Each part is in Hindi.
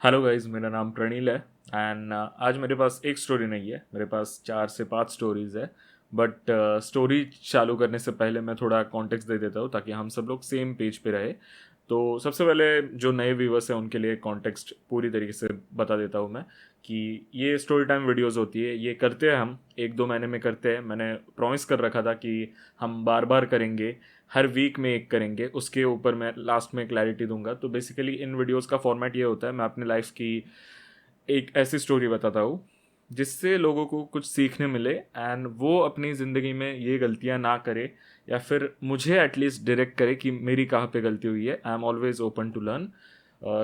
हेलो गाइस, मेरा नाम प्रणील है एंड आज मेरे पास एक स्टोरी नहीं है, मेरे पास 4 से 5 स्टोरीज है। बट स्टोरी चालू करने से पहले मैं थोड़ा कॉन्टेक्स्ट दे देता हूँ ताकि हम सब लोग सेम पेज पे रहे। तो सबसे पहले जो नए व्यूवर्स हैं उनके लिए कॉन्टेक्स्ट पूरी तरीके से बता देता हूँ मैं कि ये स्टोरी टाइम वीडियोस होती है, ये करते हैं हम 1-2 महीने में करते हैं। मैंने प्रॉमिस कर रखा था कि हम बार बार करेंगे, हर वीक में एक करेंगे, उसके ऊपर मैं लास्ट में क्लैरिटी दूंगा। तो बेसिकली इन वीडियोस का फॉर्मेट ये होता है, मैं अपने लाइफ की एक ऐसी स्टोरी बताता हूँ जिससे लोगों को कुछ सीखने मिले एंड वो अपनी ज़िंदगी में ये गलतियाँ ना करे, या फिर मुझे एटलीस्ट डायरेक्ट करे कि मेरी कहाँ पे गलती हुई है। I am always open to learn.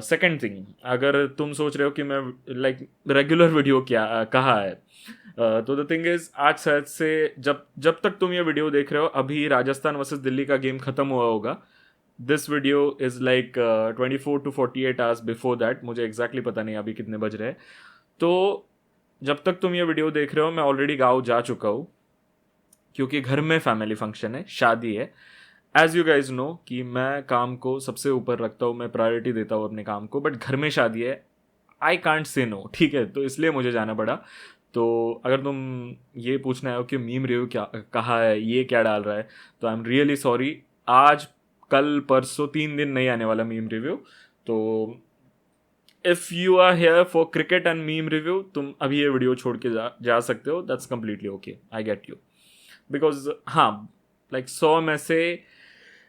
Second thing, अगर तुम सोच रहे हो कि मैं लाइक रेगुलर वीडियो क्या कहाँ है, तो द थिंग इज आज शायद से जब जब तक तुम ये वीडियो देख रहे हो अभी राजस्थान वर्सेस दिल्ली का गेम खत्म हुआ होगा। This video is like 24 to 48 hours before that, मुझे एग्जैक्टली पता नहीं अभी कितने बज रहे हैं। तो जब तक तुम ये वीडियो देख रहे हो मैं ऑलरेडी गाँव जा चुका हूँ, क्योंकि घर में फैमिली फंक्शन है, शादी है। एज यू गाइज नो कि मैं काम को सबसे ऊपर रखता हूँ, मैं प्रायोरिटी देता हूँ अपने काम को, बट घर में शादी है, आई कांट से नो, ठीक है, तो इसलिए मुझे जाना पड़ा। तो अगर तुम ये पूछना है कि मीम रिव्यू क्या कहा है, ये क्या डाल रहा है, तो आई एम रियली सॉरी। आज कल परसों 3 दिन नहीं आने वाला मीम रिव्यू। तो if you are here for cricket and meme review, तुम अभी ये वीडियो छोड़ के जा सकते हो, that's completely okay, I get you. Because हाँ, लाइक 100 में से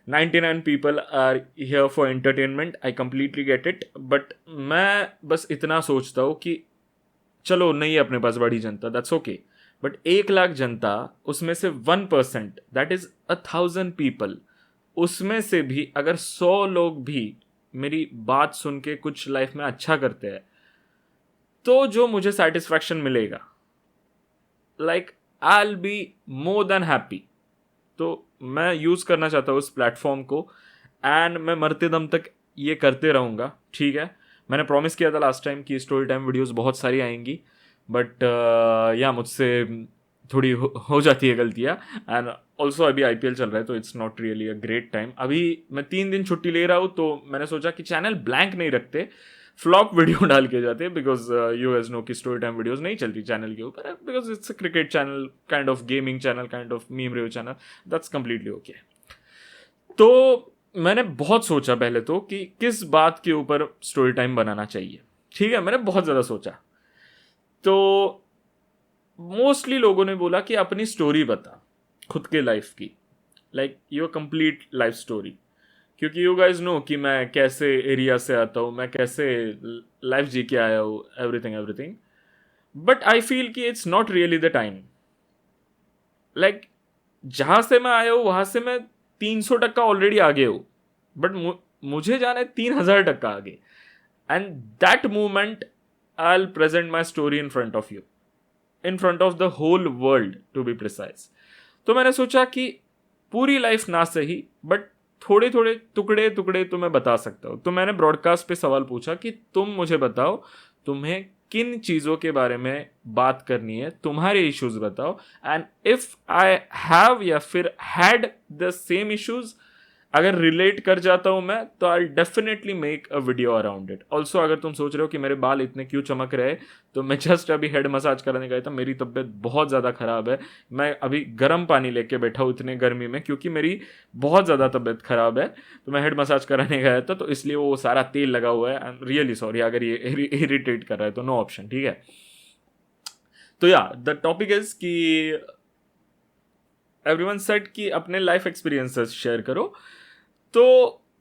99 people are here for entertainment, I completely get it. But मैं बस इतना सोचता हूँ कि चलो नहीं है अपने पास बड़ी जनता, दैट्स ओके, बट 1 लाख जनता, उसमें से 1%, दैट इज 1,000 पीपल, उसमें से भी अगर 100 लोग भी मेरी बात सुन के कुछ लाइफ में अच्छा करते हैं, तो जो मुझे सेटिस्फैक्शन मिलेगा, like I will be more than happy. तो मैं यूज़ करना चाहता हूँ उस प्लेटफॉर्म को एंड मैं मरते दम तक ये करते रहूँगा, ठीक है। मैंने प्रॉमिस किया था लास्ट टाइम कि स्टोरी टाइम वीडियोस बहुत सारी आएंगी, बट या मुझसे थोड़ी हो जाती है गलतियाँ। एंड ऑल्सो अभी आईपीएल चल रहा है तो it's not really a great time. अभी मैं 3 दिन छुट्टी ले रहा हूँ, तो मैंने सोचा कि चैनल ब्लैंक नहीं रखते, फ्लॉप वीडियो डाल के जाते, बिकॉज यू एज नो कि स्टोरी टाइम वीडियोस नहीं चलती चैनल के ऊपर, because it's a cricket channel, kind of gaming channel, kind of meme review channel, that's completely okay. तो मैंने बहुत सोचा पहले तो कि किस बात के ऊपर स्टोरी टाइम बनाना चाहिए, ठीक है, मैंने बहुत ज़्यादा सोचा। तो मोस्टली लोगों ने बोला कि अपनी स्टोरी बता, खुद के लाइफ की, like your complete life story. क्योंकि यू गाइज नो कि मैं कैसे एरिया से आता हूँ, मैं कैसे लाइफ जी के आया हूँ, everything everything. But I feel कि it's not really the time. Like जहाँ से मैं आया हूँ वहाँ से मैं 300 टक्का ऑलरेडी आगे हूँ, बट मुझे जाना है 3,000 टक्का आगे। And that moment I will present my story in front of you, in front of the whole world to be precise. तो मैंने सोचा कि पूरी लाइफ ना सही, बट थोड़े थोड़े टुकड़े टुकड़े तो मैं बता सकता हूँ। तो मैंने ब्रॉडकास्ट पे सवाल पूछा कि तुम मुझे बताओ, तुम्हें किन चीज़ों के बारे में बात करनी है, तुम्हारे इश्यूज बताओ। एंड इफ आई हैव या फिर हैड द सेम इश्यूज, अगर रिलेट कर जाता हूं मैं, तो I definitely make a video around it. Also अगर तुम सोच रहे हो कि मेरे बाल इतने क्यों चमक रहे हैं, तो मैं जस्ट अभी हेड मसाज कराने गया था, मेरी तबीयत बहुत ज़्यादा ख़राब है। मैं अभी गर्म पानी लेके बैठा हूँ इतने गर्मी में, क्योंकि मेरी बहुत ज़्यादा तबीयत ख़राब है। तो मैं हेड मसाज कराने गया था, तो इसलिए वो सारा तेल लगा हुआ है। आई एम रियली सॉरी अगर ये इरिटेट कर रहा है, तो नो ऑप्शन, ठीक है। तो या द टॉपिक इज कि एवरीवन सेड कि अपने लाइफ एक्सपीरियंसेस शेयर करो। तो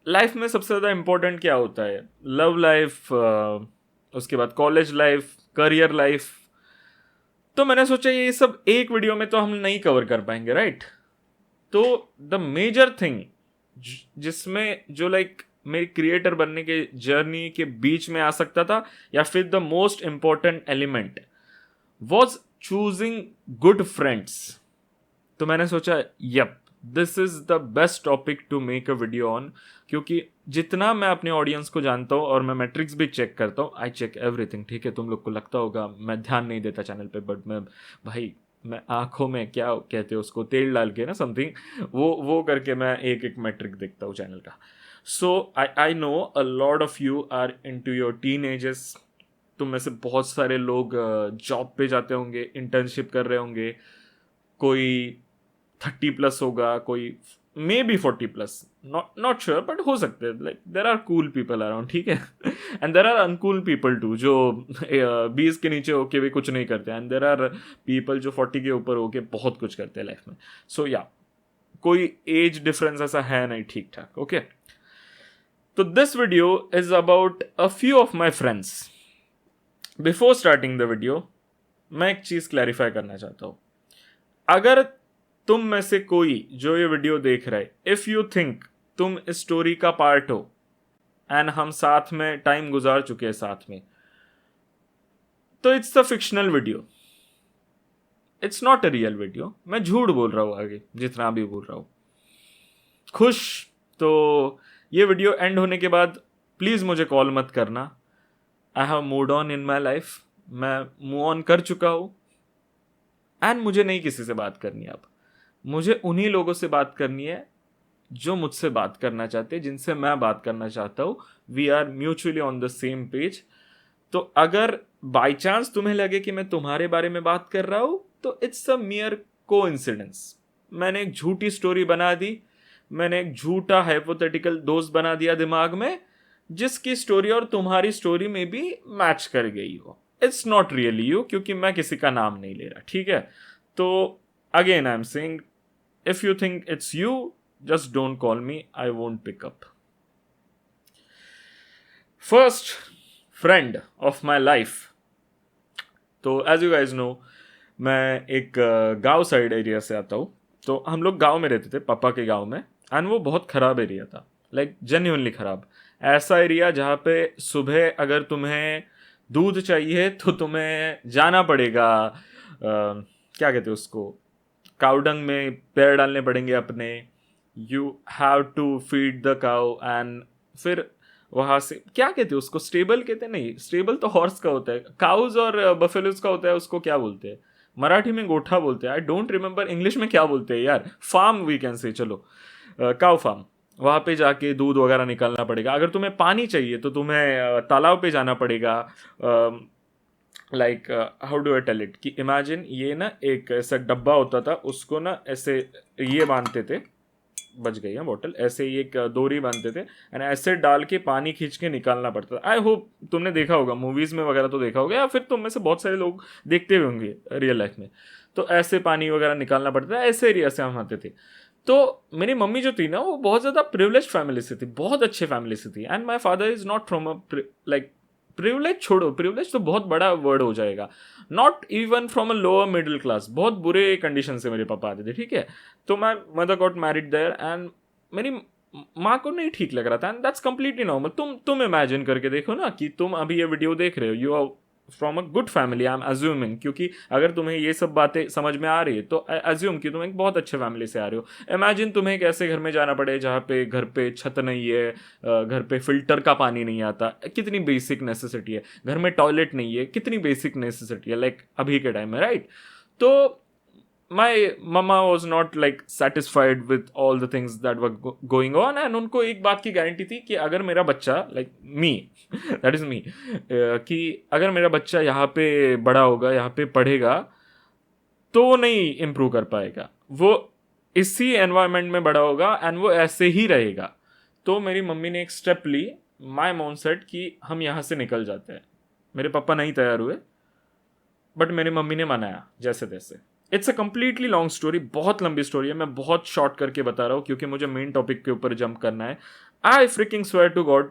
लाइफ में सबसे ज़्यादा इम्पोर्टेंट क्या होता है? लव लाइफ, उसके बाद कॉलेज लाइफ, करियर लाइफ। तो मैंने सोचा ये सब एक वीडियो में तो हम नहीं कवर कर पाएंगे, राइट? तो द मेजर थिंग जिसमें जो लाइक मेरी क्रिएटर बनने के जर्नी के बीच में आ सकता था, या फिर the most important element was choosing good friends. तो मैंने सोचा yup, this is the best topic to make a video on. क्योंकि जितना मैं अपने ऑडियंस को जानता हूँ और मैं मैट्रिक्स भी चेक करता हूँ, आई चेक एवरीथिंग, ठीक है। तुम लोग को लगता होगा मैं ध्यान नहीं देता चैनल पे, बट मैं भाई, मैं आंखों में क्या कहते हैं उसको, तेल डाल के ना समथिंग, वो करके मैं एक एक मैट्रिक देखता हूँ चैनल का। So I know a lot of you are into your teenagers. तुम में से बहुत सारे लोग जॉब पे जाते होंगे, इंटर्नशिप कर रहे होंगे. कोई 30+ होगा, कोई maybe 40+, not sure, but हो सकते हैं. Like there are cool people around, ठीक है. And there are uncool people too, जो 20 के नीचे होके भी कुछ नहीं करते. एंड देर आर पीपल जो 40 के ऊपर होके बहुत कुछ करते हैं लाइफ में. सो या कोई एज डिफरेंस ऐसा है नहीं, ठीक ठाक. ओके, तो this video is about a few of my friends. Before starting the video, मैं एक चीज क्लैरिफाई करना चाहता हूं. अगर तुम में से कोई जो ये वीडियो देख रहा है, इफ यू थिंक तुम इस स्टोरी का पार्ट हो एंड हम साथ में टाइम गुजार चुके हैं साथ में, तो it's a fictional video, it's not a real video. मैं झूठ बोल रहा हूं आगे जितना भी बोल रहा हूं. खुश तो ये वीडियो एंड होने के बाद प्लीज मुझे कॉल मत करना. I have moved on in my life. मैं मूव ऑन कर चुका हूं एंड मुझे नहीं किसी से बात करनी है अब. मुझे उन्हीं लोगों से बात करनी है जो मुझसे बात करना चाहते हैं, जिनसे मैं बात करना चाहता हूँ. We are mutually on the same page. तो अगर बाई चांस तुम्हें लगे कि मैं तुम्हारे बारे में बात कर रहा हूँ, तो इट्स अ मियर कोइंसिडेंस. मैंने एक झूठी स्टोरी बना दी, मैंने एक झूठा हाइपोथेटिकल दोस्त बना दिया दिमाग में, जिसकी स्टोरी और तुम्हारी स्टोरी में भी मैच कर गई हो. इट्स नॉट रियली यू, क्योंकि मैं किसी का नाम नहीं ले रहा, ठीक है. तो again I am saying, if you think it's you, just don't call me, I won't pick up. First friend of my life. तो as you guys know, मैं एक गांव साइड एरिया से आता हूँ. तो हम लोग गांव में रहते थे, पापा के गांव में. एंड वो बहुत ख़राब एरिया था, लाइक जेन्युइनली ख़राब. ऐसा एरिया जहाँ पे सुबह अगर तुम्हें दूध चाहिए तो तुम्हें जाना पड़ेगा, क्या कहते हैं उसको, काउडंग में पैर डालने पड़ेंगे अपने. You have to feed the cow and फिर वहाँ से, क्या कहते हैं उसको, स्टेबल कहते हैं? नहीं, स्टेबल तो हॉर्स का होता है. काउज और बफेलोज का होता है, उसको क्या बोलते हैं मराठी में? गोठा बोलते हैं. आई डोंट रिमेंबर इंग्लिश में क्या बोलते हैं यार. फार्म वी कैन से, चलो काउ फार्म. वहाँ पे जाके दूध वगैरह निकालना पड़ेगा. अगर तुम्हें पानी चाहिए तो तुम्हें तालाब पे जाना पड़ेगा. Like how do I tell it, कि इमेजिन ये ना एक ऐसा डब्बा होता था, उसको ना ऐसे ये बांधते थे, बच गई है बोतल, ऐसे ही एक डोरी बांधते थे एंड ऐसे डाल के पानी खींच के निकालना पड़ता था. आई होप तुमने देखा होगा, मूवीज में वगैरह तो देखा होगा, या फिर तुम में से बहुत सारे लोग देखते हुए होंगे रियल लाइफ में. तो ऐसे पानी वगैरह निकालना पड़ता था, ऐसे एरिया से हम आते थे. तो मेरी मम्मी जो थी ना, वो बहुत ज़्यादा प्रिविलेज फैमिली से थी, बहुत अच्छे फैमिली से थी. And my father is not from a like, privilege छोड़ो, प्रिविलेज तो बहुत बड़ा वर्ड हो जाएगा, not even from a lower middle class. बहुत बुरे कंडीशन से मेरे पापा आते थे, ठीक है. तो my mother got married there and मेरी माँ को नहीं ठीक लग रहा था. And that's completely normal. तुम इमेजिन करके देखो ना कि तुम अभी ये वीडियो देख रहे हो, you are from a good family, I am assuming, क्योंकि अगर तुम्हें ये सब बातें समझ में आ रही है तो आई अज्यूम कि तुम एक बहुत अच्छे फैमिली से आ रहे हो. इमेजिन तुम्हें एक ऐसे घर में जाना पड़े जहाँ पे घर पे छत नहीं है, घर पे फिल्टर का पानी नहीं आता. कितनी बेसिक नेसेसिटी है. घर में टॉयलेट नहीं है, कितनी बेसिक नेसेसिटी है, लाइक अभी के टाइम में, राइट. तो my mama was not like satisfied with all the things that were going on, and उनको एक बात की गारंटी थी कि अगर मेरा बच्चा, like me, that is me, कि अगर मेरा बच्चा यहाँ पे बड़ा होगा, यहाँ पे पढ़ेगा, तो वो नहीं इम्प्रूव कर पाएगा. वो इसी एनवायरनमेंट में बड़ा होगा एंड वो ऐसे ही रहेगा. तो मेरी मम्मी ने एक स्टेप ली, माय मॉम सेड, कि हम यहाँ से निकल जाते हैं. मेरे पापा नहीं तैयार हुए, बट मेरी मम्मी ने मनाया जैसे तैसे. It's a completely long story, बहुत लंबी स्टोरी है. मैं बहुत शॉर्ट करके बता रहा हूँ क्योंकि मुझे मेन टॉपिक के ऊपर जंप करना है. आई फ्रिकिंग स्वेयर टू गॉड,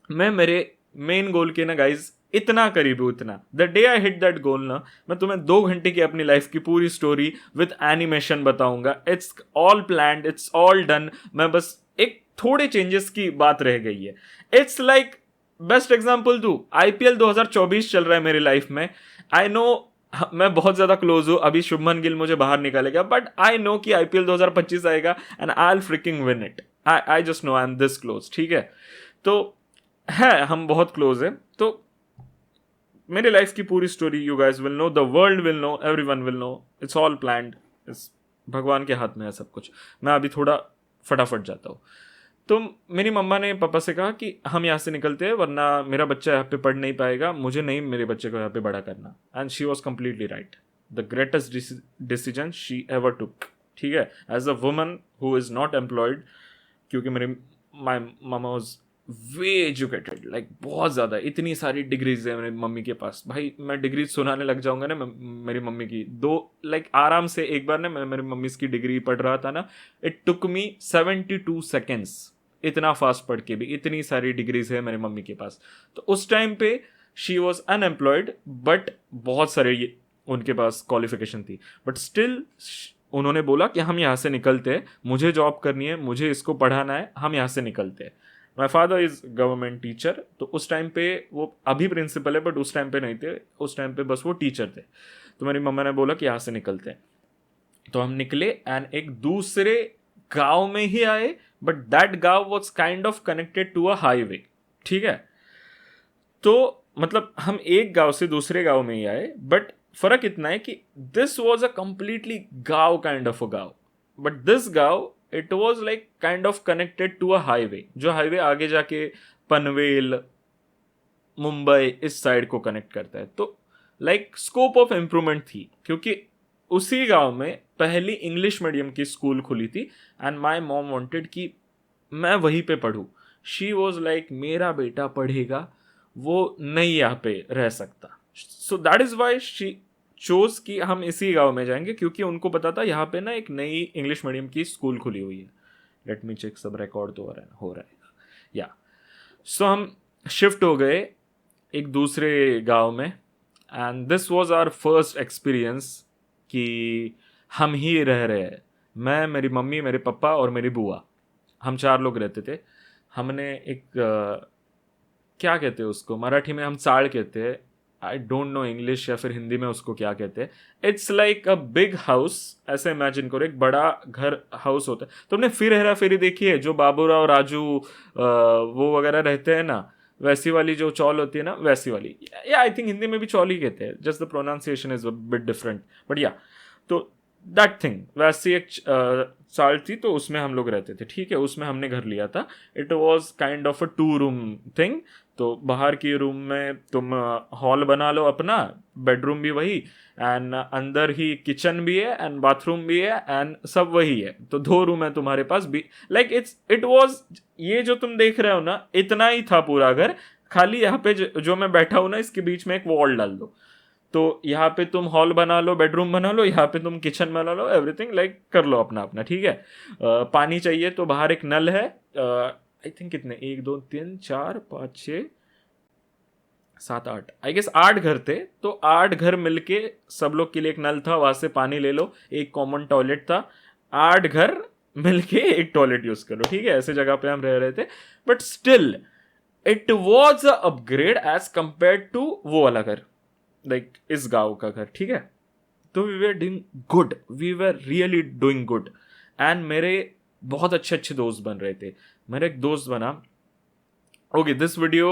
मैं मेरे मेन गोल के ना गाइज इतना करीब हूँ, इतना. The day I hit that goal ना, मैं तुम्हें 2 घंटे की अपनी लाइफ की पूरी स्टोरी विद एनिमेशन बताऊंगा. It's all planned, it's all done. मैं बस एक थोड़े चेंजेस की बात रह गई है. इट्स लाइक बेस्ट एग्जाम्पल दूं, IPL 2024 चल रहा है मेरी लाइफ में. आई नो मैं बहुत ज्यादा क्लोज हूं, अभी शुभमन गिल मुझे बाहर निकालेगा, बट आई नो कि IPL 2025 आएगा and I will freaking win it. I just know I am this close, ठीक है. तो है, हम बहुत क्लोज है. तो मेरी लाइफ की पूरी story you guys will know, the world will know, everyone will know. It's all planned, it's भगवान के हाथ में है सब कुछ. मैं अभी थोड़ा फटाफट जाता हूँ. तो मेरी मम्मा ने पापा से कहा कि हम यहाँ से निकलते हैं वरना मेरा बच्चा यहाँ पे पढ़ नहीं पाएगा, मुझे नहीं मेरे बच्चे को यहाँ पे बड़ा करना. And she was completely right. The greatest decision she ever took. ठीक है, as a woman who is not employed, क्योंकि मेरी my mama was way educated, like बहुत ज़्यादा, इतनी सारी डिग्रीज है मेरी मम्मी के पास. भाई मैं डिग्रीज सुनाने लग जाऊंगा ना मेरी मम्मी की, दो लाइक आराम से. एक बार ना मैं मेरी मम्मी की डिग्री पढ़ रहा था ना, इट टुक मी 72 सेकेंड्स, इतना फास्ट पढ़ के भी. इतनी सारी डिग्रीज है मेरी मम्मी के पास. तो उस टाइम पे शी वॉज अनएम्प्लॉयड, बट बहुत सारे उनके पास क्वालिफिकेशन थी. बट स्टिल उन्होंने बोला कि हम यहाँ से निकलते हैं, मुझे जॉब करनी है, मुझे इसको पढ़ाना है, हम यहाँ से निकलते हैं. My father is government teacher. तो उस टाइम पे वो अभी प्रिंसिपल है बट उस टाइम पे नहीं थे, उस टाइम पे बस वो टीचर थे. तो मेरी मम्मा ने बोला कि यहाँ से निकलते हैं. तो हम निकले एंड एक दूसरे गांव में ही आए, बट दैट गांव was kind of connected to a highway. ठीक है, तो मतलब हम एक गांव से दूसरे गांव में ही आए, बट फर्क इतना है कि दिस वॉज अ कंप्लीटली गांव काइंड ऑफ अ गांव, बट दिस गांव it was like kind of connected to a highway, जो हाईवे आगे जाके पनवेल, मुंबई इस साइड को कनेक्ट करता है. तो लाइक स्कोप ऑफ इम्प्रूवमेंट थी, क्योंकि उसी गांव में पहली इंग्लिश मीडियम की स्कूल खुली थी एंड माई मॉम वांटेड कि मैं वहीं पे पढ़ूँ. शी वॉज लाइक मेरा बेटा पढ़ेगा, वो नहीं यहाँ पे रह सकता. So that is why she chose कि हम इसी गांव में जाएंगे, क्योंकि उनको पता था यहाँ पे ना एक नई इंग्लिश मीडियम की स्कूल खुली हुई है. लेट मी चेक, सब रिकॉर्ड तो हो रहा है या. सो हम शिफ्ट हो गए एक दूसरे गांव में and this was our first experience कि हम ही रह रहे हैं. मैं, मेरी मम्मी, मेरे पापा और मेरी बुआ, हम 4 लोग रहते थे. हमने एक क्या कहते हैं उसको, मराठी में हम चाळ कहते हैं, आई डोंट नो इंग्लिश या फिर हिंदी में उसको क्या कहते हैं. It's like a big house, ऐसे इमेजिन करो, एक बड़ा घर हाउस होता है. तुमने फिर हेरा फेरी देखी है, जो बाबूराव, राजू वो वगैरह रहते हैं ना, वैसी वाली जो चौल होती है ना, वैसी वाली. या आई थिंक हिंदी में भी चौल ही कहते हैं, just the pronunciation is a bit different, but या. तो दैट थिंग, वैसी एक चाल थी, तो उसमें हम लोग रहते थे. ठीक है, उसमें हमने घर लिया था. It was kind of a 2 room thing. तो बाहर की रूम में तुम हॉल बना लो अपना, बेडरूम भी वही, एंड अंदर ही किचन भी है एंड बाथरूम भी है एंड सब वही है. तो 2 रूम है तुम्हारे पास भी. लाइक इट वाज, ये जो तुम देख रहे हो ना, इतना ही था पूरा घर. खाली यहाँ पे जो मैं बैठा हूँ ना, इसके बीच में एक वॉल डाल दो, तो यहाँ पे तुम हॉल बना लो, बेडरूम बना लो, यहाँ पे तुम किचन बना लो, एवरीथिंग लाइक कर लो अपना अपना. ठीक है, पानी चाहिए तो बाहर एक नल है. आई थिंक कितने, 1 2 3 4 5 6 7 8, आई गेस 8 घर थे. तो 8 घर मिलके सब लोग के लिए एक नल था, वहां से पानी ले लो. एक कॉमन टॉयलेट था, 8 घर मिलके एक टॉयलेट यूज करो. ठीक है, ऐसे जगह पे हम रह रहे थे. But still it was a upgrade as compare to वो वाला घर, लाइक इस गांव का घर. ठीक है, तो we were doing good, we were really doing good. And मेरे बहुत अच्छे अच्छे दोस्त बन रहे थे. मेरा एक दोस्त बना, ओके दिस वीडियो,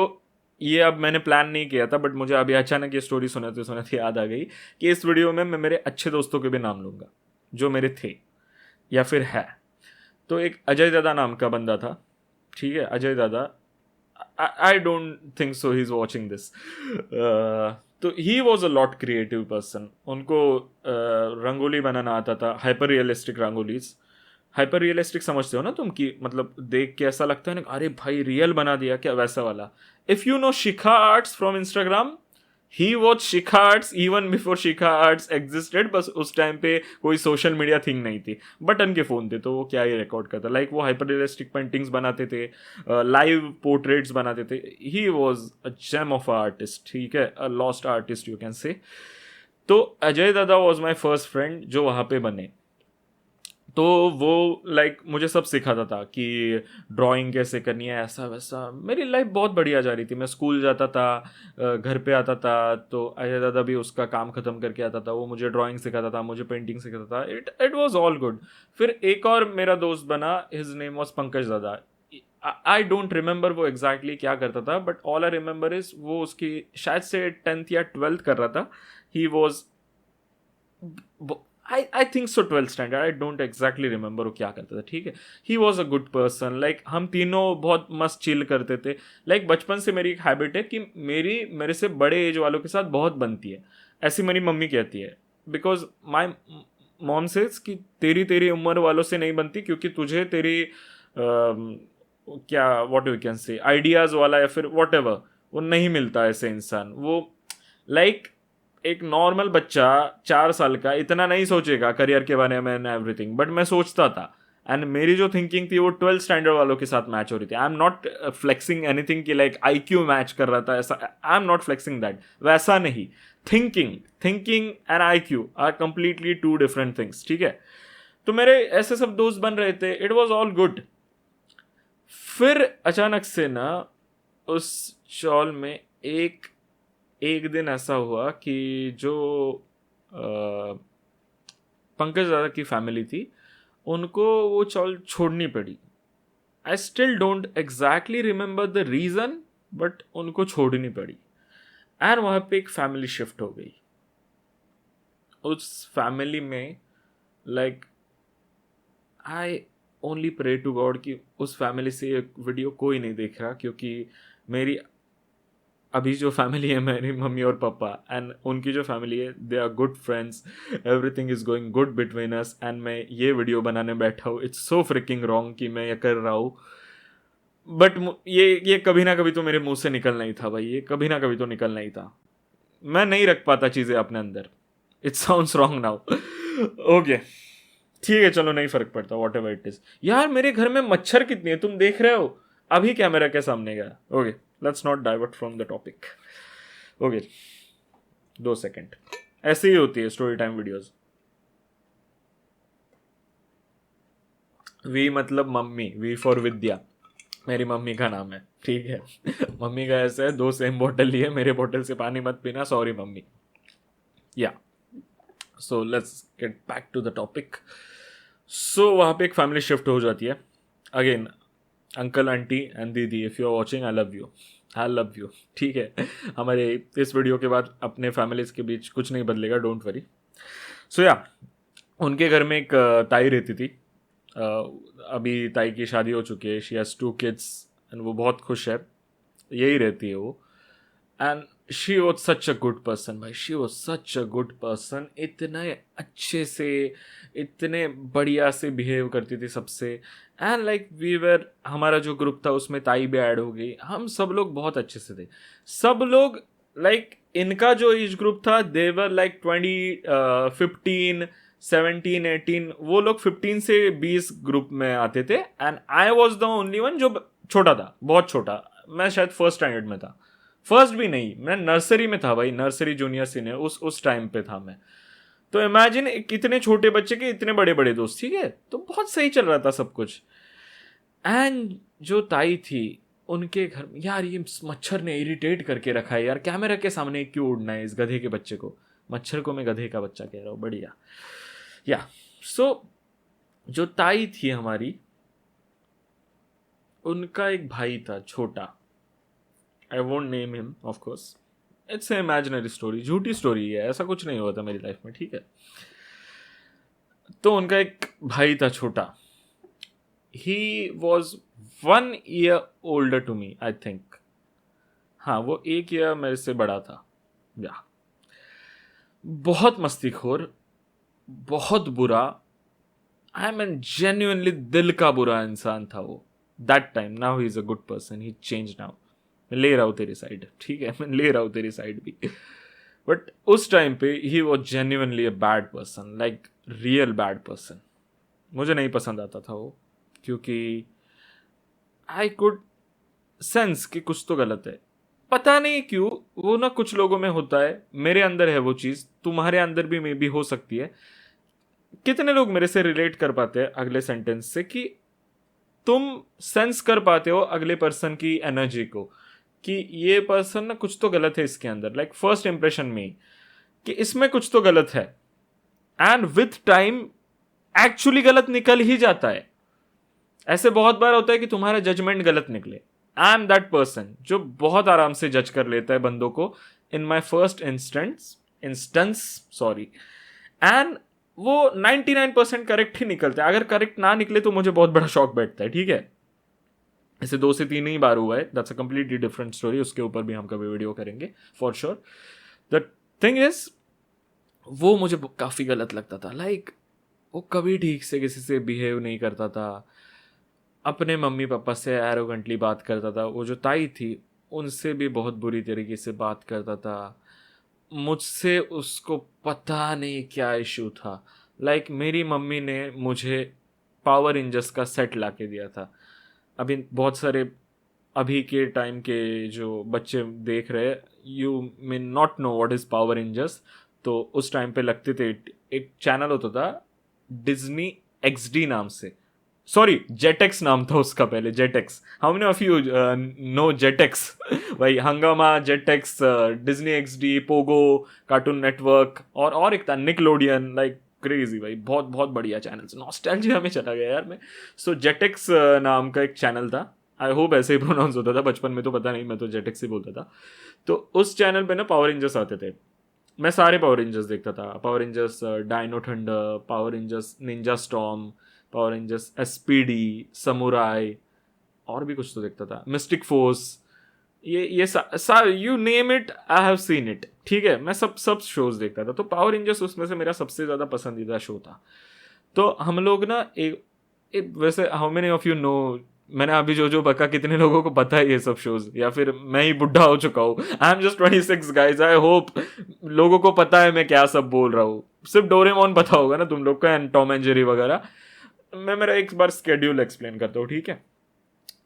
ये अब मैंने प्लान नहीं किया था, बट मुझे अभी अचानक ये स्टोरी सुनाते याद आ गई कि इस वीडियो में मैं मेरे अच्छे दोस्तों के भी नाम लूंगा जो मेरे थे या फिर है. तो एक अजय दादा नाम का बंदा था. ठीक है, अजय दादा, I don't think so he is watching this. तो he was a lot creative person. उनको रंगोली बनाना आता था, hyper realistic rangolis. Hyper realistic समझते हो ना तुम, कि मतलब देख के ऐसा लगता है ना, अरे भाई रियल बना दिया क्या, वैसा वाला. If you know Shikha arts from Instagram, he was Shikha arts even before Shikha arts existed. बस उस टाइम पे कोई सोशल मीडिया थिंग नहीं थी, बटन के फोन थे, तो वो क्या ही रिकॉर्ड करता. लाइक वो हाइपर रियलिस्टिक पेंटिंग्स बनाते थे, लाइव पोर्ट्रेट्स बनाते थे. He was a gem of artist. ठीक है, a lost artist you can say. तो अजय दादा वॉज माई फर्स्ट फ्रेंड जो वहाँ पे बने. तो वो लाइक मुझे सब सिखाता था कि ड्राइंग कैसे करनी है, ऐसा वैसा. मेरी लाइफ बहुत बढ़िया जा रही थी. मैं स्कूल जाता था, घर पे आता था, तो अजय दादा भी उसका काम ख़त्म करके आता था. वो मुझे ड्राइंग सिखाता था, मुझे पेंटिंग सिखाता था. It was all good. फिर एक और मेरा दोस्त बना, हिज नेम वॉज पंकज दादा. आई डोंट रिमेंबर वो एग्जैक्टली क्या करता था, but all I remember is वो उसकी शायद से 10th या 12th कर रहा था. He was I think so 12th standard, I don't exactly remember वो क्या करता था, ठीक है. ही was a good person, like हम तीनों बहुत मस्त चिल करते थे. लाइक बचपन से मेरी एक हैबिट है कि मेरे से बड़े एज वालों के साथ बहुत बनती है, ऐसी मेरी मम्मी कहती है. बिकॉज माई मॉम सेज कि तेरी तेरी उम्र वालों से नहीं बनती, क्योंकि तुझे तेरी क्या व्हाट यू कैन से आइडियाज़ वाला या फिर वॉट एवर वो नहीं मिलता ऐसे इंसान. वो लाइक एक नॉर्मल बच्चा 4 साल का इतना नहीं सोचेगा करियर के बारे में एंड एवरीथिंग, बट मैं सोचता था. एंड मेरी जो थिंकिंग थी वो 12th स्टैंडर्ड वालों के साथ मैच हो रही थी. I am not flexing anything कि लाइक IQ मैच कर रहा था, ऐसा I am not flexing that, वैसा नहीं. Thinking and IQ are completely two different things, ठीक है. तो मेरे ऐसे सब दोस्त बन रहे थे, इट वॉज ऑल गुड. फिर अचानक से ना उस चौल में एक दिन ऐसा हुआ कि जो पंकज दादा की फैमिली थी उनको वो चौल छोड़नी पड़ी. I still don't exactly remember the reason, but उनको छोड़नी पड़ी. एंड वहाँ पे एक फैमिली शिफ्ट हो गई. उस फैमिली में like I only pray to god कि उस फैमिली से ये वीडियो कोई नहीं देख रहा, क्योंकि मेरी अभी जो फैमिली है मेरी मम्मी और पापा एंड उनकी जो फैमिली है they are good friends, everything is going good between us. And मैं ये वीडियो बनाने बैठा हूँ, इट्स सो फ्रिकिंग रॉन्ग कि मैं ये कर रहा हूँ. बट ये कभी ना कभी तो मेरे मुंह से निकलना ही था भाई, ये कभी ना कभी तो निकलना ही था. मैं नहीं रख पाता चीज़ें अपने अंदर. It sounds wrong now. Okay ठीक है, चलो नहीं फर्क पड़ता, वॉट एवर इट इज. यार मेरे घर में मच्छर कितनी है तुम देख रहे हो अभी कैमरा के सामने गया. Okay let's not divert from the topic. Okay 2 second. ऐसे ही होती है स्टोरी टाइम वीडियोस. वी मतलब मम्मी, वी फॉर विद्या, मेरी मम्मी का नाम है, ठीक है. मम्मी का ऐसा है, 2 सेम बोतल लिए, मेरे बोतल से पानी मत पीना, sorry mummy. Yeah so let's get back to the topic. So वहाँ पे एक फैमिली शिफ्ट हो जाती है. अगेन अंकल आंटी एंड दीदी, if you are watching I love you, ठीक है. हमारे इस वीडियो के बाद अपने फैमिलीज के बीच कुछ नहीं बदलेगा, डोंट वरी. सो या उनके घर में एक ताई रहती थी. अभी ताई की शादी हो चुकी है, शी हैज़ 2 किड्स एंड वो बहुत खुश है, यही रहती है वो. And she was such a good person भाई, she was such a good person. इतने अच्छे से, इतने बढ़िया से बिहेव करती थी सबसे. एंड लाइक वी वर, हमारा जो ग्रुप था उसमें ताई भी ऐड हो गई, हम सब लोग बहुत अच्छे से थे. सब लोग लाइक इनका जो एज ग्रुप था देवर लाइक 15 17 18, वो लोग 15 से 20 ग्रुप में आते थे. And I was the only one जो छोटा था, बहुत छोटा. मैं शायद फर्स्ट स्टैंडर्ड में था, फर्स्ट भी नहीं, मैं नर्सरी में था भाई, नर्सरी जूनियर सीनियर उस टाइम पे था मैं. तो इमेजिन कितने छोटे बच्चे के इतने बड़े बड़े दोस्त, ठीक है. तो बहुत सही चल रहा था सब कुछ. एंड जो ताई थी उनके घर में, यार ये मच्छर ने इरिटेट करके रखा है यार, कैमरा के सामने क्यों उड़ना है इस गधे के बच्चे को. मच्छर को मैं गधे का बच्चा कह रहा हूँ, बढ़िया. या सो जो ताई थी हमारी, उनका एक भाई था छोटा. I won't name him of course, it's a imaginary story, झूठी स्टोरी है, ऐसा कुछ नहीं हुआ था मेरी लाइफ में, ठीक है. तो उनका एक भाई था छोटा. He was 1 year older to me I think. हाँ वो 1 ईयर मेरे से बड़ा था. या बहुत मस्तीखोर, बहुत बुरा. आई मीन जेन्युइनली दिल का बुरा इंसान था वो that time. Now he is a good person, he change now. मैं ले रहा हूँ तेरी साइड, ठीक है, मैं ले रहा हूँ तेरी साइड भी. बट उस टाइम पे he was genuinely a bad person, like real bad person. मुझे नहीं पसंद आता था वो, क्योंकि आई कुड सेंस कि कुछ तो गलत है. पता नहीं क्यों, वो ना कुछ लोगों में होता है, मेरे अंदर है वो चीज़, तुम्हारे अंदर भी मे भी हो सकती है. कितने लोग मेरे से रिलेट कर पाते हैं अगले सेंटेंस से कि तुम सेंस कर पाते हो अगले पर्सन की एनर्जी को, कि ये पर्सन ना कुछ तो गलत है इसके अंदर, लाइक फर्स्ट इंप्रेशन में कि इसमें कुछ तो गलत है. एंड विथ टाइम एक्चुअली गलत निकल ही जाता है. ऐसे बहुत बार होता है कि तुम्हारा जजमेंट गलत निकले. आई एम दैट पर्सन जो बहुत आराम से जज कर लेता है बंदों को in my first instance sorry. And वो 99% करेक्ट ही निकलते हैं। अगर करेक्ट ना निकले तो मुझे बहुत बड़ा शॉक बैठता है, ठीक है। ऐसे 2 से 3 ही बार हुआ है, that's a completely different story, उसके ऊपर भी हम कभी वीडियो करेंगे for sure. The thing is, वो मुझे काफ़ी गलत लगता था। लाइक वो कभी ठीक से किसी से बिहेव नहीं करता था, अपने मम्मी पापा से एरोगेंटली बात करता था, वो जो ताई थी उनसे भी बहुत बुरी तरीके से बात करता था। मुझसे उसको पता नहीं क्या इशू था। लाइक मेरी मम्मी ने मुझे पावर रेंजर्स का सेट ला के दिया था। अभी बहुत सारे अभी के टाइम के जो बच्चे देख रहे, you may not know what is power rangers. तो उस टाइम पे लगते थे, एक चैनल होता था डिज्नी एक्सडी नाम से, सॉरी जेटेक्स नाम था उसका पहले, Jetix. How many of you know Jetix? भाई Hungama, Jetix, Disney XD, Pogo, cartoon network, और एक था निकलोडियन। लाइक क्रेजी भाई, बहुत बहुत बढ़िया चैनल। नॉस्टैल्जिया में चला गया यार मैं। सो जेटेक्स नाम का एक चैनल था, आई होप ऐसे ही प्रोनाउंस होता था, बचपन में तो पता नहीं, मैं तो जेटेक्स ही बोलता था। तो उस चैनल पे ना पावर रेंजर्स आते थे, मैं सारे पावर रेंजर्स देखता था। Power rangers dino thunder, power rangers ninja storm, power rangers SPD, samurai, और भी कुछ तो देखता था, मिस्टिक फोर्स, ये you name it I have seen it, ठीक है। मैं सब शोज देखता था। तो पावर रेंजर्स उसमें से मेरा सबसे ज़्यादा पसंदीदा शो था। तो हम लोग ना एक वैसे, how many of you no, मैंने अभी जो बका, कितने लोगों को पता है ये सब शोज, या फिर मैं ही बुढ़ा हो चुका हूँ? I am just 26 guys, I hope लोगों को पता है मैं क्या सब बोल रहा हूँ। सिर्फ डोरेमोन पता होगा ना तुम लोग को, एंड टॉम एंड जेरी वगैरह। मैं मेरा एक बार स्केड्यूल एक्सप्लेन करता हूँ, ठीक है।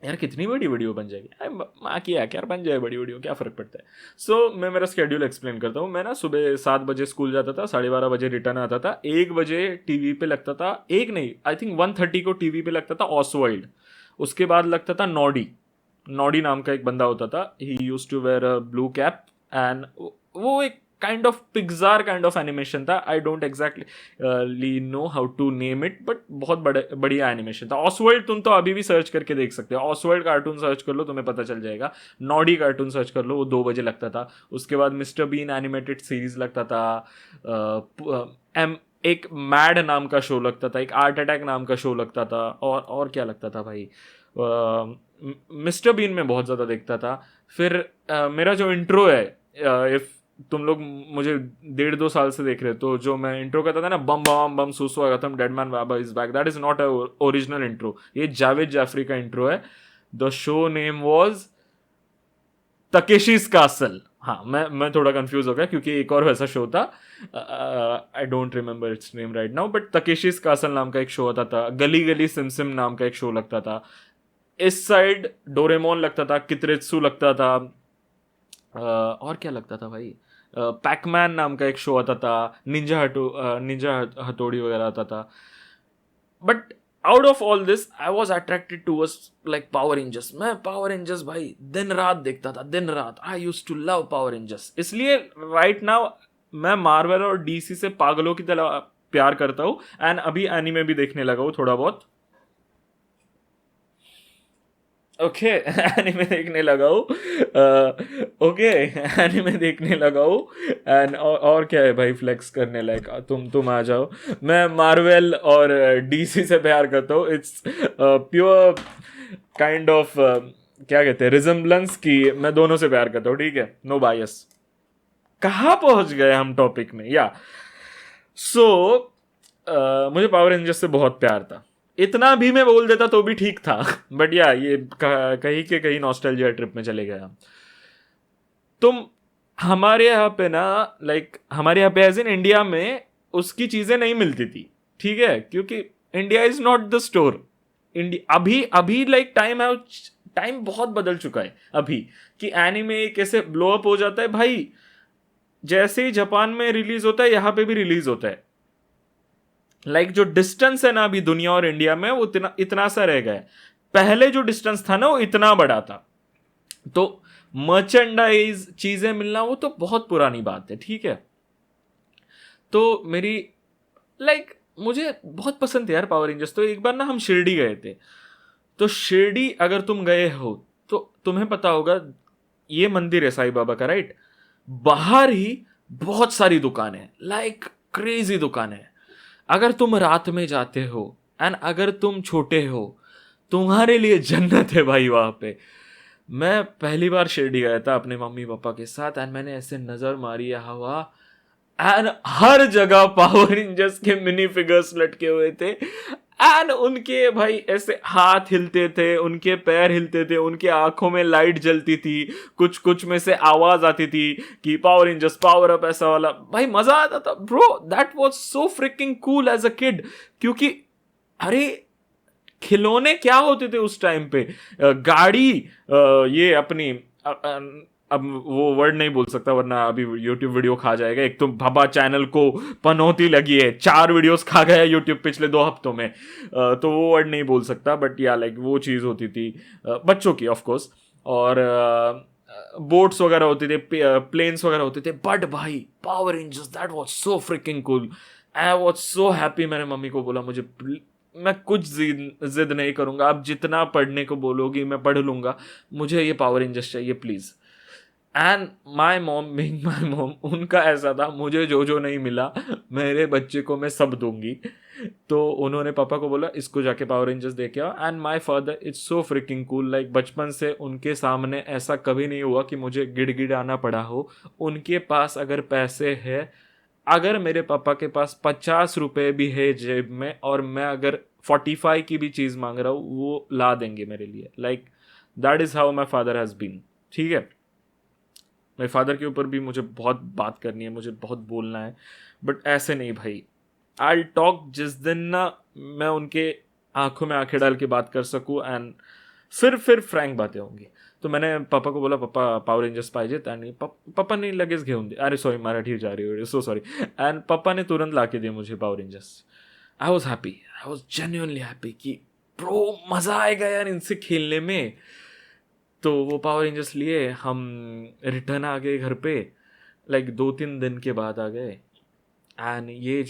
यार कितनी बड़ी वीडियो बन जाएगी, माँ की है, यार बन जाए बड़ी वीडियो, क्या फ़र्क पड़ता है। सो मैं मेरा स्केड्यूल एक्सप्लेन करता हूँ। मैं ना सुबह 7 बजे स्कूल जाता था, 12:30 बजे रिटर्न आता था, 1 बजे टीवी पे लगता था, एक नहीं आई थिंक 1:30 को टीवी पे लगता था ऑसवाइल्ड। उसके बाद लगता था नॉडी, नॉडी नाम का एक बंदा होता था, he used to wear a blue cap, and वो एक kind of Pixar kind of animation था। I don't exactly know how to name it, but बहुत बढ़िया एनिमेशन था। ऑसवर्ल्ड तुम तो अभी भी सर्च करके देख सकते हो, ऑसवर्ल्ड कार्टून सर्च कर लो, तुम्हें पता चल जाएगा। नॉडी कार्टून सर्च कर लो, वो 2 बजे लगता था। उसके बाद मिस्टर बीन एनिमेटेड सीरीज लगता था, एक मैड नाम का शो लगता था, एक आर्ट अटैक नाम का शो लगता था, और क्या लगता था भाई, मिस्टर बीन में बहुत ज़्यादा देखता था। फिर मेरा जो इंट्रो है, इफ तुम लोग मुझे 1.5-2 साल से देख रहे हो, तो जो मैं इंट्रो करता था ना, बम बम बम सुस्वागतम Dead Man Baba is back, that is not a original intro, ये जावेद जाफरी का इंट्रो है। The show name was Takeshi's Castle. हाँ, मैं थोड़ा कंफ्यूज हो गया क्योंकि एक और वैसा शो था, I don't remember its name right now, but Takeshi's Castle नाम का एक शो होता था। गली गली सिमसिम नाम का एक शो लगता था। इस साइड डोरेमोन लगता था, कितरेत्सु लगता था, और क्या लगता था भाई, पैकमैन नाम का एक शो आता था, निंजा हथौड़ी वगैरह आता था। But out of all this I was attracted towards like power rangers. मैं पावर रेंजर्स भाई दिन रात देखता था, दिन रात। I used to love power rangers. इसलिए राइट नाउ मैं मार्वल और डीसी से पागलों की तरह प्यार करता हूँ, एंड अभी एनीमे भी देखने लगा हूँ थोड़ा बहुत। ओके एनिमे देखने लगा हूँ, ओके एनिमे देखने लगा हूँ। एंड और क्या है भाई फ्लेक्स करने लायक, तुम आ जाओ। मैं मार्वल और डीसी से प्यार करता हूँ। इट्स प्योर काइंड ऑफ, क्या कहते हैं, रिजेम्बलेंस की, मैं दोनों से प्यार करता हूँ, ठीक है, नो बायस। कहाँ पहुंच गए हम टॉपिक में, या सो मुझे पावर रेंजर्स से बहुत प्यार था। इतना भी मैं बोल देता तो भी ठीक था, बट या ये कहीं के कहीं नॉस्टैल्जिया ट्रिप में चले गए हम। तुम हमारे यहाँ पे ना, लाइक हमारे यहाँ पे एज इन इंडिया में उसकी चीजें नहीं मिलती थी, ठीक है, क्योंकि India is not the store. India अभी अभी लाइक टाइम बहुत बदल चुका है अभी, कि एनिमे कैसे ब्लो अप हो जाता है भाई। जैसे ही जापान में रिलीज होता है, यहाँ पे भी रिलीज होता है। लाइक जो डिस्टेंस है ना अभी दुनिया और इंडिया में, वो इतना सा रह गया है। पहले जो डिस्टेंस था ना वो इतना बड़ा था। तो मर्चेंडाइज चीजें मिलना वो तो बहुत पुरानी बात है, ठीक है। तो मेरी मुझे बहुत पसंद थे यार पावर रेंजर्स। तो एक बार ना हम शिरडी गए थे। तो शिरडी अगर तुम गए हो तो तुम्हें पता होगा, ये मंदिर है साईं बाबा का, राइट। बाहर ही बहुत सारी दुकानें, लाइक क्रेजी दुकानें, अगर तुम रात में जाते हो एंड अगर तुम छोटे हो, तुम्हारे लिए जन्नत है भाई वहां पे। मैं पहली बार शिरडी गया था अपने मम्मी पापा के साथ एंड मैंने ऐसे नजर मारी हवा एंड हर जगह पावर रेंजर्स के मिनी फिगर्स लटके हुए थे एंड उनके भाई ऐसे हाथ हिलते थे, उनके पैर हिलते थे, उनके आंखों में लाइट जलती थी, कुछ कुछ में से आवाज आती थी कि पावर रेंजर्स पावर अप ऐसा वाला। भाई मजा आता था bro, that was so freaking cool as a kid. क्योंकि अरे खिलौने क्या होते थे उस टाइम पे, गाड़ी, ये अपनी अब वो वर्ड नहीं बोल सकता वरना अभी यूट्यूब वीडियो खा जाएगा। एक तो भाभा चैनल को पनौती लगी है, 4 वीडियोस खा गया यूट्यूब पिछले 2 हफ्तों में, तो वो वर्ड नहीं बोल सकता, बट या लाइक वो चीज़ होती थी बच्चों की ऑफ कोर्स। और बोट्स वगैरह होते थे, प्लेन्स वगैरह होते थे, बट भाई power rangers that was so freaking cool. I was so happy. मैंने मम्मी को बोला मुझे मैं कुछ जिद नहीं करूंगा, आप जितना पढ़ने को बोलोगी मैं पढ़ लूंगा, मुझे ये पावर रेंजर्स चाहिए please. And my mom being my mom, उनका ऐसा था मुझे जो जो नहीं मिला मेरे बच्चे को मैं सब दूंगी। तो उन्होंने पापा को बोला इसको जाके पावर रेंजर्स देके आओ। And my father it's so freaking cool, like बचपन से उनके सामने ऐसा कभी नहीं हुआ कि मुझे गिड़गिड़ाना पड़ा हो। उनके पास अगर पैसे है, अगर मेरे पापा के पास 50 रुपए भी है जेब में और मैं अगर 45 की भी चीज़ मांग रहा हूँ वो ला देंगे मेरे लिए। Like that is how my father has been. ठीक है, मेरे फादर के ऊपर भी मुझे बहुत बात करनी है, मुझे बहुत बोलना है, बट ऐसे नहीं भाई। आई टॉक जिस दिन ना मैं उनके आंखों में आंखें डाल के बात कर सकूं एंड फिर फ्रँक बातें होंगी। तो मैंने पापा को बोला पापा पावर रेंजर्स पाहिजेत आणि पप्पांनी लगेच घेऊन दे, अरे सॉरी मराठी जा रही हो, सो सॉरी। एंड पापा ने तुरंत ला के दिए मुझे power rangers. I was happy, I was genuinely happy कि ब्रो मज़ा आएगा यार इनसे खेलने में। तो वो पावर रेंजर्स लिए हम रिटर्न आ गए घर पे, लाइक 2-3 दिन के बाद आ गए। एंड ये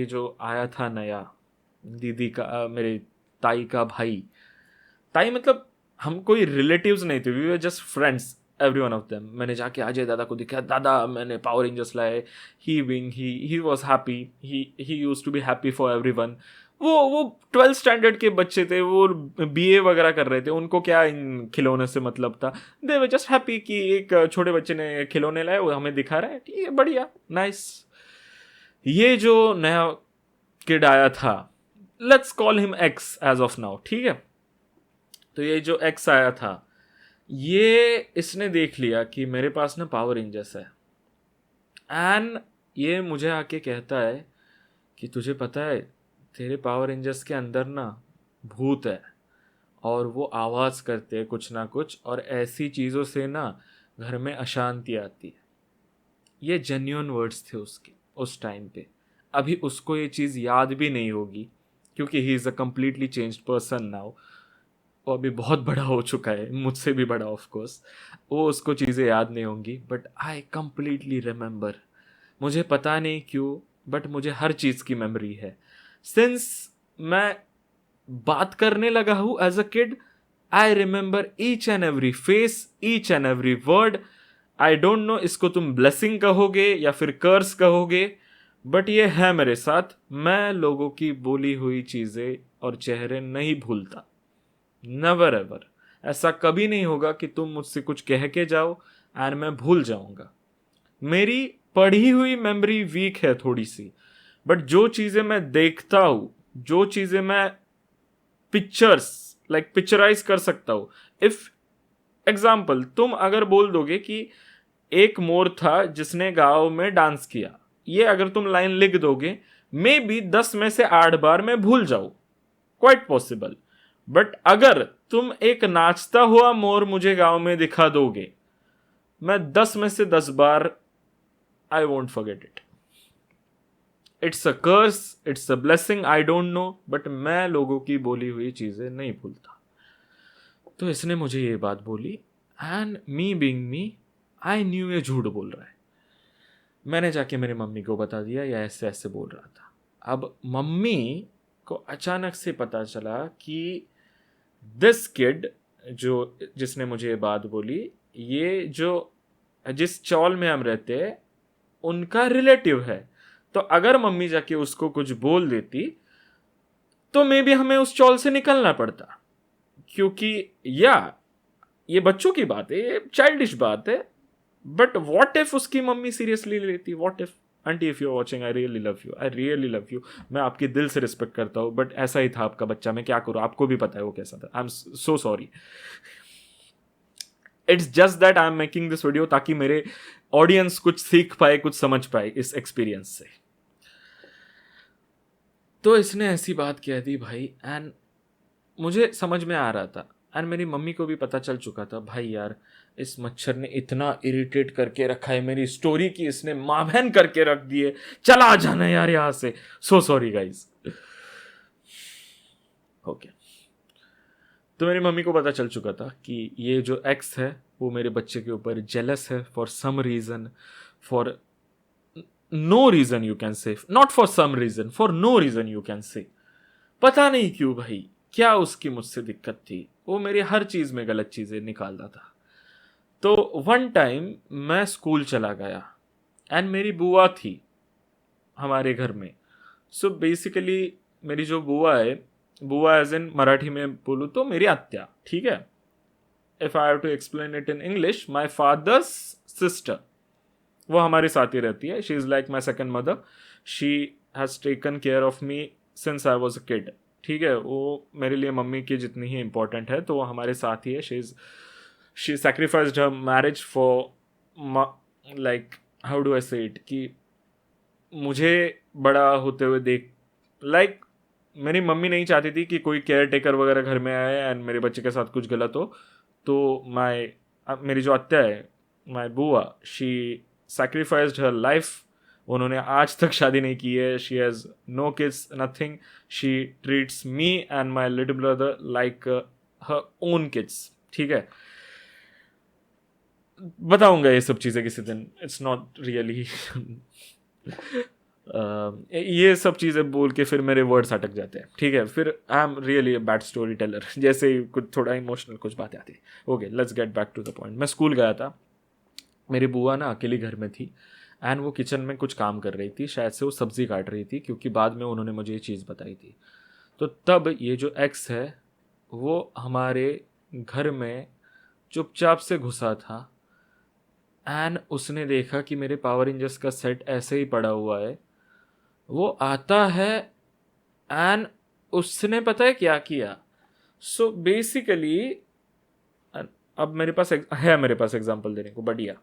जो आया था नया दीदी का, मेरे ताई का भाई, ताई मतलब हम कोई रिलेटिव्स नहीं थे, we were just friends every one of them. मैंने जाके अजय दादा को दिखाया, दादा मैंने पावर रेंजर्स लाए। He was happy, he use to be happy for every one. वो 12th स्टैंडर्ड के बच्चे थे, वो बीए वगैरह कर रहे थे, उनको क्या इन खिलौने से मतलब था। दे वर जस्ट हैप्पी कि एक छोटे बच्चे ने खिलौने लाए, वो हमें दिखा रहा है, ठीक है बढ़िया नाइस। ये जो नया किड आया था, let's call him X as of now, ठीक है। तो ये जो एक्स आया था, ये इसने देख लिया कि मेरे पास ना पावर रेंजर्स है एंड ये मुझे आके कहता है कि तुझे पता है तेरे पावर रेंजर्स के अंदर ना भूत है और वो आवाज़ करते हैं कुछ ना कुछ, और ऐसी चीज़ों से ना घर में अशांति आती है। ये जेन्युइन वर्ड्स थे उसके उस टाइम पे। अभी उसको ये चीज़ याद भी नहीं होगी क्योंकि ही is a completely changed person now. वो अभी बहुत बड़ा हो चुका है, मुझसे भी बड़ा ऑफ कोर्स। वो उसको चीज़ें याद नहीं होंगी बट आई कंप्लीटली रिमेंबर। मुझे पता नहीं क्यों बट मुझे हर चीज़ की मेमोरी है। सिंस मैं बात करने लगा हूँ as a kid, I remember each and every face, each and every word. I don't know इसको तुम ब्लेसिंग कहोगे या फिर कर्स कहोगे, बट ये है मेरे साथ। मैं लोगों की बोली हुई चीज़ें और चेहरे नहीं भूलता, नेवर एवर। ऐसा कभी नहीं होगा कि तुम मुझसे कुछ कह के जाओ एंड मैं भूल जाऊंगा। मेरी पढ़ी हुई मेमोरी वीक है थोड़ी सी, बट जो चीज़ें मैं देखता हूँ, जो चीज़ें मैं पिक्चर्स लाइक पिक्चराइज कर सकता हूँ। इफ एग्जाम्पल तुम अगर बोल दोगे कि एक मोर था जिसने गाँव में डांस किया, ये अगर तुम लाइन लिख दोगे, मे बी 10 में से 8 बार मैं भूल जाऊँ, क्वाइट पॉसिबल। बट अगर तुम एक नाचता हुआ मोर मुझे गांव में दिखा दोगे, मैं 10 में से 10 बार I won't forget it. It's a curse, it's a blessing, I don't know, but मैं लोगों की बोली हुई चीजें नहीं भूलता। तो इसने मुझे ये बात बोली and me being me, I knew ये झूठ बोल रहा है। मैंने जाके मेरी मम्मी को बता दिया या ऐसे ऐसे बोल रहा था। अब मम्मी को अचानक से पता चला कि दिस किड जिसने मुझे ये बात बोली, ये जो जिस चौल में हम रहते हैं उनका रिलेटिव है। तो अगर मम्मी जाके उसको कुछ बोल देती तो मे बी हमें उस चौल से निकलना पड़ता, क्योंकि या ये बच्चों की बात है, ये चाइल्डिश बात है, बट व्हाट इफ उसकी मम्मी सीरियसली लेती, what if aunty if you are watching, I really love you, I really love you, मैं आपकी दिल से रिस्पेक्ट करता हूँ, बट ऐसा ही था आपका बच्चा, मैं क्या करूँ, आपको भी पता है वो कैसा था, I am so sorry. It's just that I am making this video ताकि मेरे ऑडियंस कुछ सीख पाए, कुछ समझ पाए इस एक्सपीरियंस से। तो इसने ऐसी बात कह दी भाई, एंड मुझे समझ में आ रहा था, एंड मेरी मम्मी को भी पता चल चुका था भाई यार इस मच्छर ने इतना इरिटेट करके रखा है मेरी स्टोरी की, इसने माँ बहन करके रख दिए, चला जाना यार यहाँ से, सो सॉरी गाइज। ओके, तो मेरी मम्मी को पता चल चुका था कि ये जो एक्स है वो मेरे बच्चे के ऊपर जेलस है for some reason, for no reason you can say, not for some reason, for no reason you can say. पता नहीं क्यों भाई, क्या उसकी मुझसे दिक्कत थी, वो मेरी हर चीज में गलत चीजें निकालता था। तो वन टाइम मैं स्कूल चला गया एंड मेरी बुआ थी हमारे घर में। सो बेसिकली मेरी जो बुआ है, बुआ एज इन मराठी में बोलूँ तो मेरी आत्या, ठीक है। If I have to explain it in English, my father's sister, वो हमारे साथ ही रहती है। She is like my second mother, she has taken care of me since I was a kid, ठीक है। वो मेरे लिए मम्मी की जितनी ही इंपॉर्टेंट है, तो वो हमारे साथ ही है। She sacrificed her marriage for, like how do आई से इट, कि मुझे बड़ा होते हुए देख, लाइक मेरी मम्मी नहीं चाहती थी कि कोई केयर टेकर वगैरह घर में आए एंड मेरे बच्चे के साथ कुछ गलत हो। तो मेरी जो आत्या है, माई बुआ, शी सैक्रिफाइस्ड हर लाइफ। उन्होंने आज तक शादी नहीं की है, she has no kids, nothing. She treats me and my little brother like her own kids, ठीक है। बताऊंगा ये सब चीज़ें किसी दिन, इट्स नॉट रियली ये सब चीज़ें बोल के फिर मेरे वर्ड्स अटक जाते हैं, ठीक है। फिर I am really a bad story teller, जैसे ही कुछ थोड़ा इमोशनल कुछ बातें आती है। Okay, let's get back to the point. मैं स्कूल गया था, मेरी बुआ ना अकेली घर में थी एंड वो किचन में कुछ काम कर रही थी, शायद से वो सब्ज़ी काट रही थी, क्योंकि बाद में उन्होंने मुझे ये चीज़ बताई थी। तो तब ये जो एक्स है वो हमारे घर में चुपचाप से घुसा था एंड उसने देखा कि मेरे पावर रेंजर्स का सेट ऐसे ही पड़ा हुआ है। वो आता है एंड उसने पता है क्या किया। सो बेसिकली अब मेरे पास एग्जांपल देने को बढ़िया।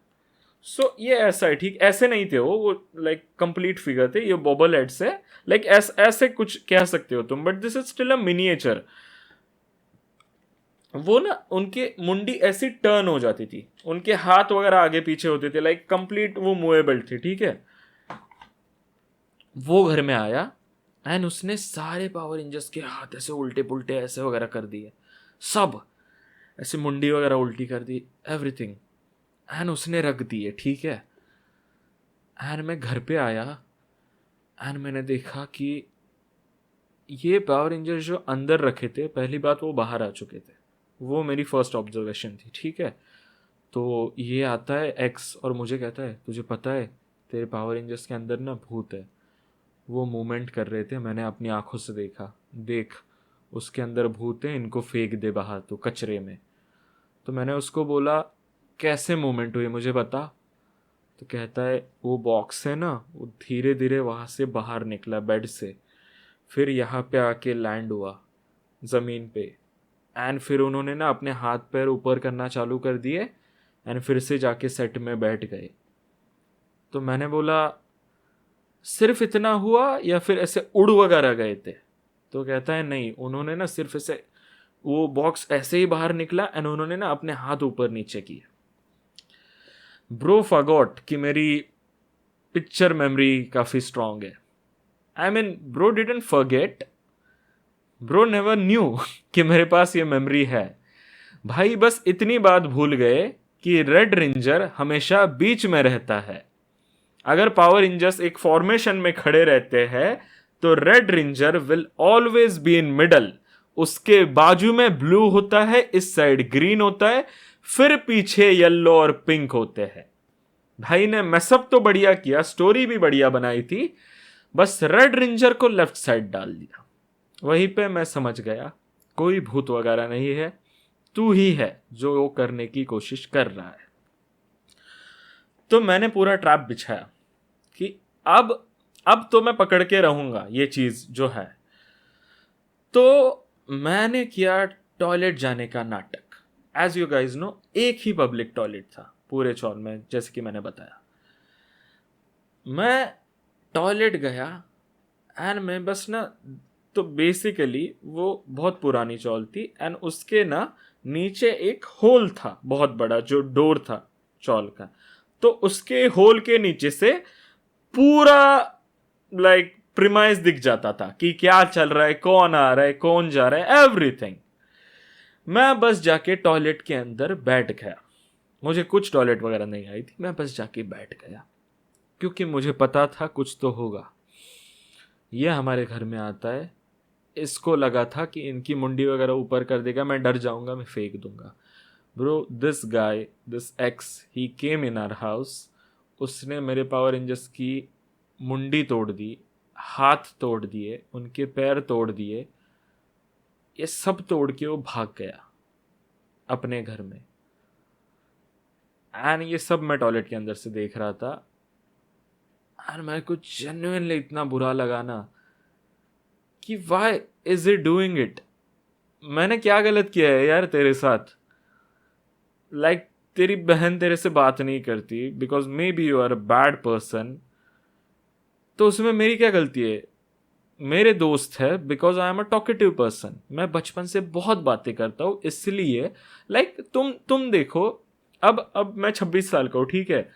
सो ये ऐसा है, ठीक, ऐसे नहीं थे वो लाइक कंप्लीट फिगर थे, ये बॉबल हेड्स है, लाइक ऐसे कुछ कह सकते हो तुम, but this is still a miniature. वो ना उनके मुंडी ऐसी टर्न हो जाती थी, उनके हाथ वगैरह आगे पीछे होते थे, लाइक कंप्लीट वो मूवेबल थे, ठीक है। वो घर में आया एंड उसने सारे पावर रेंजर्स के हाथ ऐसे उल्टे पुल्टे ऐसे वगैरह कर दिए, सब ऐसे मुंडी वगैरह उल्टी कर दी, एवरीथिंग, एंड उसने रख दिए, ठीक है। एंड मैं घर पे आया एंड मैंने देखा कि ये पावर रेंजर्स जो अंदर रखे थे, पहली बात वो बाहर आ चुके थे, वो मेरी फर्स्ट ऑब्जर्वेशन थी, ठीक है। तो ये आता है एक्स और मुझे कहता है तुझे पता है तेरे पावर रेंजर्स के अंदर ना भूत है। वो मूवमेंट कर रहे थे, मैंने अपनी आंखों से देखा, देख उसके अंदर भूत है, इनको फेंक दे बाहर तो कचरे में। तो मैंने उसको बोला कैसे मूवमेंट हुई मुझे बता। तो कहता है वो बॉक्स है ना, वो धीरे धीरे वहाँ से बाहर निकला बेड से, फिर यहाँ पे आके लैंड हुआ ज़मीन पे, एंड फिर उन्होंने ना अपने हाथ पैर ऊपर करना चालू कर दिए एंड फिर से जाके सेट में बैठ गए। तो मैंने बोला सिर्फ इतना हुआ या फिर ऐसे उड़ वगैरह गए थे। तो कहता है नहीं, उन्होंने ना सिर्फ ऐसे वो बॉक्स ऐसे ही बाहर निकला एंड उन्होंने ना अपने हाथ ऊपर नीचे किए। ब्रो फॉरगॉट कि मेरी पिक्चर मेमोरी काफ़ी स्ट्रांग है। आई mean bro didn't forget, bro never knew कि मेरे पास ये मेमोरी है। भाई बस इतनी बात भूल गए कि रेड रेंजर हमेशा बीच में रहता है। अगर पावर रेंजर्स एक फॉर्मेशन में खड़े रहते हैं तो red ranger will always be in middle, उसके बाजू में ब्लू होता है, इस साइड ग्रीन होता है, फिर पीछे येलो और पिंक होते हैं। भाई ने मैसअप तो बढ़िया किया, स्टोरी भी बढ़िया बनाई थी, बस रेड रेंजर को लेफ्ट साइड डाल दिया। वहीं पे मैं समझ गया कोई भूत वगैरह नहीं है, तू ही है जो वो करने की कोशिश कर रहा है। तो मैंने पूरा ट्रैप बिछाया कि अब तो मैं पकड़ के रहूंगा ये चीज जो है। तो मैंने किया टॉयलेट जाने का नाटक। एज यू गाइज नो, एक ही पब्लिक टॉयलेट था पूरे चौल में, जैसे कि मैंने बताया। मैं टॉयलेट गया एंड मैं बस ना, तो बेसिकली वो बहुत पुरानी चौल थी एंड उसके ना नीचे एक होल था बहुत बड़ा, जो डोर था चौल का। तो उसके होल के नीचे से पूरा लाइक प्रिमाइस दिख जाता था कि क्या चल रहा है, कौन आ रहा है, कौन जा रहा है, एवरीथिंग। मैं बस जाके टॉयलेट के अंदर बैठ गया। मुझे कुछ टॉयलेट वगैरह नहीं आई थी, मैं बस जाके बैठ गया क्योंकि मुझे पता था कुछ तो होगा। ये हमारे घर में आता है, इसको लगा था कि इनकी मुंडी वगैरह ऊपर कर देगा, मैं डर जाऊंगा, मैं फेंक दूंगा। Bro, this guy, this ex, he came in our house. उसने मेरे पावर रेंजर्स की मुंडी तोड़ दी, हाथ तोड़ दिए, उनके पैर तोड़ दिए, ये सब तोड़ के वो भाग गया अपने घर में। एंड ये सब मैं टॉयलेट के अंदर से देख रहा था। और मेरे को जेन्युइनली इतना बुरा लगा ना कि why is it doing it. मैंने क्या गलत किया है यार तेरे साथ? लाइक तेरी बहन तेरे से बात नहीं करती because maybe you are a bad person, तो उसमें मेरी क्या गलती है? मेरे दोस्त है because I am a talkative person, मैं बचपन से बहुत बातें करता हूँ, इसलिए लाइक तुम देखो, अब मैं 26 साल का हूँ, ठीक है,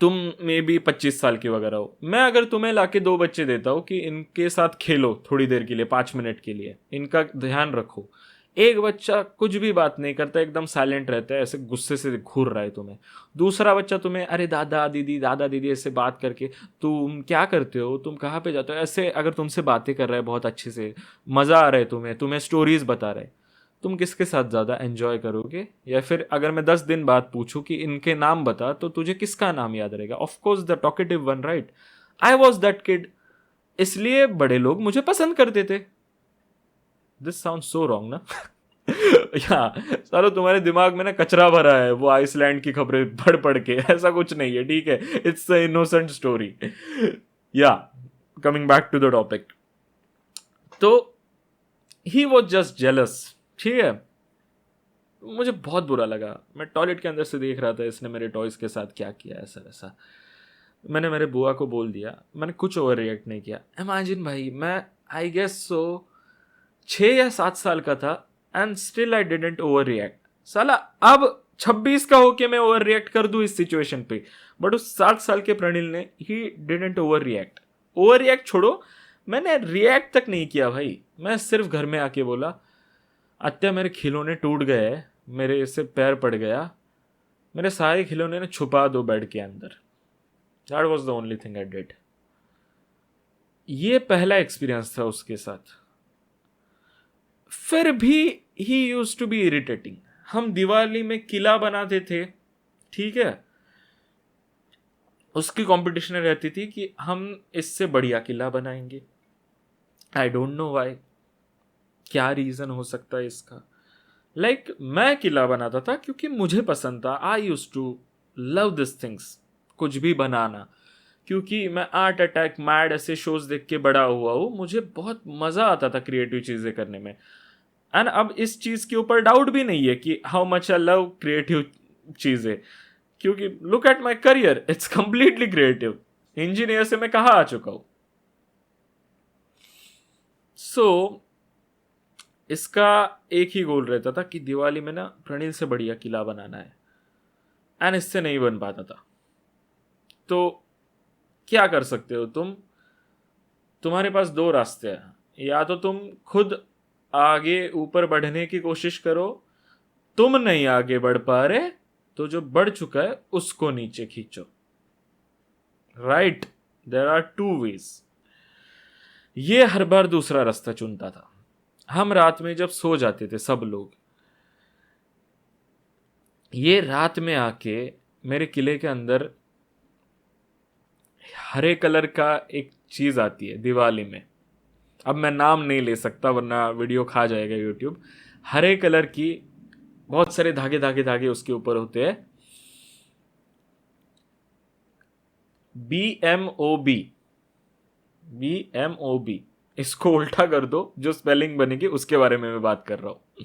तुम मे बी 25 साल की वगैरह हो। मैं अगर तुम्हें लाके 2 बच्चे देता हूँ कि इनके साथ खेलो थोड़ी देर के लिए, 5 मिनट के लिए, इनका ध्यान रखो। एक बच्चा कुछ भी बात नहीं करता, एकदम साइलेंट रहता है, ऐसे गुस्से से घूर रहा है तुम्हें। दूसरा बच्चा तुम्हें अरे दादा दीदी दादा दीदी ऐसे बात करके, तुम क्या करते हो, तुम कहाँ पे जाते हो, ऐसे अगर तुमसे बातें कर रहा है बहुत अच्छे से, मज़ा आ रहा है तुम्हें, तुम्हें स्टोरीज बता रहा है, तुम किसके साथ ज़्यादा एंजॉय करोगे? या फिर अगर मैं 10 दिन बाद पूछूं कि इनके नाम बता, तो तुझे किसका नाम याद रहेगा? Of course the talkative one, right? I was that kid, इसलिए बड़े लोग मुझे पसंद करते थे। दिस साउंड सो रॉन्ग ना? या सालो तुम्हारे दिमाग में ना कचरा भरा है वो आइसलैंड की खबरें पढ़ पढ़ के, ऐसा कुछ नहीं है, ठीक है? It's a innocent story. Yeah coming back to the topic, तो ही वॉज जस्ट जेलस, ठीक है? मुझे बहुत बुरा लगा। मैं टॉयलेट के अंदर से देख रहा था इसने मेरे टॉयज के साथ क्या किया, ऐसा वैसा। मैंने मेरे बुआ को बोल दिया, मैंने कुछ ओवर रिएक्ट नहीं किया। इमेजिन भाई, मैं आई गेस सो 6 या 7 साल का था and still I didn't over react. साला अब 26 का होके मैं ओवर रिएक्ट कर दूं इस सिचुएशन पे, बट उस 7 साल के प्रणील ने he didn't over react. Over react छोड़ो, मैंने रिएक्ट तक नहीं किया भाई। मैं सिर्फ घर में आके बोला, अत्या मेरे खिलौने टूट गए, मेरे से पैर पड़ गया, मेरे सारे खिलौने ने छुपा दो बेड के अंदर। That was the only thing I did. ये पहला एक्सपीरियंस था उसके साथ। फिर भी ही यूज टू बी इरिटेटिंग। हम दिवाली में किला बनाते थे, ठीक है, उसकी कंपटीशन रहती थी कि हम इससे बढ़िया किला बनाएंगे। आई डोंट नो वाई, क्या रीजन हो सकता है इसका। लाइक मैं किला बनाता था क्योंकि मुझे पसंद था। I use to love this things, कुछ भी बनाना, क्योंकि मैं आर्ट अटैक, मैड ऐसे शोज देख के बड़ा हुआ हूँ। मुझे बहुत मजा आता था क्रिएटिव चीजें करने में। एंड अब इस चीज के ऊपर डाउट भी नहीं है कि how much I love creative चीजें, क्योंकि look at my career, it's completely creative. Engineer से मैं कहाँ आ चुका हूं। सो इसका एक ही गोल रहता था कि दिवाली में ना प्रणील से बढ़िया किला बनाना है, एंड इससे नहीं बन पाता था। तो क्या कर सकते हो तुम? तुम्हारे पास दो रास्ते हैं, या तो तुम खुद आगे ऊपर बढ़ने की कोशिश करो, तुम नहीं आगे बढ़ पा रहे तो जो बढ़ चुका है उसको नीचे खींचो, right? There are two ways. ये हर बार दूसरा रास्ता चुनता था। हम रात में जब सो जाते थे सब लोग, ये रात में आके मेरे किले के अंदर हरे कलर का एक चीज़ आती है दिवाली में, अब मैं नाम नहीं ले सकता वरना वीडियो खा जाएगा यूट्यूब। हरे कलर की बहुत सारे धागे धागे धागे उसके ऊपर होते हैं, BMOB, BMOB, इसको उल्टा कर दो, जो स्पेलिंग बनेगी उसके बारे में मैं बात कर रहा हूं।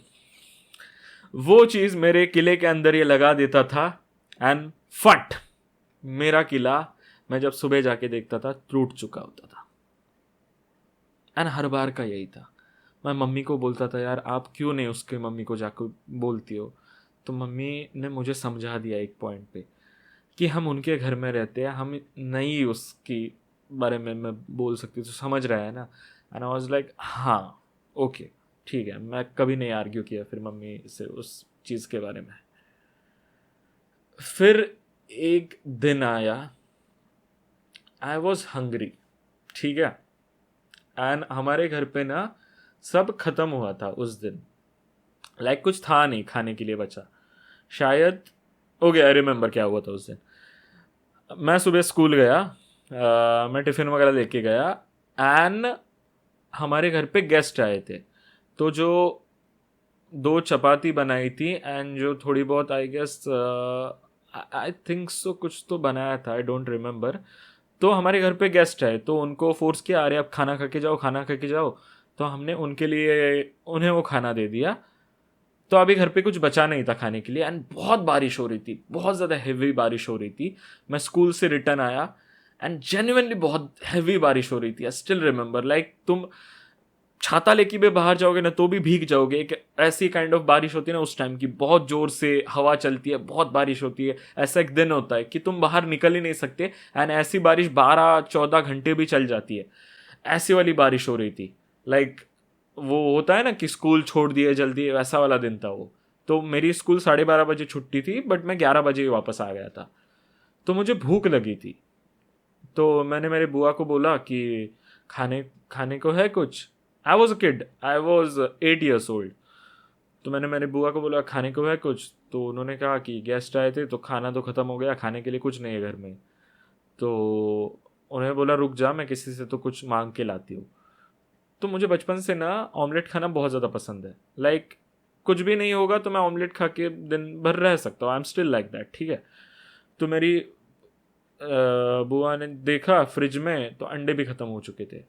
वो चीज मेरे किले के अंदर ये लगा देता था, एंड फट, मेरा किला मैं जब सुबह जाके देखता था टूट चुका होता था। एंड हर बार का यही था। मैं मम्मी को बोलता था यार आप क्यों नहीं उसके मम्मी को जाकर बोलती हो, तो मम्मी ने मुझे समझा दिया एक पॉइंट पे कि हम उनके घर में रहते हैं, हम नहीं उसकी बारे में मैं बोल सकती, तो समझ रहा है ना। एंड आई वाज लाइक हाँ ओके ठीक है, मैं कभी नहीं आर्ग्यू किया फिर मम्मी से उस चीज़ के बारे में। फिर एक दिन आया, आई वॉज हंग्री, ठीक है, एंड हमारे घर पे ना सब खत्म हुआ था उस दिन, लाइक कुछ था नहीं खाने के लिए बचा शायद। ओके आई रिमेम्बर क्या हुआ था उस दिन। मैं सुबह स्कूल गया, मैं टिफ़िन वगैरह लेके गया, एंड हमारे घर पे गेस्ट आए थे, तो जो दो चपाती बनाई थी एंड जो थोड़ी बहुत I guess I think so कुछ तो बनाया था, आई डोंट रिमेम्बर। तो हमारे घर पे गेस्ट आए तो उनको फोर्स किया, अरे आप खाना खा के जाओ, खाना खा के जाओ। तो हमने उनके लिए उन्हें वो खाना दे दिया। तो अभी घर पे कुछ बचा नहीं था खाने के लिए, एंड बहुत बारिश हो रही थी, बहुत ज़्यादा हैवी बारिश हो रही थी। मैं स्कूल से रिटर्न आया एंड जेन्युइनली बहुत हैवी बारिश हो रही थी। आई स्टिल रिमेंबर, लाइक तुम छाता लेके भी बाहर जाओगे ना तो भी भीग जाओगे। एक ऐसी काइंड ऑफ बारिश होती है ना उस टाइम की, बहुत जोर से हवा चलती है, बहुत बारिश होती है। ऐसा एक दिन होता है कि तुम बाहर निकल ही नहीं सकते, एंड ऐसी बारिश 12-14 घंटे भी चल जाती है। ऐसी वाली बारिश हो रही थी, लाइक वो होता है ना कि स्कूल छोड़ दिए जल्दी, वैसा वाला दिन था वो। तो मेरी स्कूल 12:30 बजे छुट्टी थी, बट मैं 11 बजे ही वापस आ गया था। तो मुझे भूख लगी थी, तो मैंने मेरे बुआ को बोला कि खाने खाने को है कुछ। आई was a kid, I was 8 years old। तो मैंने मेरे बुआ को बोला खाने को है कुछ, तो उन्होंने कहा कि गेस्ट आए थे तो खाना तो ख़त्म हो गया, खाने के लिए कुछ नहीं है घर में। तो उन्हें बोला रुक जा, मैं किसी से तो कुछ मांग के लाती हूँ। तो मुझे बचपन से ना ऑमलेट खाना बहुत ज़्यादा पसंद है, लाइक कुछ भी नहीं होगा तो मैं ऑमलेट खा के दिन भर रह सकता हूँ, I am still like that, ठीक है। तो मेरी बुआ ने देखा फ्रिज में तो अंडे भी ख़त्म हो चुके थे।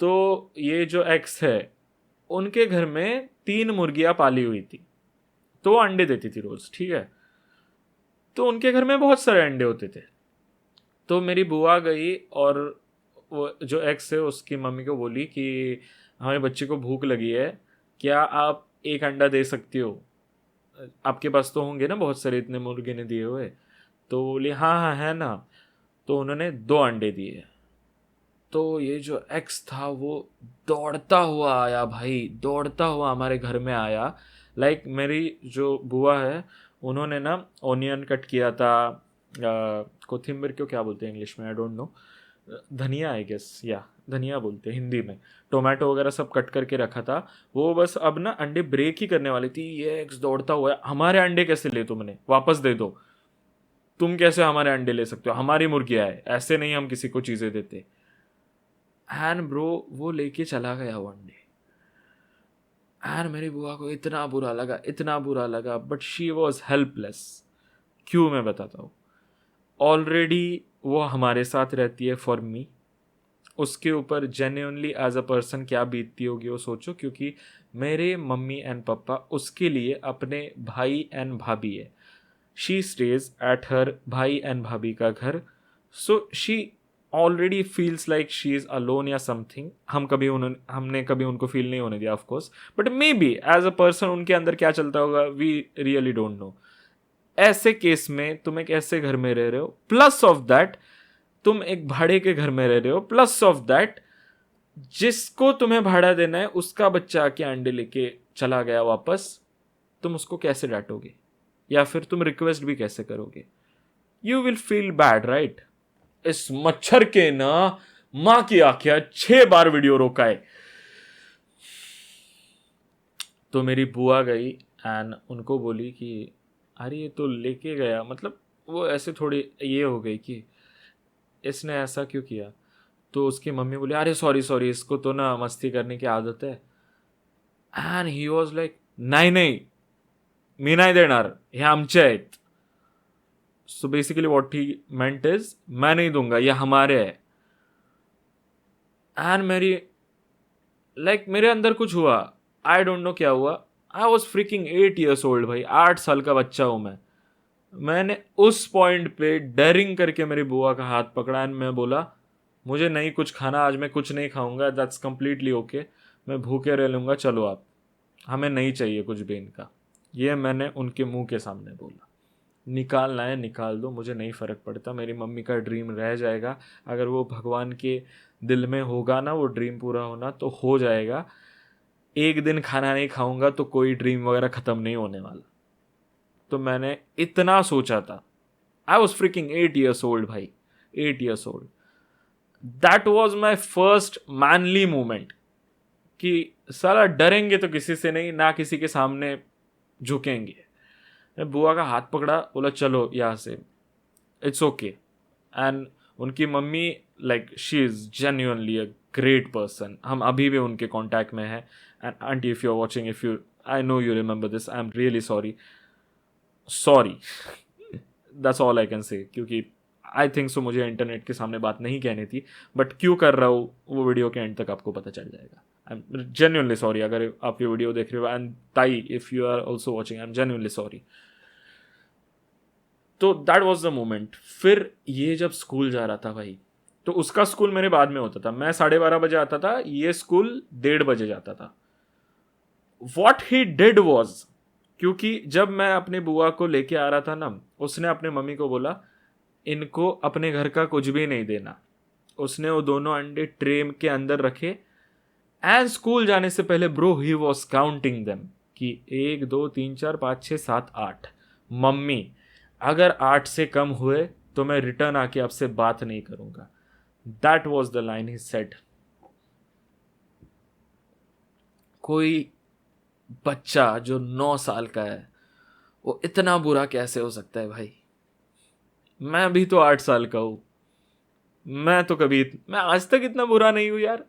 तो ये जो एक्स है, उनके घर में 3 मुर्गियाँ पाली हुई थी, तो वो अंडे देती थी रोज़, ठीक है। तो उनके घर में बहुत सारे अंडे होते थे। तो मेरी बुआ गई और वो जो एक्स है उसकी मम्मी को बोली कि हमारे बच्चे को भूख लगी है, क्या आप एक अंडा दे सकती हो, आपके पास तो होंगे ना बहुत सारे, इतने मुर्गे ने दिए हुए। तो बोली हाँ हाँ है ना। तो उन्होंने 2 अंडे दिए। तो ये जो एक्स था वो दौड़ता हुआ आया भाई, दौड़ता हुआ हमारे घर में आया। लाइक मेरी जो बुआ है उन्होंने ना ओनियन कट किया था, कोथिम्बर क्यों क्या बोलते हैं इंग्लिश में, आई डोंट नो, धनिया आई गेस, या धनिया बोलते हैं हिंदी में। टोमेटो वगैरह सब कट करके रखा था। वो बस अब ना अंडे ब्रेक ही करने वाली थी, ये एक्स दौड़ता हुआ है, हमारे अंडे कैसे ले तुमने, वापस दे दो, तुम कैसे हमारे अंडे ले सकते हो, हमारी मुर्गियाँ है, ऐसे नहीं हम किसी को चीज़ें देते। एंड ब्रो वो लेके चला गया वन डे, एंड मेरी बुआ को इतना बुरा लगा, इतना बुरा लगा, बट शी वॉज हेल्पलेस। क्यों, मैं बताता हूँ। ऑलरेडी वो हमारे साथ रहती है फॉर मी, उसके ऊपर जेन्युइनली एज अ पर्सन क्या बीतती होगी वो सोचो, क्योंकि मेरे मम्मी एंड पापा उसके लिए अपने भाई एंड भाभी है। शी स्टेज एट हर भाई एंड भाभी का घर, so she already feels like she is alone या समथिंग। हमने कभी उनको फील नहीं होने दिया of course, but maybe as a person उनके अंदर क्या चलता होगा वी रियली डोंट नो। ऐसे केस में तुम एक ऐसे घर में रह रहे हो, प्लस ऑफ दैट तुम एक भाड़े के घर में रह रहे हो, प्लस ऑफ दैट जिसको तुम्हें भाड़ा देना है उसका बच्चा आके अंडे लेके चला गया वापस, तुम उसको कैसे डांटोगे या फिर तुम रिक्वेस्ट भी कैसे करोगे? You will feel bad right. इस मच्छर के ना मां की आंखें 6 बार वीडियो रोका है। तो मेरी बुआ गई एंड उनको बोली कि अरे ये तो लेके गया, मतलब वो ऐसे थोड़ी ये हो गई कि इसने ऐसा क्यों किया? तो उसकी मम्मी बोली अरे सॉरी सॉरी, इसको तो ना मस्ती करने की आदत है. एंड ही वॉज लाइक नाही नाही, मी नाही देणार, हे आमचे आहेत. So basically what he meant is मैं नहीं दूंगा, ये हमारे है. एंड मेरे अंदर कुछ हुआ. आई डोंट नो क्या हुआ. आई वॉज फ्रिकिंग 8 years ओल्ड भाई, 8 साल का बच्चा हूं मैं. मैंने उस पॉइंट पे डरिंग करके मेरी बुआ का हाथ पकड़ा एंड मैं बोला मुझे नहीं कुछ खाना, आज मैं कुछ नहीं खाऊंगा, दैट्स कंप्लीटली ओके, मैं भूखे रह लूंगा, चलो आप, हमें नहीं चाहिए कुछ भी इनका. ये मैंने उनके मुंह के सामने बोला. निकालना है निकाल दो, मुझे नहीं फ़र्क पड़ता, मेरी मम्मी का ड्रीम रह जाएगा. अगर वो भगवान के दिल में होगा ना वो ड्रीम पूरा होना, तो हो जाएगा. एक दिन खाना नहीं खाऊंगा तो कोई ड्रीम वगैरह ख़त्म नहीं होने वाला. तो मैंने इतना सोचा था. I was freaking 8 years old भाई, 8 years old. That was my first manly moment कि साला डरेंगे तो किसी से नहीं, ना किसी के सामने झुकेंगे. मैं बुआ का हाथ पकड़ा, बोला चलो यहाँ से, इट्स ओके. एंड उनकी mummy like she is genuinely a great person, हम अभी भी उनके कांटेक्ट में हैं. And aunty if you are watching, if you, I know you remember this, I am really sorry. Sorry, that's all I can say. क्योंकि आई थिंक सो मुझे इंटरनेट के सामने बात नहीं कहनी थी, बट क्यों कर रहा हूँ वो वीडियो के एंड तक आपको पता चल जाएगा. आई एम जेन्युइनली सॉरी अगर आप ये वीडियो देख रहे हो. एंड ताई if you are also watching, I am genuinely sorry. तो दैट वॉज द मोमेंट. फिर ये जब स्कूल जा रहा था भाई, तो उसका स्कूल मेरे बाद में होता था. मैं 12:30 बजे आता था, ये स्कूल 1:30 बजे जाता था. वॉट ही डिड वॉज, क्योंकि जब मैं अपने बुआ को लेके आ रहा था ना, उसने अपने मम्मी को बोला इनको अपने घर का कुछ भी नहीं देना. उसने वो दोनों अंडे ट्रे के अंदर रखे. एंड स्कूल जाने से पहले bro he was counting them कि 1 2 3 4 5 6 7 8. मम्मी अगर 8 से कम हुए तो मैं रिटर्न आके आपसे बात नहीं करूंगा. That was the line he said. कोई बच्चा जो 9 साल का है वो इतना बुरा कैसे हो सकता है भाई? मैं भी तो 8 साल का हूं. मैं आज तक इतना बुरा नहीं हूं यार.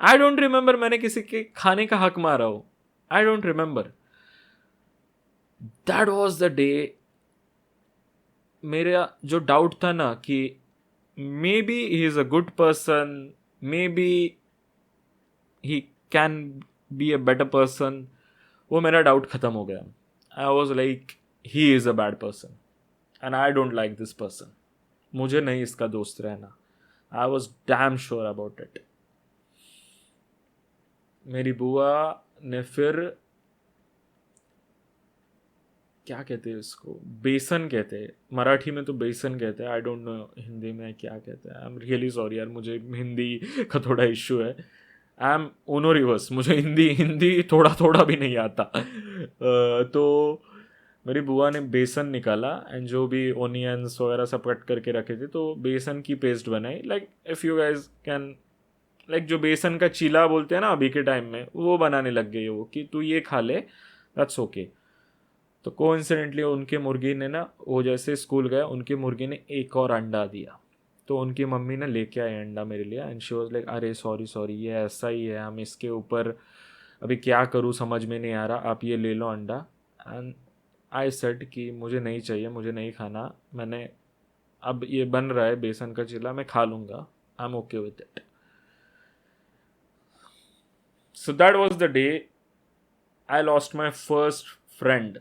आई डोंट रिमेंबर मैंने किसी के खाने का हक मारा हो. आई don't remember. That was the day. मेरा जो डाउट था ना कि may be he is a good person, may be he can be a better person, वो मेरा डाउट खत्म हो गया. I was like he is a bad person and I don't like this person. मुझे नहीं इसका दोस्त रहना. I was damn sure about it. मेरी बुआ ने फिर, क्या कहते हैं उसको, बेसन कहते हैं मराठी में, तो बेसन कहते हैं. आई डोंट नो हिंदी में क्या कहते हैं. आई एम रियली सॉरी यार, मुझे हिंदी का थोड़ा इश्यू है. आई एम ओनो रिवर्स, मुझे हिंदी हिंदी थोड़ा थोड़ा भी नहीं आता. तो मेरी बुआ ने बेसन निकाला एंड जो भी ओनियंस वगैरह सब कट करके रखे थे, तो बेसन की पेस्ट बनाई. Like if you guys can, like जो बेसन का चीला बोलते हैं ना अभी के टाइम में, वो बनाने लग गई वो कि तू ये खा ले, दैट्स ओके. तो कोइंसिडेंटली उनके मुर्गी ने ना, वो जैसे स्कूल गया उनकी मुर्गी ने एक और अंडा दिया. तो उनकी मम्मी ने लेके आए अंडा मेरे लिए एंड शी वाज लाइक अरे सॉरी सॉरी, ये ऐसा ही है, हम इसके ऊपर अभी क्या करूँ समझ में नहीं आ रहा, आप ये ले लो अंडा. एंड आई सेड कि मुझे नहीं चाहिए, मुझे नहीं खाना. मैंने, अब ये बन रहा है बेसन का चिल्ला, मैं खा लूँगा, I am okay with it. So that was the day I lost my first friend.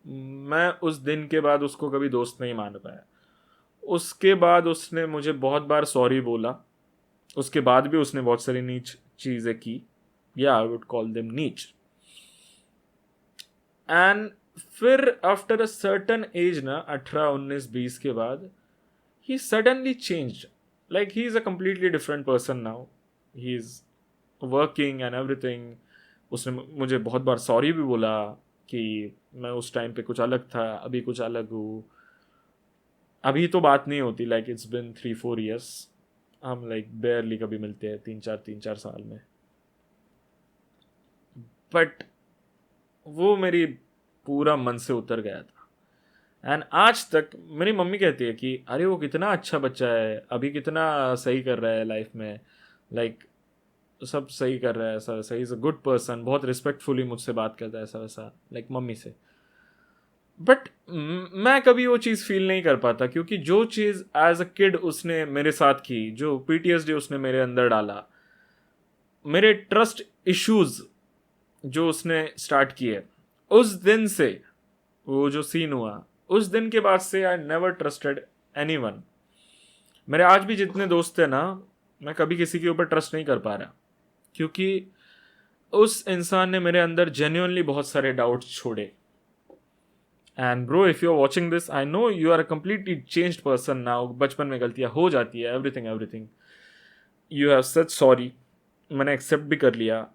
मैं उस दिन के बाद उसको कभी दोस्त नहीं मान पाया. उसके बाद उसने मुझे बहुत बार सॉरी बोला. उसके बाद भी उसने बहुत सारी नीच चीज़ें की. या आई वुड कॉल देम नीच. एंड फिर आफ्टर अ सर्टन एज ना, 18 19 20 के बाद, he suddenly changed. Like he is a completely different person now. He is working and everything. उसने मुझे बहुत बार सॉरी भी बोला कि मैं उस टाइम पे कुछ अलग था, अभी कुछ अलग हूँ. अभी तो बात नहीं होती, लाइक इट्स बिन 3 4 years. हम लाइक बेयरली कभी मिलते हैं 3 4 साल में. बट वो मेरी पूरा मन से उतर गया था. एंड आज तक मेरी मम्मी कहती है कि अरे वो कितना अच्छा बच्चा है, अभी कितना सही कर रहा है लाइफ में, लाइक सब सही कर रहा है, ऐसा वैसा, इज़ अ गुड पर्सन, बहुत रिस्पेक्टफुली मुझसे बात करता है, ऐसा वैसा, लाइक मम्मी से। बट मैं कभी वो चीज़ फील नहीं कर पाता, क्योंकि जो चीज़ एज अ किड उसने मेरे साथ की, जो पीटीएसडी उसने मेरे अंदर डाला, मेरे ट्रस्ट इश्यूज जो उसने स्टार्ट किए, उस दिन से, वो जो सीन हुआ उस दिन के बाद से, आई नेवर ट्रस्टेड एनीवन। मेरे आज भी जितने दोस्त हैं ना, मैं कभी किसी के ऊपर ट्रस्ट नहीं कर पा रहा, क्योंकि उस इंसान ने मेरे अंदर जेन्युइनली बहुत सारे डाउट्स छोड़े। And bro, if you are watching this, I know you are a completely changed person now. बचपन में गलतियां हो जाती है, everything everything, you have said sorry, मैंने एक्सेप्ट भी कर लिया,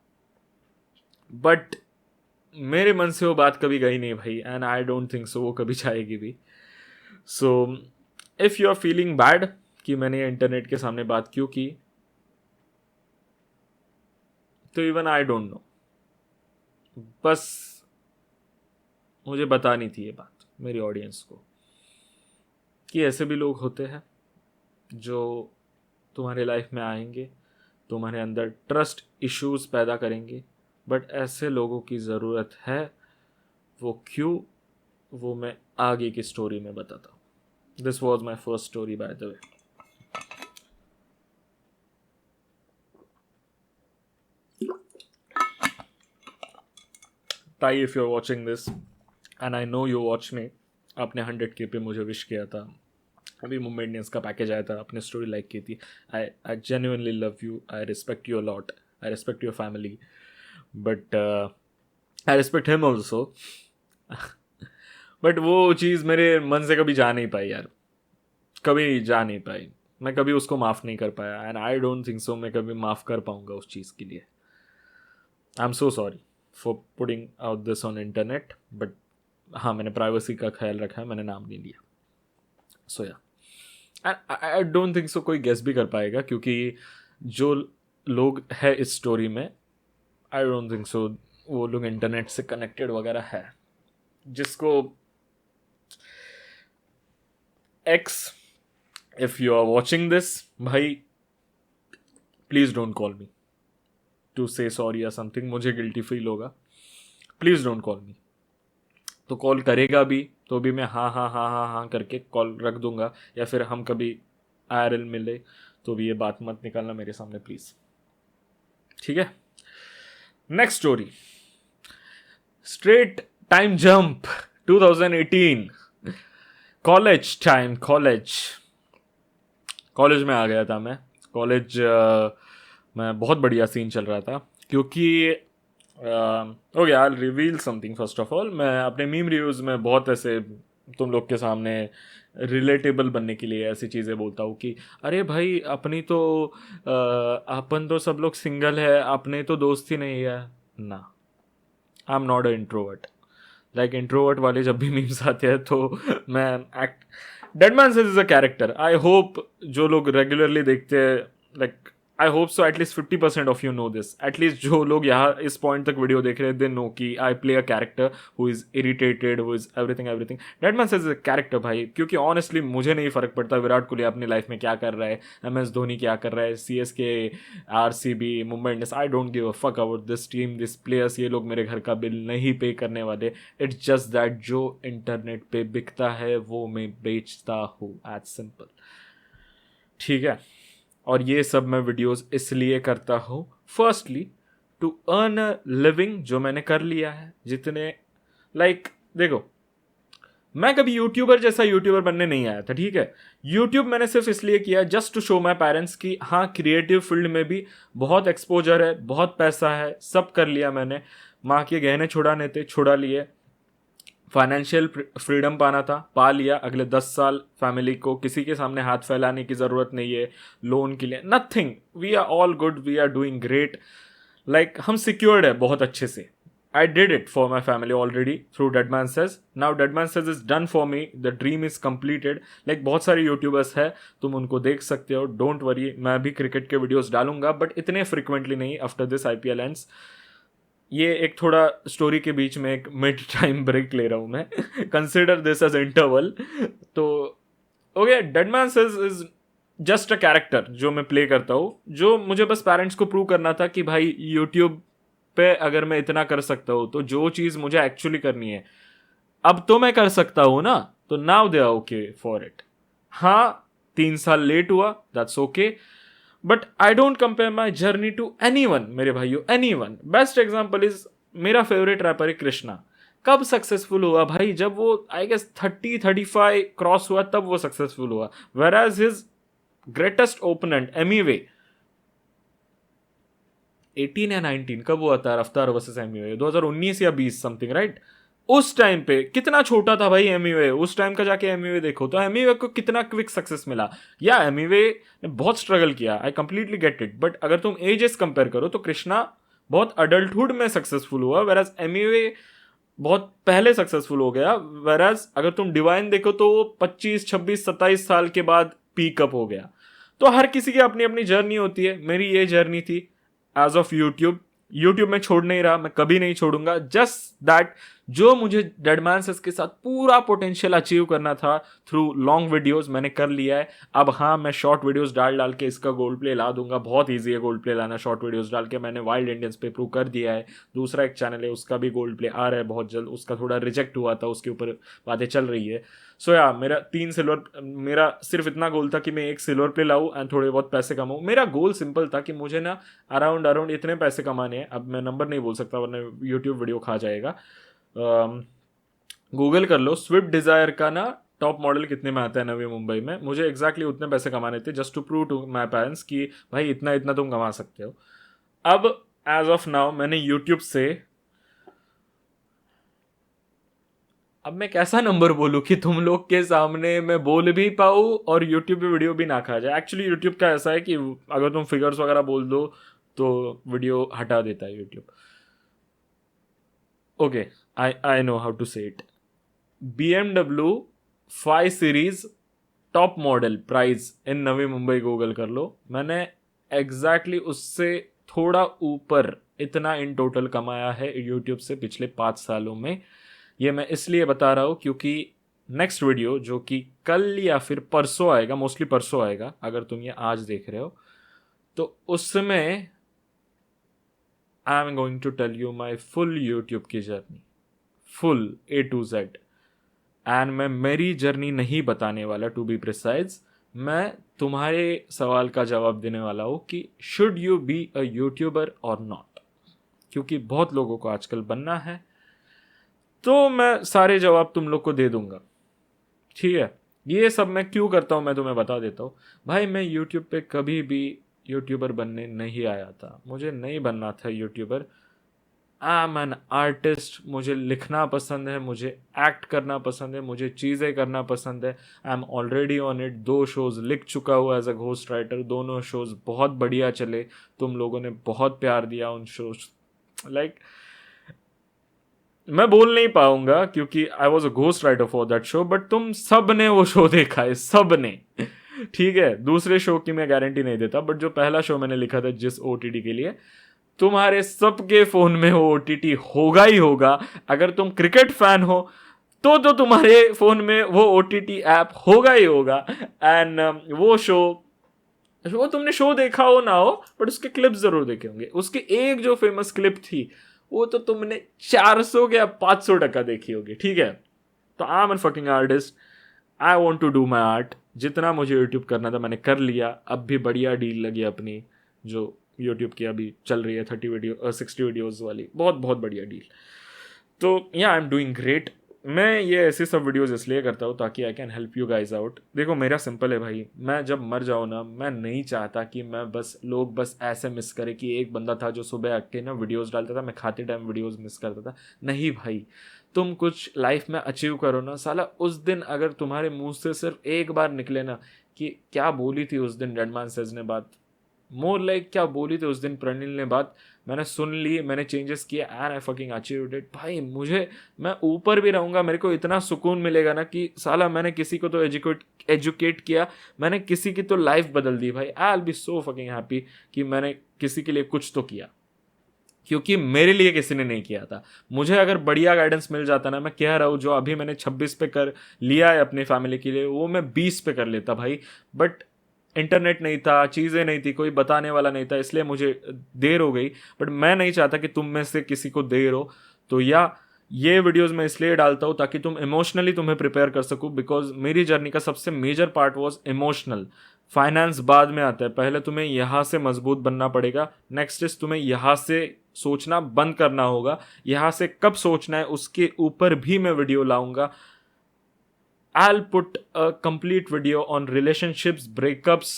बट मेरे मन से वो बात कभी गई नहीं भाई, and I don't think so वो कभी जाएगी भी। So if you are feeling bad कि मैंने इंटरनेट के सामने बात क्यों की, तो इवन आई डोंट नो, बस मुझे बतानी थी ये बात मेरी ऑडियंस को, कि ऐसे भी लोग होते हैं जो तुम्हारे लाइफ में आएंगे, तुम्हारे अंदर ट्रस्ट इश्यूज पैदा करेंगे, बट ऐसे लोगों की ज़रूरत है। वो क्यों, वो मैं आगे की स्टोरी में बताता हूँ। This was my first story by the way. ताई, if you are watching this and I know you watch me, आपने 100K पे मुझे विश किया था, अभी मुंबई इंडियंस का पैकेज आया था, अपनी स्टोरी लाइक की थी। I genuinely love you, I respect you lot, I respect your family, but I respect him also. But वो चीज़ मेरे मन से कभी जा नहीं पाई यार, कभी जा नहीं पाई, मैं कभी उसको माफ़ नहीं कर पाया, एंड आई डोंट थिंक सो मैं कभी माफ़ कर पाऊँगा उस चीज़ के लिए। I am so sorry for putting out this on internet, but हाँ, मैंने प्राइवेसी का ख्याल रखा है, मैंने नाम नहीं लिया। सो या, आई डोंट थिंक सो कोई गेस भी कर पाएगा, क्योंकि जो लोग है इस स्टोरी में, आई डोंट थिंक सो वो लोग इंटरनेट से कनेक्टेड वगैरह है। जिसको ex, if you are watching this भाई, please don't call me to say sorry या समथिंग, मुझे गिल्टी फील होगा, प्लीज डोंट कॉल मी। तो कॉल करेगा भी तो भी मैं हाँ हाँ हाँ हाँ हाँ करके कॉल रख दूंगा, या फिर हम कभी IRL मिले तो भी ये बात मत निकालना मेरे सामने प्लीज, ठीक है। Next story, straight time jump 2018, college time, college में आ गया था मैं। कॉलेज में बहुत बढ़िया सीन चल रहा था, क्योंकि okay, I will reveal something. First of all, मैं अपने मीम रिव्यूज़ में बहुत ऐसे तुम लोग के सामने रिलेटेबल बनने के लिए ऐसी चीज़ें बोलता हूँ कि अरे भाई, अपनी तो अपन तो सब लोग सिंगल है, अपने तो दोस्त ही नहीं है ना। आई am not a introvert, like introvert वाले जब भी मीम्स आते हैं तो मैं act, dead man says is a character. I hope जो लोग रेगुलरली देखते हैं, like I hope so at least 50% of you no this, at least जो लोग यहाँ इस पॉइंट तक वीडियो देख रहे हैं, दे नो कि I play a character who is irritated, who is everything everything. Dead man says is a character भाई, क्योंकि ऑनेस्टली मुझे नहीं फर्क पड़ता विराट कोहली अपनी लाइफ में क्या कर रहा है, MS धोनी क्या कर रहा है, CSK, RCB, Mumbai Indians, I don't give a fuck about this team, this players, ये लोग मेरे घर का बिल नहीं पे करने वाले। इट्स जस्ट दैट जो इंटरनेट पे बिकता है वो मैं बेचता हूँ, एज सिंपल, ठीक है। और ये सब मैं वीडियोस इसलिए करता हूँ, firstly to earn a living, जो मैंने कर लिया है जितने, लाइक देखो, मैं कभी यूट्यूबर जैसा यूट्यूबर बनने नहीं आया था, ठीक है। यूट्यूब मैंने सिर्फ इसलिए किया just to show my parents कि हाँ, क्रिएटिव फील्ड में भी बहुत एक्सपोजर है, बहुत पैसा है, सब कर लिया मैंने। माँ के गहने छुड़ाने थे, छुड़ा लिए। फाइनेंशियल फ्रीडम पाना था, पा लिया। अगले 10 साल फैमिली को किसी के सामने हाथ फैलाने की ज़रूरत नहीं है, लोन के लिए nothing, we are all good, we are doing great, like हम सिक्योर्ड है बहुत अच्छे से। I did it for my family already through deadman says, now deadman says is done for me, the dream is completed. Like बहुत सारे यूट्यूबर्स है, तुम उनको देख सकते हो, डोंट वरी, मैं भी क्रिकेट के वीडियोस डालूंगा, बट इतने फ्रिक्वेंटली नहीं आफ्टर दिस IPL एंड्स। ये एक थोड़ा स्टोरी के बीच में एक मिड टाइम ब्रेक ले रहा हूँ मैं, कंसिडर दिस एज इंटरवल। तो okay, dead man says is just a character जो मैं प्ले करता हूँ, जो मुझे बस पेरेंट्स को प्रूव करना था कि भाई यूट्यूब पे अगर मैं इतना कर सकता हूँ तो जो चीज़ मुझे एक्चुअली करनी है अब तो मैं कर सकता हूँ ना, तो now they are okay for it. हाँ, 3 साल लेट हुआ, that's okay, but I don't compare my journey to anyone मेरे भाइयों, anyone. Best example is मेरा फेवरेट रैपर है कृष्णा। कब सक्सेसफुल हुआ भाई? जब वो आई गेस 30-35 क्रॉस हुआ तब वो सक्सेसफुल हुआ। Where as his greatest opponent Emiway 18 या 19 कब हुआ था रफ्तार वर्सेस एमीवे? 2019 या 20 समथिंग, राइट? उस टाइम पे कितना छोटा था भाई एमीवे, उस टाइम का जाके एमीवे देखो तो एमीवे को कितना क्विक सक्सेस मिला। या एमीवे ने बहुत स्ट्रगल किया, आई कंप्लीटली गेट इट, बट अगर तुम एजेस कंपेयर करो तो कृष्णा बहुत अडल्टहुड में सक्सेसफुल हुआ, वेराज एमीवे बहुत पहले सक्सेसफुल हो गया। वेराज अगर तुम डिवाइन देखो तो वो 25, 26, 27 साल के बाद पीकअप हो गया। तो हर किसी की अपनी अपनी जर्नी होती है। मेरी ये जर्नी थी एज ऑफ यूट्यूब में छोड़ नहीं रहा, मैं कभी नहीं छोड़ूंगा। जस्ट दैट जो मुझे डेडमैन्स के साथ पूरा पोटेंशियल अचीव करना था थ्रू लॉन्ग वीडियोस, मैंने कर लिया है। अब हाँ, मैं शॉर्ट वीडियोस डाल डाल के इसका गोल्ड प्ले ला दूंगा। बहुत ईजी है गोल्ड प्ले लाना शॉर्ट वीडियोस डाल के, मैंने वाइल्ड इंडियंस पे प्रूव कर दिया है। दूसरा एक चैनल है उसका भी गोल्ड प्ले आ रहा है बहुत जल्द, उसका थोड़ा रिजेक्ट हुआ था, उसके ऊपर बातें चल रही है। सो या मेरा 3 सिल्वर, मेरा सिर्फ इतना गोल था कि मैं एक सिल्वर प्ले लाऊं एंड थोड़े बहुत पैसे कमाऊं। मेरा गोल सिंपल था कि मुझे ना अराउंड इतने पैसे कमाने हैं। अब मैं नंबर नहीं बोल सकता वरना यूट्यूब वीडियो खा जाएगा। गूगल कर लो, स्विफ्ट डिजायर का ना टॉप मॉडल कितने में आता है नवी मुंबई में। मुझे एग्जैक्टली उतने पैसे कमाने थे just to prove to my parents कि भाई इतना इतना तुम कमा सकते हो। अब एज ऑफ नाउ मैंने यूट्यूब से, अब मैं कैसा नंबर बोलूं कि तुम लोग के सामने मैं बोल भी पाऊँ और यूट्यूब पे वीडियो भी ना खा जाए। एक्चुअली यूट्यूब का ऐसा है कि अगर तुम फिगर्स वगैरह बोल दो तो वीडियो हटा देता है YouTube. Okay, I know how to say it. BMW 5 series top model price in Navi Mumbai Google कर लो। मैंने एग्जैक्टली उससे थोड़ा ऊपर इतना इन टोटल कमाया है यूट्यूब से पिछले 5 सालों में। ये मैं इसलिए बता रहा हूँ क्योंकि नेक्स्ट वीडियो जो कि कल या फिर परसों आएगा, मोस्टली परसों आएगा अगर तुम ये आज देख रहे हो, तो उसमें I am going to tell you my full YouTube की journey, full A to Z। And मैं मेरी जर्नी नहीं बताने वाला, टू बी प्रिसाइज मैं तुम्हारे सवाल का जवाब देने वाला हूँ कि should you B a YouTuber और नॉट, क्योंकि बहुत लोगों को आजकल बनना है। तो मैं सारे जवाब तुम लोग को दे दूंगा, ठीक है? ये सब मैं क्यों करता हूँ मैं तुम्हें बता देता हूँ। भाई मैं यूट्यूब पे कभी भी यूट्यूबर बनने नहीं आया था, मुझे नहीं बनना था YouTuber. I am an artist, मुझे लिखना पसंद है, मुझे एक्ट करना पसंद है, मुझे चीज़ें करना पसंद है। I am already on it, 2 shows लिख चुका हुआ एज अ घोस्ट राइटर, दोनों शोज़ बहुत बढ़िया चले, तुम लोगों ने बहुत प्यार दिया उन शोज। लाइक मैं बोल नहीं पाऊंगा क्योंकि आई was a ghost writer for that show, but तुम सब ने वो शो देखा है, सब ने, ठीक है? दूसरे शो की मैं गारंटी नहीं देता, बट जो पहला शो मैंने लिखा था जिस OTT के लिए, तुम्हारे सबके फोन में वो OTT होगा ही होगा। अगर तुम क्रिकेट फैन हो तो तुम्हारे फोन में वो OTT ऐप होगा ही होगा। एंड वो शो, वो तुमने शो देखा हो ना हो, बट उसके क्लिप्स जरूर देखे होंगे। उसकी एक जो फेमस क्लिप थी वो तो तुमने 400 या 500% देखी होगी, ठीक है? तो I am an fucking artist, I want to do my art. जितना मुझे यूट्यूब करना था मैंने कर लिया। अब भी बढ़िया डील लगी अपनी, जो यूट्यूब की अभी चल रही है 60 वीडियोस वाली, बहुत बहुत बढ़िया डील। तो या आई एम डूइंग ग्रेट। मैं ये ऐसे सब वीडियोस इसलिए करता हूँ ताकि I can help you guys out. देखो मेरा सिंपल है भाई, मैं जब मर जाऊँ ना, मैं नहीं चाहता कि मैं बस लोग बस ऐसे मिस करे कि एक बंदा था जो सुबह आके ना वीडियोस डालता था, मैं खाते टाइम वीडियोस मिस करता था। नहीं भाई, तुम कुछ लाइफ में अचीव करो ना साला, उस दिन अगर तुम्हारे मुंह से सिर्फ एक बार निकले ना कि क्या बोली थी उस दिन डेडमैन सेज ने बात, मोर लाइक क्या बोली थी उस दिन प्रणील ने बात, मैंने सुन ली, मैंने चेंजेस किए and I fucking achieved it. भाई मुझे, मैं ऊपर भी रहूंगा, मेरे को इतना सुकून मिलेगा ना कि साला मैंने किसी को तो एजुकेट किया, मैंने किसी की तो लाइफ बदल दी भाई। I will be so fucking happy कि मैंने किसी के लिए कुछ तो किया। क्योंकि मेरे लिए किसी ने नहीं किया था। मुझे अगर बढ़िया गाइडेंस मिल जाता ना, मैं कह रहा हूँ जो अभी मैंने 26 पे कर लिया है अपनी फैमिली के लिए, वो मैं 20 पे कर लेता भाई। बट इंटरनेट नहीं था, चीज़ें नहीं थी, कोई बताने वाला नहीं था, इसलिए मुझे देर हो गई। बट मैं नहीं चाहता कि तुम में से किसी को देर हो। तो या ये वीडियोस मैं इसलिए डालता हूँ ताकि तुम इमोशनली तुम्हें प्रिपेयर कर सको, बिकॉज मेरी जर्नी का सबसे major part was emotional. Finance बाद में आता है, पहले तुम्हें यहाँ से मजबूत बनना पड़ेगा। नेक्स्ट इज तुम्हें यहाँ से सोचना बंद करना होगा। यहाँ से कब सोचना है उसके ऊपर भी मैं वीडियो लाऊंगा। I'll put a complete video on relationships, breakups,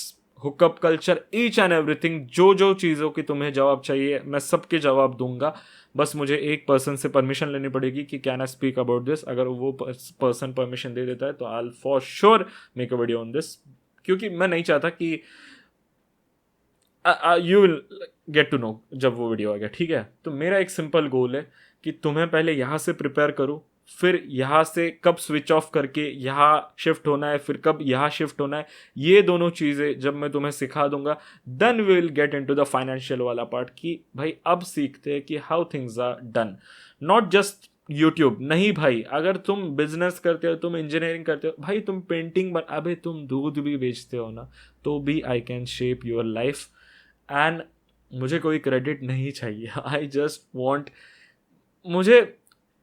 hookup culture, each and everything. जो जो चीज़ों की तुम्हें जवाब चाहिए मैं सबके जवाब दूंगा। बस मुझे एक पर्सन से परमिशन लेनी पड़ेगी कि can I speak about this. अगर वो पर्सन परमिशन दे देता है तो I for sure make a video on this, क्योंकि मैं नहीं चाहता कि you will get to know जब वो वीडियो आ गया, ठीक है। तो मेरा एक सिंपल गोल है कि तुम्हें पहले यहाँ से प्रिपेयर करूँ, फिर यहाँ से कब स्विच ऑफ करके यहाँ शिफ्ट होना है, फिर कब यहाँ शिफ्ट होना है, ये दोनों चीज़ें जब मैं तुम्हें सिखा दूंगा, then we will get into the financial वाला पार्ट कि भाई अब सीखते हैं कि how things are done, not just YouTube. नहीं भाई, अगर तुम बिजनेस करते हो, तुम इंजीनियरिंग करते हो भाई, तुम पेंटिंग अबे तुम दूध भी बेचते हो ना, तो भी I can shape your life. And मुझे कोई क्रेडिट नहीं चाहिए। आई जस्ट वॉन्ट, मुझे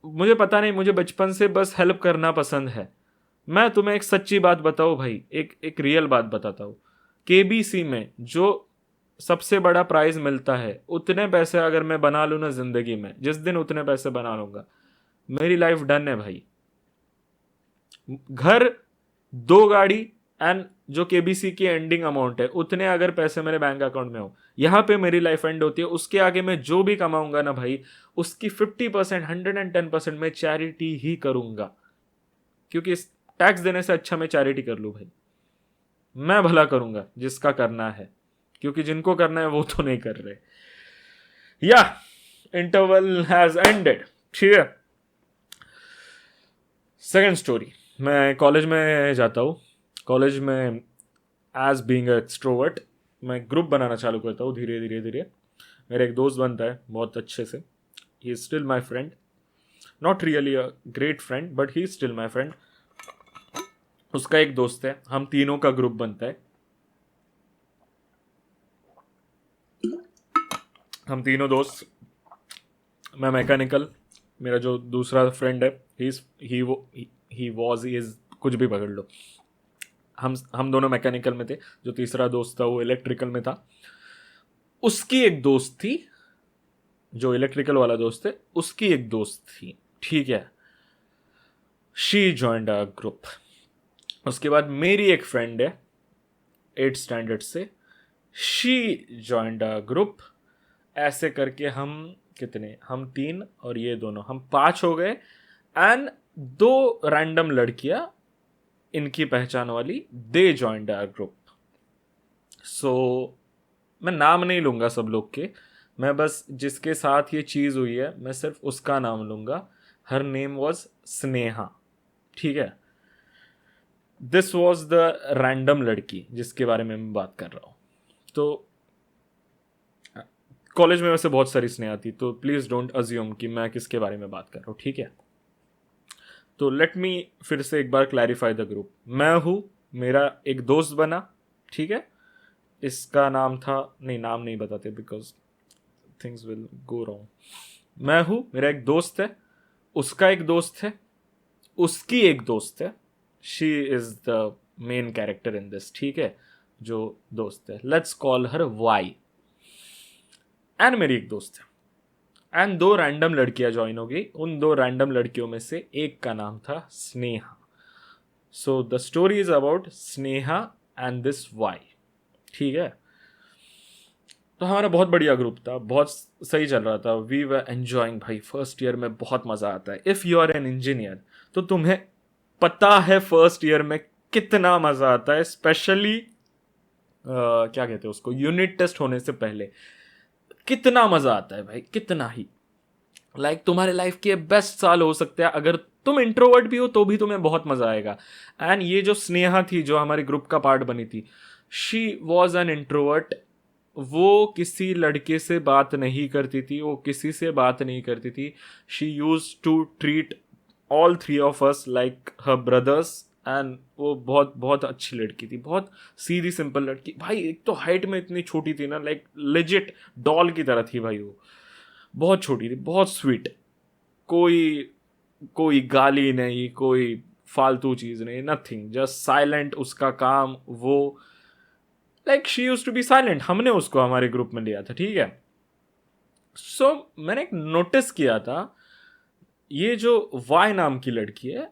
मुझे पता नहीं, मुझे बचपन से बस हेल्प करना पसंद है। मैं तुम्हें एक सच्ची बात बताऊँ भाई, एक रियल बात बताता हूँ। केबीसी में जो सबसे बड़ा प्राइज मिलता है, उतने पैसे अगर मैं बना लूँ ना जिंदगी में, जिस दिन उतने पैसे बना लूंगा, मेरी लाइफ डन है भाई। घर, 2 गाड़ी एंड जो केबीसी की एंडिंग अमाउंट है, उतने अगर पैसे मेरे बैंक अकाउंट में हो, यहाँ पे मेरी लाइफ एंड होती है। उसके आगे मैं जो भी कमाऊंगा ना भाई, उसकी 50%, 110% मैं चैरिटी ही करूंगा। क्योंकि टैक्स देने से अच्छा मैं चैरिटी कर लूँ भाई। मैं भला करूंगा जिसका करना है, क्योंकि जिनको करना है वो तो नहीं कर रहे। या इंटरवल हैज एंडेड, ठीक है। सेकेंड स्टोरी, मैं कॉलेज में जाता हूँ। कॉलेज में एज बीइंग एक्सट्रोवर्ट मैं ग्रुप बनाना चालू करता हूँ धीरे धीरे धीरे। मेरा एक दोस्त बनता है बहुत अच्छे से। He is still my friend, not really a great friend but he is still my friend. उसका एक दोस्त है, हम तीनों का ग्रुप बनता है। हम तीनों दोस्त, मैं मैकेनिकल, मेरा जो दूसरा फ्रेंड है ही वॉज इज कुछ भी पकड़ लो, हम दोनों मैकेनिकल में थे। जो तीसरा दोस्त था वो इलेक्ट्रिकल में था। उसकी एक दोस्त थी, जो इलेक्ट्रिकल वाला दोस्त है उसकी एक दोस्त थी, ठीक है। She joined a group. उसके बाद मेरी एक फ्रेंड है 8th स्टैंडर्ड से, शी जॉइंड अ ग्रुप। ऐसे करके हम कितने, हम 3 और ये दोनों, हम 5 हो गए। एंड 2 रैंडम लड़कियां इनकी पहचान वाली, दे जॉइंड आवर ग्रुप। सो मैं नाम नहीं लूंगा सब लोग के, मैं बस जिसके साथ ये चीज़ हुई है मैं सिर्फ उसका नाम लूंगा। हर नेम वॉज स्नेहा, ठीक है। दिस वॉज द रैंडम लड़की जिसके बारे में मैं बात कर रहा हूँ। तो कॉलेज में वैसे बहुत सारी स्नेहा थी, तो प्लीज़ डोंट अज्यूम कि मैं किसके बारे में बात कर रहा हूँ, ठीक है। तो लेट मी फिर से एक बार क्लैरिफाई द ग्रुप। मैं हूँ, मेरा एक दोस्त बना, ठीक है। इसका नाम था, नहीं नाम नहीं बताते because things will go wrong. मैं हूँ, मेरा एक दोस्त है, उसका एक दोस्त है, उसकी एक दोस्त है। She is the main character in this, ठीक है। जो दोस्त है, let's call her why. And मेरी एक दोस्त है, एंड 2 रैंडम लड़कियां ज्वाइन हो गई। उन 2 रैंडम लड़कियों में से एक का नाम था Sneha. So the story is about Sneha and this why, ठीक है। तो हमारा बहुत बढ़िया ग्रुप था, बहुत सही चल रहा था। वी वर एंजॉइंग भाई। फर्स्ट ईयर में बहुत मजा आता है। If you are an engineer तो तुम्हें पता है फर्स्ट ईयर में कितना मजा आता है, स्पेशली क्या कहते हैं उसको, यूनिट टेस्ट होने से पहले कितना मजा आता है भाई, कितना ही। तुम्हारे लाइफ के बेस्ट साल हो सकते हैं। अगर तुम इंट्रोवर्ट भी हो तो भी तुम्हें बहुत मजा आएगा। एंड ये जो स्नेहा थी जो हमारे ग्रुप का पार्ट बनी थी, शी वॉज एन इंट्रोवर्ट वो किसी लड़के से बात नहीं करती थी, वो किसी से बात नहीं करती थी. She use to treat all three of us like her brothers. And वो बहुत बहुत अच्छी लड़की थी, बहुत सीधी सिंपल लड़की भाई. एक तो हाइट में इतनी छोटी थी ना, लाइक लेजिट डॉल की तरह थी भाई. वो बहुत छोटी थी, बहुत स्वीट. कोई कोई गाली नहीं, कोई फालतू चीज नहीं, नथिंग, जस्ट साइलेंट. उसका काम वो, like she use to be silent. हमने उसको हमारे ग्रुप में लिया था, ठीक है. सो मैंने एक नोटिस किया था, ये जो वाई नाम की लड़की है,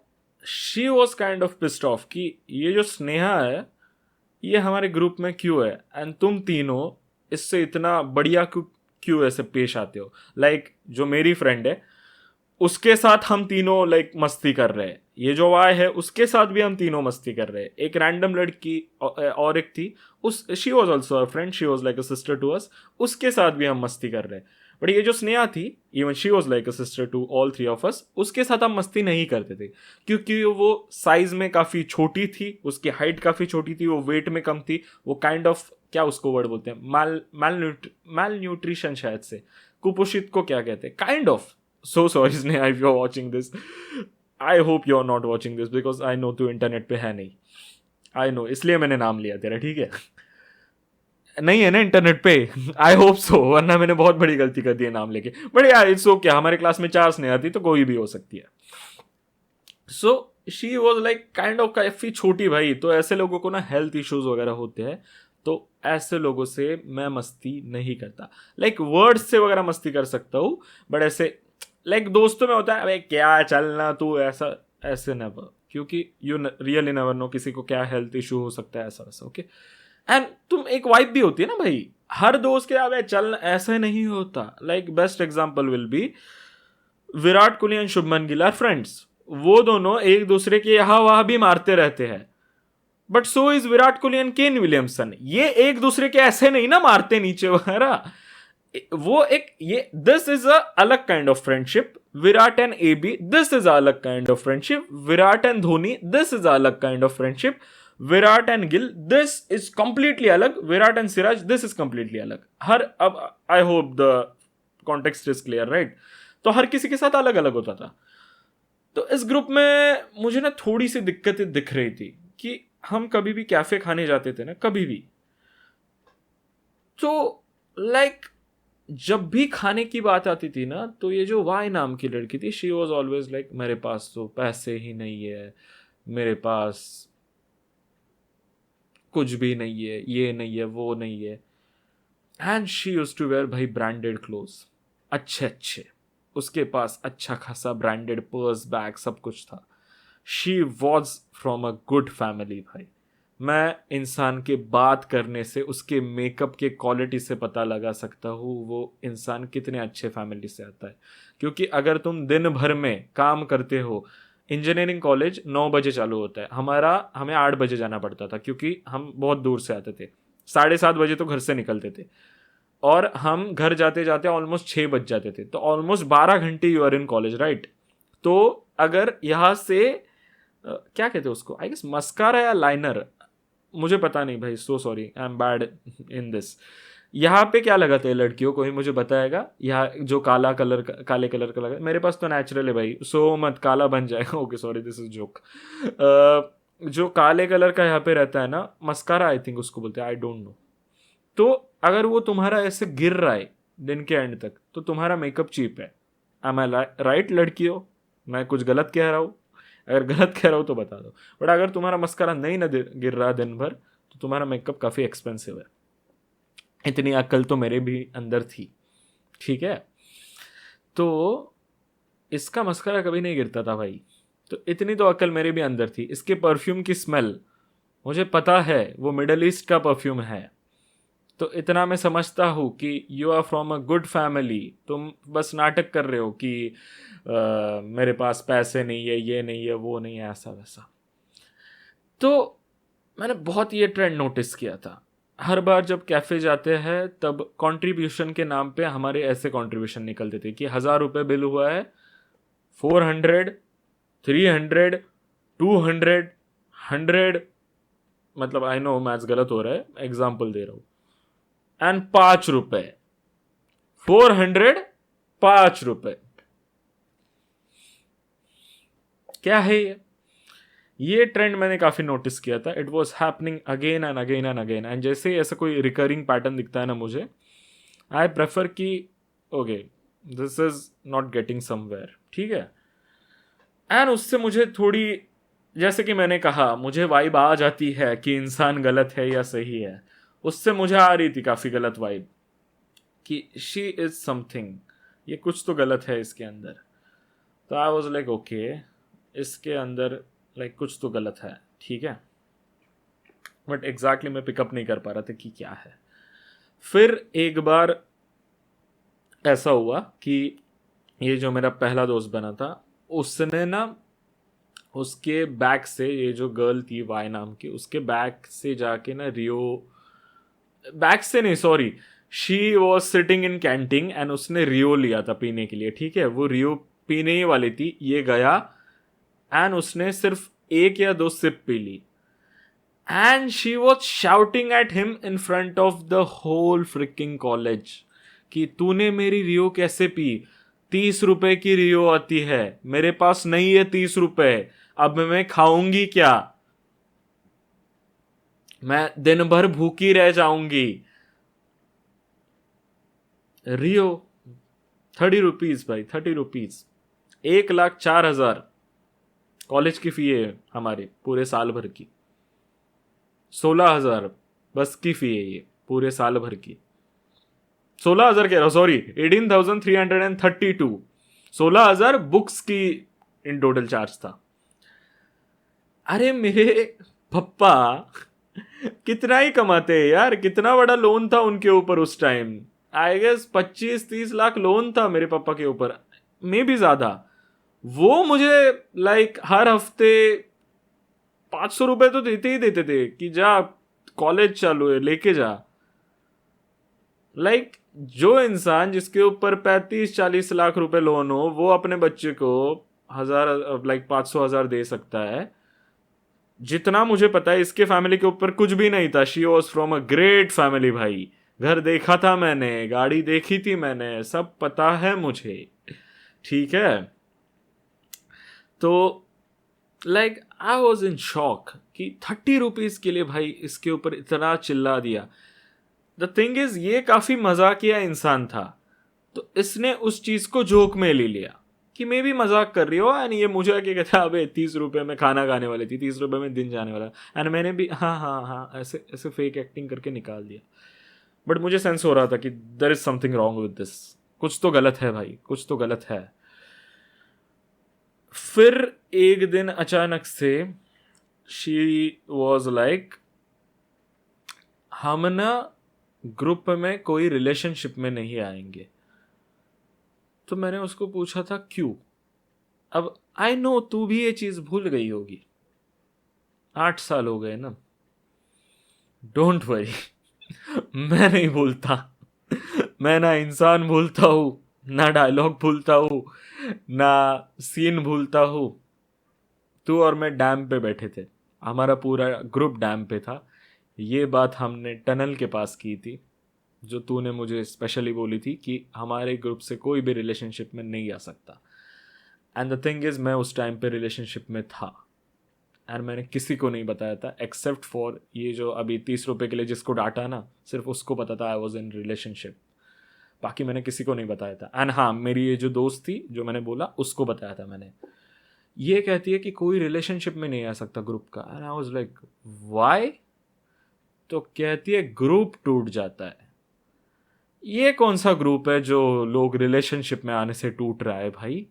she was kind of pissed off कि ये जो स्नेहा है ये हमारे ग्रुप में क्यों है, एंड तुम तीनों इससे इतना बढ़िया क्यों क्यों ऐसे पेश आते हो. लाइक जो मेरी फ्रेंड है उसके साथ हम तीनों लाइक मस्ती कर रहे हैं, ये जो वाई है उसके साथ भी हम तीनों मस्ती कर रहे हैं. एक रैंडम लड़की और एक थी, उस she was also a friend, she was like a sister to us, उसके साथ भी हम मस्ती कर रहे हैं. बट ये जो स्नेहा थी, even she was like a sister to all three of us, उसके साथ हम मस्ती नहीं करते थे क्योंकि वो साइज में काफ़ी छोटी थी, उसकी हाइट काफ़ी छोटी थी, वो वेट में कम थी. वो काइंड ऑफ, क्या उसको वर्ड बोलते हैं, मैल न्यूट्रिशन शायद से, कुपोषित को क्या कहते हैं, kind of. So sorry Sneha if you're watching this. I hope you're not watching this because I know तू इंटरनेट पे है नहीं. I know, इसलिए मैंने नाम लिया तेरा, ठीक है. नहीं है ना इंटरनेट पे. आई होप सो, वरना मैंने बहुत बड़ी गलती कर दी है नाम लेके. बट यार इट्स ओके, हमारे क्लास में 4 स्नेहा थी तो कोई भी हो सकती है. So she was like kind of काफी छोटी भाई. तो ऐसे लोगों को ना हेल्थ इश्यूज वगैरह होते हैं, तो ऐसे लोगों से मैं मस्ती नहीं करता. लाइक वर्ड्स से वगैरह मस्ती कर सकता हूँ, बट ऐसे लाइक दोस्तों में होता है अबे क्या चलना तू, ऐसा ऐसे नेवर, क्योंकि यू रियली नेवर नो किसी को क्या हेल्थ इशू हो सकता है, ऐसा वैसा. ओके. एंड तुम एक वाइब भी होती है ना भाई, हर दोस्त के अबे चल ऐसा नहीं होता. Like best example will be Virat Kohli and Shubman Gill are friends. वो दोनों एक दूसरे के यहाँ वहां भी मारते रहते हैं, but so is Virat Kohli and Kane Williamson. ये एक दूसरे के ऐसे नहीं ना मारते नीचे वगैरह. वो एक ये दिस इज अ अलग kind of friendship. Virat and AB, this is a अलग kind of friendship. Virat and Dhoni, this is a अलग kind of friendship. Virat and Gill, this is completely अलग. Virat and Siraj, this is completely अलग. हर, अब I hope the context is clear right. तो हर किसी के साथ अलग अलग होता था. तो इस ग्रुप में मुझे ना थोड़ी सी दिक्कतें दिख रही थी कि हम कभी भी कैफे खाने जाते थे ना, कभी भी, तो लाइक जब भी खाने की बात आती थी ना, तो ये जो वाई नाम की लड़की थी, शी वॉज ऑलवेज लाइक मेरे पास तो पैसे ही नहीं है, मेरे पास कुछ भी नहीं है, ये नहीं है, वो नहीं है. And she use to wear भाई ब्रांडेड क्लोथ, अच्छे अच्छे. उसके पास अच्छा खासा ब्रांडेड पर्स, बैग, सब कुछ था. She was from a good family भाई. मैं इंसान के बात करने से, उसके मेकअप के क्वालिटी से पता लगा सकता हूँ वो इंसान कितने अच्छे फैमिली से आता है. क्योंकि अगर तुम दिन भर में काम करते हो, इंजीनियरिंग कॉलेज 9 बजे चालू होता है, हमें 8 बजे जाना पड़ता था क्योंकि हम बहुत दूर से आते थे. 7:30 बजे तो घर से निकलते थे और हम घर जाते जाते ऑलमोस्ट 6 बज जाते थे. तो ऑलमोस्ट 12 घंटे you are in college right. तो अगर यहाँ से क्या कहते हैं उसको, आई गेस मस्कारा या लाइनर, मुझे पता नहीं भाई, so sorry, I am bad in this. यहाँ पे क्या लगाते हैं लड़कियों को, ही मुझे बताएगा. यहाँ जो काले कलर का लगा, मेरे पास तो नेचुरल है भाई, सो मत काला बन जाएगा. Okay sorry, this is joke. जो काले कलर का यहाँ पे रहता है ना, मस्कारा आई थिंक उसको बोलते हैं, आई डोंट नो. तो अगर वो तुम्हारा ऐसे गिर रहा है दिन के एंड तक, तो तुम्हारा मेकअप चीप है. एम आई राइट लड़कियों, मैं कुछ गलत कह रहा हूँ? अगर गलत कह रहा हूँ तो बता दो. बट अगर तुम्हारा मस्कारा नहीं ना गिर रहा दिन भर, तो तुम्हारा मेकअप काफ़ी एक्सपेंसिव है. इतनी अक्ल तो मेरे भी अंदर थी, ठीक है. तो इसका मस्कारा कभी नहीं गिरता था भाई, तो इतनी तो अक्ल मेरे भी अंदर थी. इसके परफ्यूम की स्मेल मुझे पता है, वो मिडल ईस्ट का परफ्यूम है. तो इतना मैं समझता हूँ कि you are from a good family. तुम बस नाटक कर रहे हो कि मेरे पास पैसे नहीं है, ये नहीं है, वो नहीं है, ऐसा वैसा. तो मैंने बहुत ये ट्रेंड नोटिस किया था. हर बार जब कैफ़े जाते हैं तब कंट्रीब्यूशन के नाम पे हमारे ऐसे कंट्रीब्यूशन निकलते थे कि 1,000 रुपये बिल हुआ है, 400, 300, 200, 100. मतलब आई नो मैथ्स गलत हो रहा है, एग्जाम्पल दे रहा हूँ. एंड 5 रुपए, 400, 5 रुपए, क्या है ये ट्रेंड मैंने काफी नोटिस किया था. It was happening again and again and again. And जैसे ही ऐसा कोई रिकरिंग पैटर्न दिखता है ना मुझे, आई प्रेफर कि okay this is not getting somewhere, ठीक है. एंड उससे मुझे थोड़ी, जैसे कि मैंने कहा, मुझे वाइब आ जाती है कि इंसान गलत है या सही है. उससे मुझे आ रही थी काफी गलत वाइब कि शी इज समथिंग, ये कुछ तो गलत है इसके अंदर. तो आई वॉज लाइक ओके, इसके अंदर लाइक कुछ तो गलत है, ठीक है. बट एग्जैक्टली मैं पिकअप नहीं कर पा रहा था कि क्या है. फिर एक बार ऐसा हुआ कि ये जो मेरा पहला दोस्त बना था, उसने ना उसके बैग से, ये जो गर्ल थी वाई नाम की, उसके बैग से जाके ना रियो, बैग से नहीं sorry, she was sitting in canteen and उसने रियो लिया था पीने के लिए, ठीक है. वो रियो पीने ही वाली थी, ये गया एंड उसने सिर्फ 1 या 2 सिप पी ली. And she was shouting at him in front of the whole freaking college कि तूने मेरी रियो कैसे पी, 30 रुपए की रियो आती है, मेरे पास नहीं है 30 रुपए, अब मैं खाऊंगी क्या, मैं दिन भर भूखी रह जाऊंगी. रियो 30 रुपीज भाई, 30 रुपीज, 1,04,000 कॉलेज की फी है हमारी पूरे साल भर की. 16,000 बस की फी है ये पूरे साल भर की. 16,000 कह रहा हूं सॉरी, 18,332. 16,000 बुक्स की इन टोटल चार्ज था. अरे मेरे पप्पा कितना ही कमाते हैं यार, कितना बड़ा लोन था उनके ऊपर उस time. I guess 25-30 lakh loan था मेरे पापा के ऊपर, मे भी ज्यादा. वो मुझे लाइक हर हफ्ते 500 रुपए तो देते ही देते थे कि जा कॉलेज चालू है लेके जा. लाइक जो इंसान जिसके ऊपर 35-40 लाख रुपए लोन हो, वो अपने बच्चे को 500,000 दे सकता है. जितना मुझे पता है इसके फैमिली के ऊपर कुछ भी नहीं था. She was from a great family भाई, घर देखा था मैंने, गाड़ी देखी थी मैंने, सब पता है मुझे, ठीक है. तो like I was in shock कि 30 रुपीज के लिए भाई इसके ऊपर इतना चिल्ला दिया. द थिंग इज ये काफी मजाकिया इंसान था, तो इसने उस चीज को जोक में ले लिया कि मैं भी मजाक कर रही हो. एंड ये मुझे आके कहता अबे 30 रुपए में खाना खाने वाली थी, 30 रुपए में दिन जाने वाला. एंड मैंने भी हाँ हाँ हाँ ऐसे ऐसे फेक एक्टिंग करके निकाल दिया. बट मुझे सेंस हो रहा था कि there is something wrong with this, कुछ तो गलत है भाई, कुछ तो गलत है. फिर एक दिन अचानक से शी वॉज लाइक हम ना ग्रुप में कोई रिलेशनशिप में नहीं आएंगे. तो मैंने उसको पूछा था क्यों. अब आई नो तू भी ये चीज भूल गई होगी, 8 साल हो गए ना. डोंट वरी मैं नहीं भूलता. मैं ना इंसान भूलता हूं, ना डायलॉग भूलता हूं, ना सीन भूलता हूं. तू और मैं डैम पे बैठे थे, हमारा पूरा ग्रुप डैम पे था. ये बात हमने टनल के पास की थी, जो तूने मुझे स्पेशली बोली थी कि हमारे ग्रुप से कोई भी रिलेशनशिप में नहीं आ सकता. एंड द थिंग इज मैं उस टाइम पे रिलेशनशिप में था एंड मैंने किसी को नहीं बताया था एक्सेप्ट फॉर ये जो अभी 30 रुपए के लिए जिसको डांटा ना, सिर्फ उसको पता था आई वॉज इन रिलेशनशिप. बाकी मैंने किसी को नहीं बताया था. एंड हाँ, मेरी ये जो दोस्त थी जो मैंने बोला उसको बताया था मैंने. ये कहती है कि कोई रिलेशनशिप में नहीं आ सकता ग्रुप का. And I was like why. तो कहती है ग्रुप टूट जाता है. ये कौन सा ग्रुप है जो लोग रिलेशनशिप में आने से टूट रहा है भाई.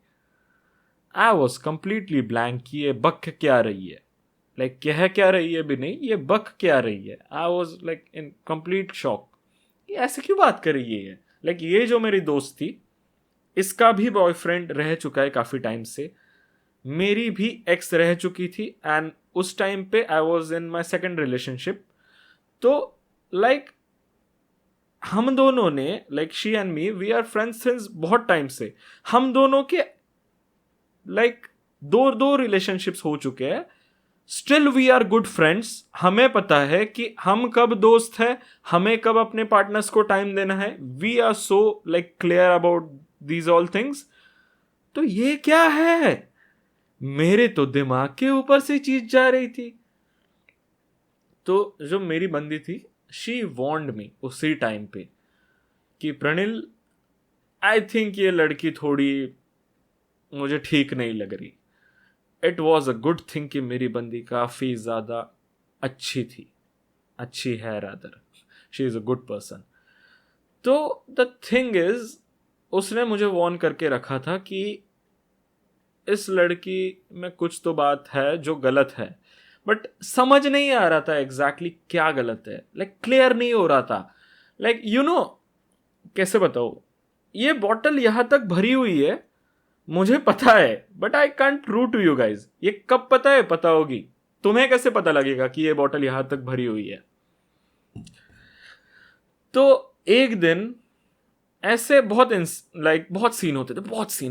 आई वॉज कंप्लीटली ब्लैंक कि ये बक क्या रही है, लाइक कह क्या रही है भी नहीं, ये बक क्या रही है. I was like in complete shock. ये ऐसे क्यों बात कर रही है. लाइक ये जो मेरी दोस्त थी, इसका भी बॉयफ्रेंड रह चुका है काफी टाइम से, मेरी भी एक्स रह चुकी थी. एंड उस टाइम पे I was in my second relationship. तो लाइक हम दोनों ने, like she and me, we are friends since बहुत टाइम से. हम दोनों के लाइक दो रिलेशनशिप्स हो चुके हैं. Still we are good friends, हमें पता है कि हम कब दोस्त है, हमें कब अपने पार्टनर्स को टाइम देना है, we are so like clear about these all things. तो ये क्या है, मेरे तो दिमाग के ऊपर से चीज जा रही थी। तो जो मेरी बंदी थी, शी वॉन्ड मी उसी टाइम पे कि प्रणिल, आई थिंक ये लड़की थोड़ी मुझे ठीक नहीं लग रही। It was a good thing कि मेरी बंदी काफ़ी ज़्यादा अच्छी थी, अच्छी है rather, she is a good person. तो द थिंग इज, उसने मुझे वॉर्न करके रखा था कि इस लड़की में कुछ तो बात है जो गलत है, बट समझ नहीं आ रहा था एग्जैक्टली क्या गलत है, लाइक क्लियर नहीं हो रहा था। लाइक यू नो, कैसे बताओ, ये बॉटल यहां तक भरी हुई है, मुझे पता है, but I can't true to you guys. ये कब पता है, पता होगी, तुम्हें कैसे पता लगेगा कि ये बॉटल यहां तक भरी हुई है। तो एक दिन ऐसे बहुत बहुत सीन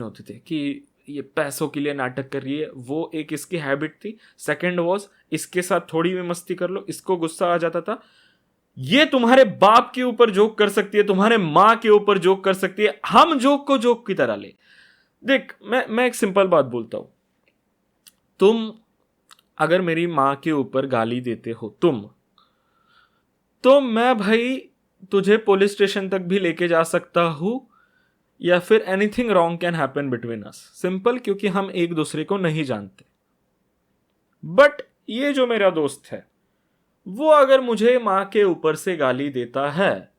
होते थे कि ये पैसों के लिए नाटक कर रही है, वो एक इसकी हैबिट थी। सेकंड वॉज, इसके साथ थोड़ी भी मस्ती कर लो इसको गुस्सा आ जाता था। ये तुम्हारे बाप के ऊपर जोक कर सकती है, तुम्हारे माँ के ऊपर जोक कर सकती है, हम जोक को जोक की तरह ले। देख, मैं एक सिंपल बात बोलता हूं, तुम अगर मेरी माँ के ऊपर गाली देते हो तो मैं भाई तुझे पुलिस स्टेशन तक भी लेके जा सकता हूं, या फिर anything wrong can happen between us, simple, क्योंकि हम एक दूसरे को नहीं जानते। बट ये जो मेरा दोस्त है, वो अगर मुझे मां के ऊपर से गाली देता है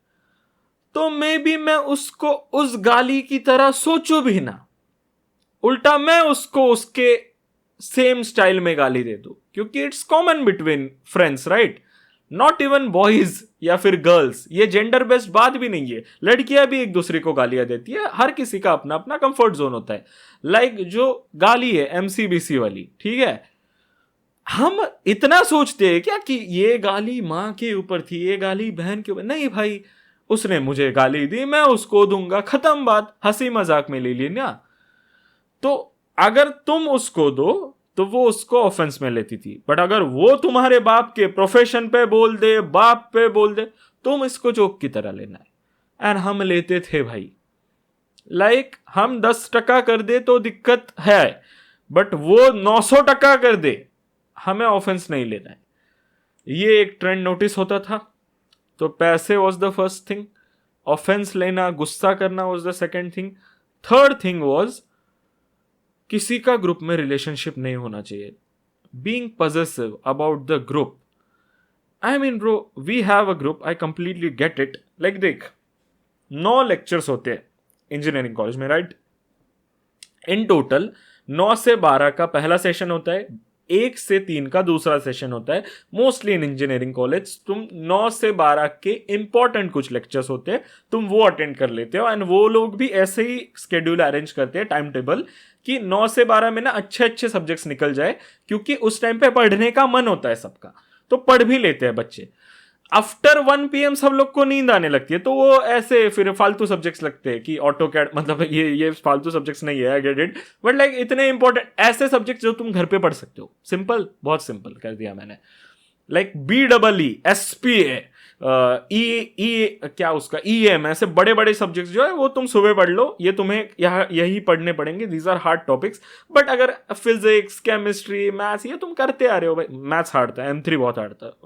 तो मे बी मैं उसको उस गाली की तरह सोचूं भी ना, उल्टा मैं उसको उसके सेम स्टाइल में गाली दे दूं, क्योंकि it's common between friends, right? Not even boys या फिर गर्ल्स, ये जेंडर बेस्ड बात भी नहीं है, लड़कियां भी एक दूसरे को गालियां देती है, हर किसी का अपना अपना कंफर्ट जोन होता है। लाइक जो गाली है एमसीबीसी वाली, ठीक है, हम इतना सोचते हैं क्या कि ये गाली मां के ऊपर थी, ये गाली बहन के ऊपर, नहीं भाई, उसने मुझे गाली दी, मैं उसको दूंगा, खत्म बात, हंसी मजाक में ले ली ना। तो अगर तुम उसको दो तो वो उसको ऑफेंस में लेती थी, बट अगर वो तुम्हारे बाप के प्रोफेशन पे बोल दे, बाप पे बोल दे, तुम इसको जोक की तरह लेना है। एंड हम लेते थे भाई, लाइक हम 10% कर दे तो दिक्कत है, बट वो 900% कर दे, हमें ऑफेंस नहीं लेना है। ये एक ट्रेंड नोटिस होता था। तो पैसे was the first thing, offence लेना, गुस्सा करना was the second thing, third thing was किसी का ग्रुप में रिलेशनशिप नहीं होना चाहिए, being possessive about the group. I mean bro, we have a group, I completely get it. Like देख, 9 लेक्चर्स होते हैं इंजीनियरिंग कॉलेज में, राइट? इन टोटल 9 से 12 का पहला सेशन होता है, 1 से 3 का दूसरा सेशन होता है। मोस्टली इन इंजीनियरिंग कॉलेज तुम 9 से 12 के इंपॉर्टेंट कुछ लेक्चर्स होते हैं, तुम वो अटेंड कर लेते हो। एंड वो लोग भी ऐसे ही स्केड्यूल अरेंज करते हैं, टाइम टेबल, कि 9 से 12 में ना अच्छे अच्छे सब्जेक्ट्स निकल जाए, क्योंकि उस टाइम पे पढ़ने का मन होता है सबका, तो पढ़ भी लेते हैं बच्चे। आफ्टर 1 PM सब लोग को नींद आने लगती है, तो वो ऐसे फिर फालतू सब्जेक्ट्स लगते हैं कि ऑटो कैड, मतलब ये फालतू सब्जेक्ट्स नहीं है, I get it, but like इतने इंपॉर्टेंट ऐसे सब्जेक्ट्स जो तुम घर पे पढ़ सकते हो, सिंपल, बहुत सिंपल कर दिया मैंने। लाइक BEE, SPA, क्या उसका EM, ऐसे बड़े बड़े सब्जेक्ट्स जो है वो तुम सुबह पढ़ लो, ये तुम्हें यही पढ़ने पड़ेंगे, these are hard topics. But अगर फिजिक्स, केमिस्ट्री, मैथ्स ये तुम करते आ रहे हो भाई, मैथ्स हार्ड था, M3 बहुत हार्ड था,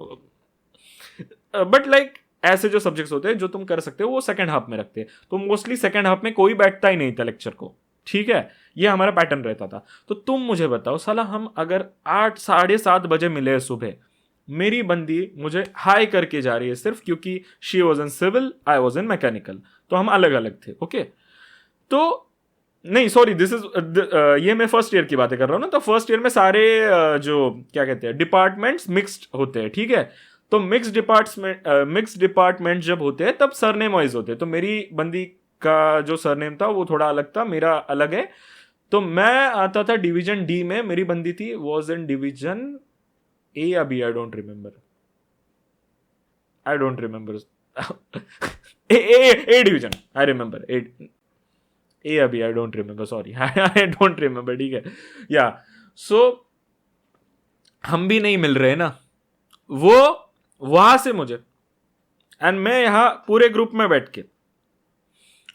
बट लाइक ऐसे जो सब्जेक्ट्स होते हैं जो तुम कर सकते हो वो सेकंड हाफ में रखते हैं। तो मोस्टली सेकंड हाफ में कोई बैठता ही नहीं था लेक्चर को, ठीक है, ये हमारा पैटर्न रहता था। तो तुम मुझे बताओ साला, हम अगर 8 साढ़े 7 बजे मिले सुबह, मेरी बंदी मुझे हाई करके जा रही है सिर्फ क्योंकि she was in civil, I was in mechanical, तो हम अलग अलग थे, ओके? तो नहीं, सॉरी, दिस इज ये मैं फर्स्ट ईयर की बातें कर रहा हूँ ना। तो फर्स्ट ईयर में सारे जो क्या कहते हैं डिपार्टमेंट्स मिक्स्ड होते हैं, ठीक है? तो मिक्स डिपार्टमेंट जब होते हैं तब सरनेम वाइज होते हैं। तो मेरी बंदी का जो सरनेम था वो थोड़ा अलग था, मेरा अलग है। तो मैं आता था डिवीजन D में, मेरी बंदी थी वॉज इन डिवीजन A या B, I don't remember A division, I remember A या B, I don't remember, sorry, I don't remember, ठीक है, या। सो हम भी नहीं मिल रहे ना, वो वहां से मुझे, एंड मैं यहाँ पूरे ग्रुप में बैठ के,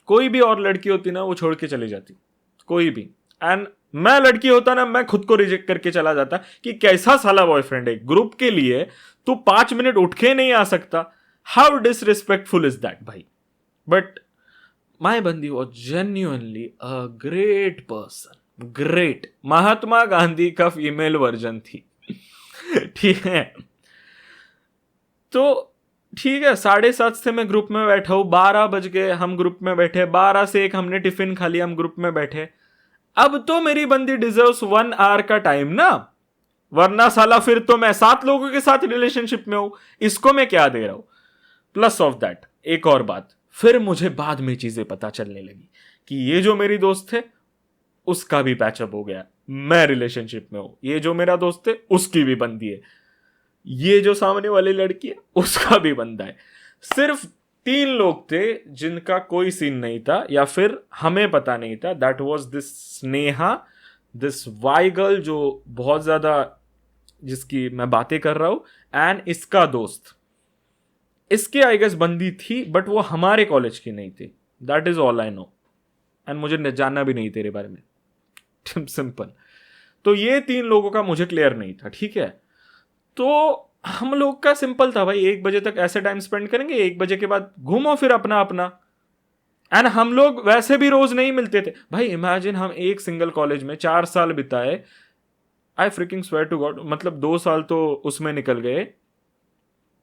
कोई भी और लड़की होती ना वो छोड़ के चली जाती, कोई भी, एंड मैं लड़की होता ना मैं खुद को रिजेक्ट करके चला जाता कि कैसा साला बॉयफ्रेंड है, ग्रुप के लिए तू 5 मिनट उठ के नहीं आ सकता, हाउ डिसरिस्पेक्टफुल इज दैट भाई। बट माई बंदी was genuinely a great person, great, Mahatma Gandhi का फीमेल वर्जन थी। ठीक है, तो ठीक है, 7:30 से मैं ग्रुप में बैठा हूं, 12 बज गए, हम ग्रुप में बैठे, 12 से 1 हमने टिफिन खा लिया, हम ग्रुप में बैठे। अब तो मेरी बंदी डिजर्व्स 1 आवर का टाइम ना, वरना साला फिर तो मैं 7 लोगों के साथ रिलेशनशिप में हूं, इसको मैं क्या दे रहा हूं। प्लस ऑफ दैट एक और बात, फिर मुझे बाद में चीजें पता चलने लगी कि ये जो मेरी दोस्त है उसका भी पैचअप हो गया, मैं रिलेशनशिप में हूं, ये जो मेरा दोस्त है उसकी भी बंदी है, ये जो सामने वाली लड़की है उसका भी बंदा है। सिर्फ 3 लोग थे जिनका कोई सीन नहीं था, या फिर हमें पता नहीं था। That was this Sneha, this why girl जो बहुत ज्यादा, जिसकी मैं बातें कर रहा हूं, एंड इसका दोस्त, इसके आई गेस बंदी थी, बट वो हमारे कॉलेज की नहीं थी। That is all I know, and मुझे जानना भी नहीं तेरे बारे में, सिंपल। तो ये 3 लोगों का मुझे क्लियर नहीं था, ठीक है। तो हम लोग का सिंपल था भाई, 1 बजे तक ऐसे टाइम स्पेंड करेंगे, 1 बजे के बाद घूमो फिर अपना अपना। एंड हम लोग वैसे भी रोज नहीं मिलते थे भाई, इमेजिन हम एक सिंगल कॉलेज में 4 साल बिताए, आई फ्रिकिंग स्वेयर टू गॉड, मतलब 2 साल तो उसमें निकल गए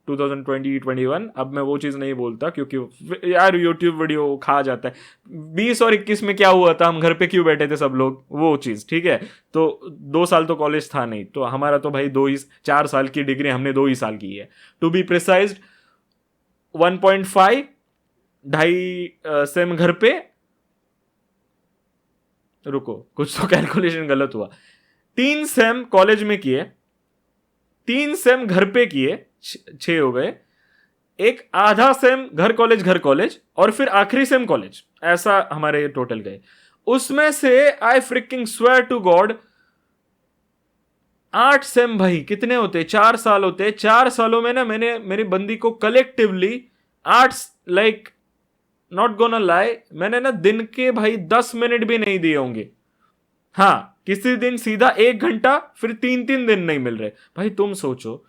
2020-21। अब मैं वो चीज़ नहीं बोलता क्योंकि यार यूट्यूब वीडियो खा जाता है। 20 और 21 में क्या हुआ था, हम घर पे क्यों बैठे थे सब लोग, वो चीज़ ठीक है। तो 2 साल तो कॉलेज था नहीं, तो हमारा तो भाई 4 साल की डिग्री हमने 2 ही साल की है, टू बी प्रिसाइज्ड 1.5, 2.5 सेम घर पे, रुको कुछ तो कैलकुलेशन गलत हुआ, 3 सेम कॉलेज में किए, 3 सेम घर पे किए, 6 हो गए, एक आधा सेम घर कॉलेज और फिर आखिरी सेम कॉलेज, ऐसा हमारे टोटल गए। उसमें से I freaking swear to god 8 same भाई कितने होते, 4 साल होते, 4 सालों में ना मैंने मेरी बंदी को collectively 8, like not gonna lie, मैंने ना दिन के भाई 10 मिनट भी नहीं दिए होंगे। हाँ, किसी दिन सीधा 1 घंटा, फिर 3 दिन नहीं मिल रहे भाई। तुम सोचो,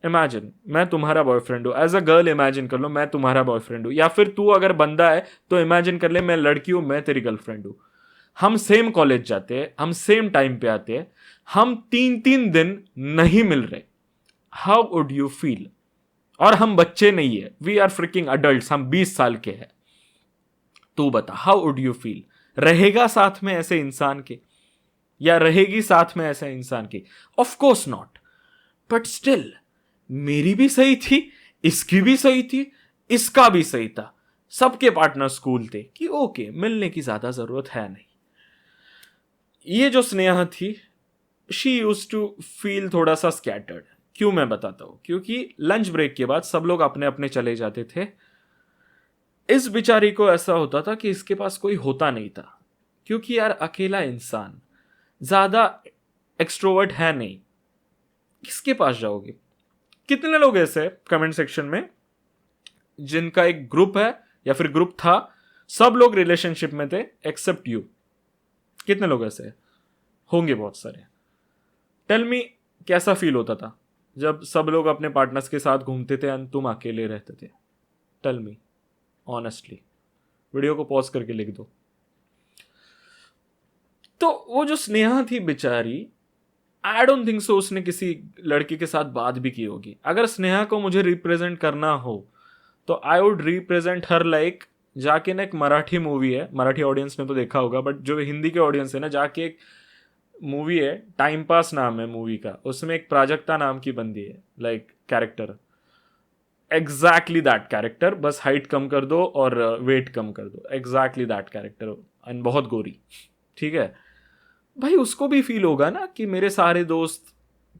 इमेजिन मैं तुम्हारा बॉयफ्रेंड हूं, एज अ गर्ल इमेजिन कर लो मैं तुम्हारा बॉयफ्रेंड हूं, या फिर तू अगर बंदा है तो इमेजिन कर ले मैं लड़की हूं, मैं तेरी गर्लफ्रेंड हूं। हम सेम कॉलेज जाते हैं, हम सेम टाइम पे आते हैं, हम 3 दिन नहीं मिल रहे, हाउ वुड यू फील। और हम बच्चे नहीं है, वी आर फ्रिकिंग अडल्ट, हम 20 साल के हैं। तू बता हाउ वुड यू फील, रहेगा साथ में ऐसे इंसान के, या रहेगी साथ में ऐसे इंसान की? Of course not, but still मेरी भी सही थी, इसकी भी सही थी, इसका भी सही था, सबके पार्टनर स्कूल थे कि ओके मिलने की ज्यादा जरूरत है नहीं। ये जो स्नेहा थी, शी यूज्ड टू फील थोड़ा सा स्कैटर्ड। क्यों, मैं बताता हूं, क्योंकि लंच ब्रेक के बाद सब लोग अपने अपने चले जाते थे। इस बेचारी को ऐसा होता था कि इसके पास कोई होता नहीं था, क्योंकि यार अकेला इंसान, ज्यादा एक्सट्रोवर्ट है नहीं, किसके पास जाओगे। कितने लोग ऐसे कमेंट सेक्शन में जिनका एक ग्रुप है या फिर ग्रुप था, सब लोग रिलेशनशिप में थे एक्सेप्ट यू? कितने लोग ऐसे होंगे? बहुत सारे। टेल मी, कैसा फील होता था जब सब लोग अपने पार्टनर्स के साथ घूमते थे एंड तुम अकेले रहते थे? टेल मी ऑनेस्टली, वीडियो को पॉज करके लिख दो। तो वो जो स्नेहा थी बेचारी, आई डोंट थिंक सो उसने किसी लड़की के साथ बात भी की होगी। अगर स्नेहा को मुझे रिप्रेजेंट करना हो तो I would represent her like, जाके ना एक मराठी मूवी है, मराठी ऑडियंस ने तो देखा होगा, बट जो हिंदी के ऑडियंस है ना, जाके एक मूवी है, टाइम पास नाम है मूवी का, उसमें एक प्राजक्ता नाम की बंदी है, like character, exactly that character, बस हाइट कम कर दो और वेट कम कर दो, एग्जैक्टली दैट कैरेक्टर, एंड बहुत गोरी, ठीक है भाई। उसको भी फील होगा ना कि मेरे सारे दोस्त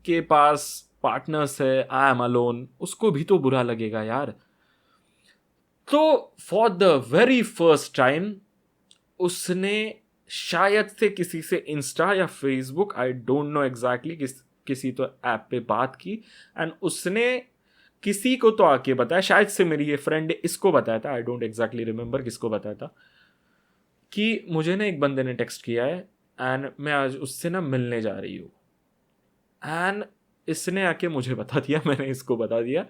के पास पार्टनर्स है, आई एम अलोन, उसको भी तो बुरा लगेगा यार। तो for the very first time उसने शायद से किसी से इंस्टा या Facebook, I don't know exactly किसी तो ऐप पे बात की एंड उसने किसी को तो आके बताया, शायद से मेरी ये फ्रेंड इसको बताया था, आई डोंट एग्जैक्टली रिमेंबर किसको बताया था, कि मुझे ना एक बंदे ने टेक्स्ट किया है एंड मैं आज उससे ना मिलने जा रही हूँ। एंड इसने आके मुझे बता दिया, मैंने इसको बता दिया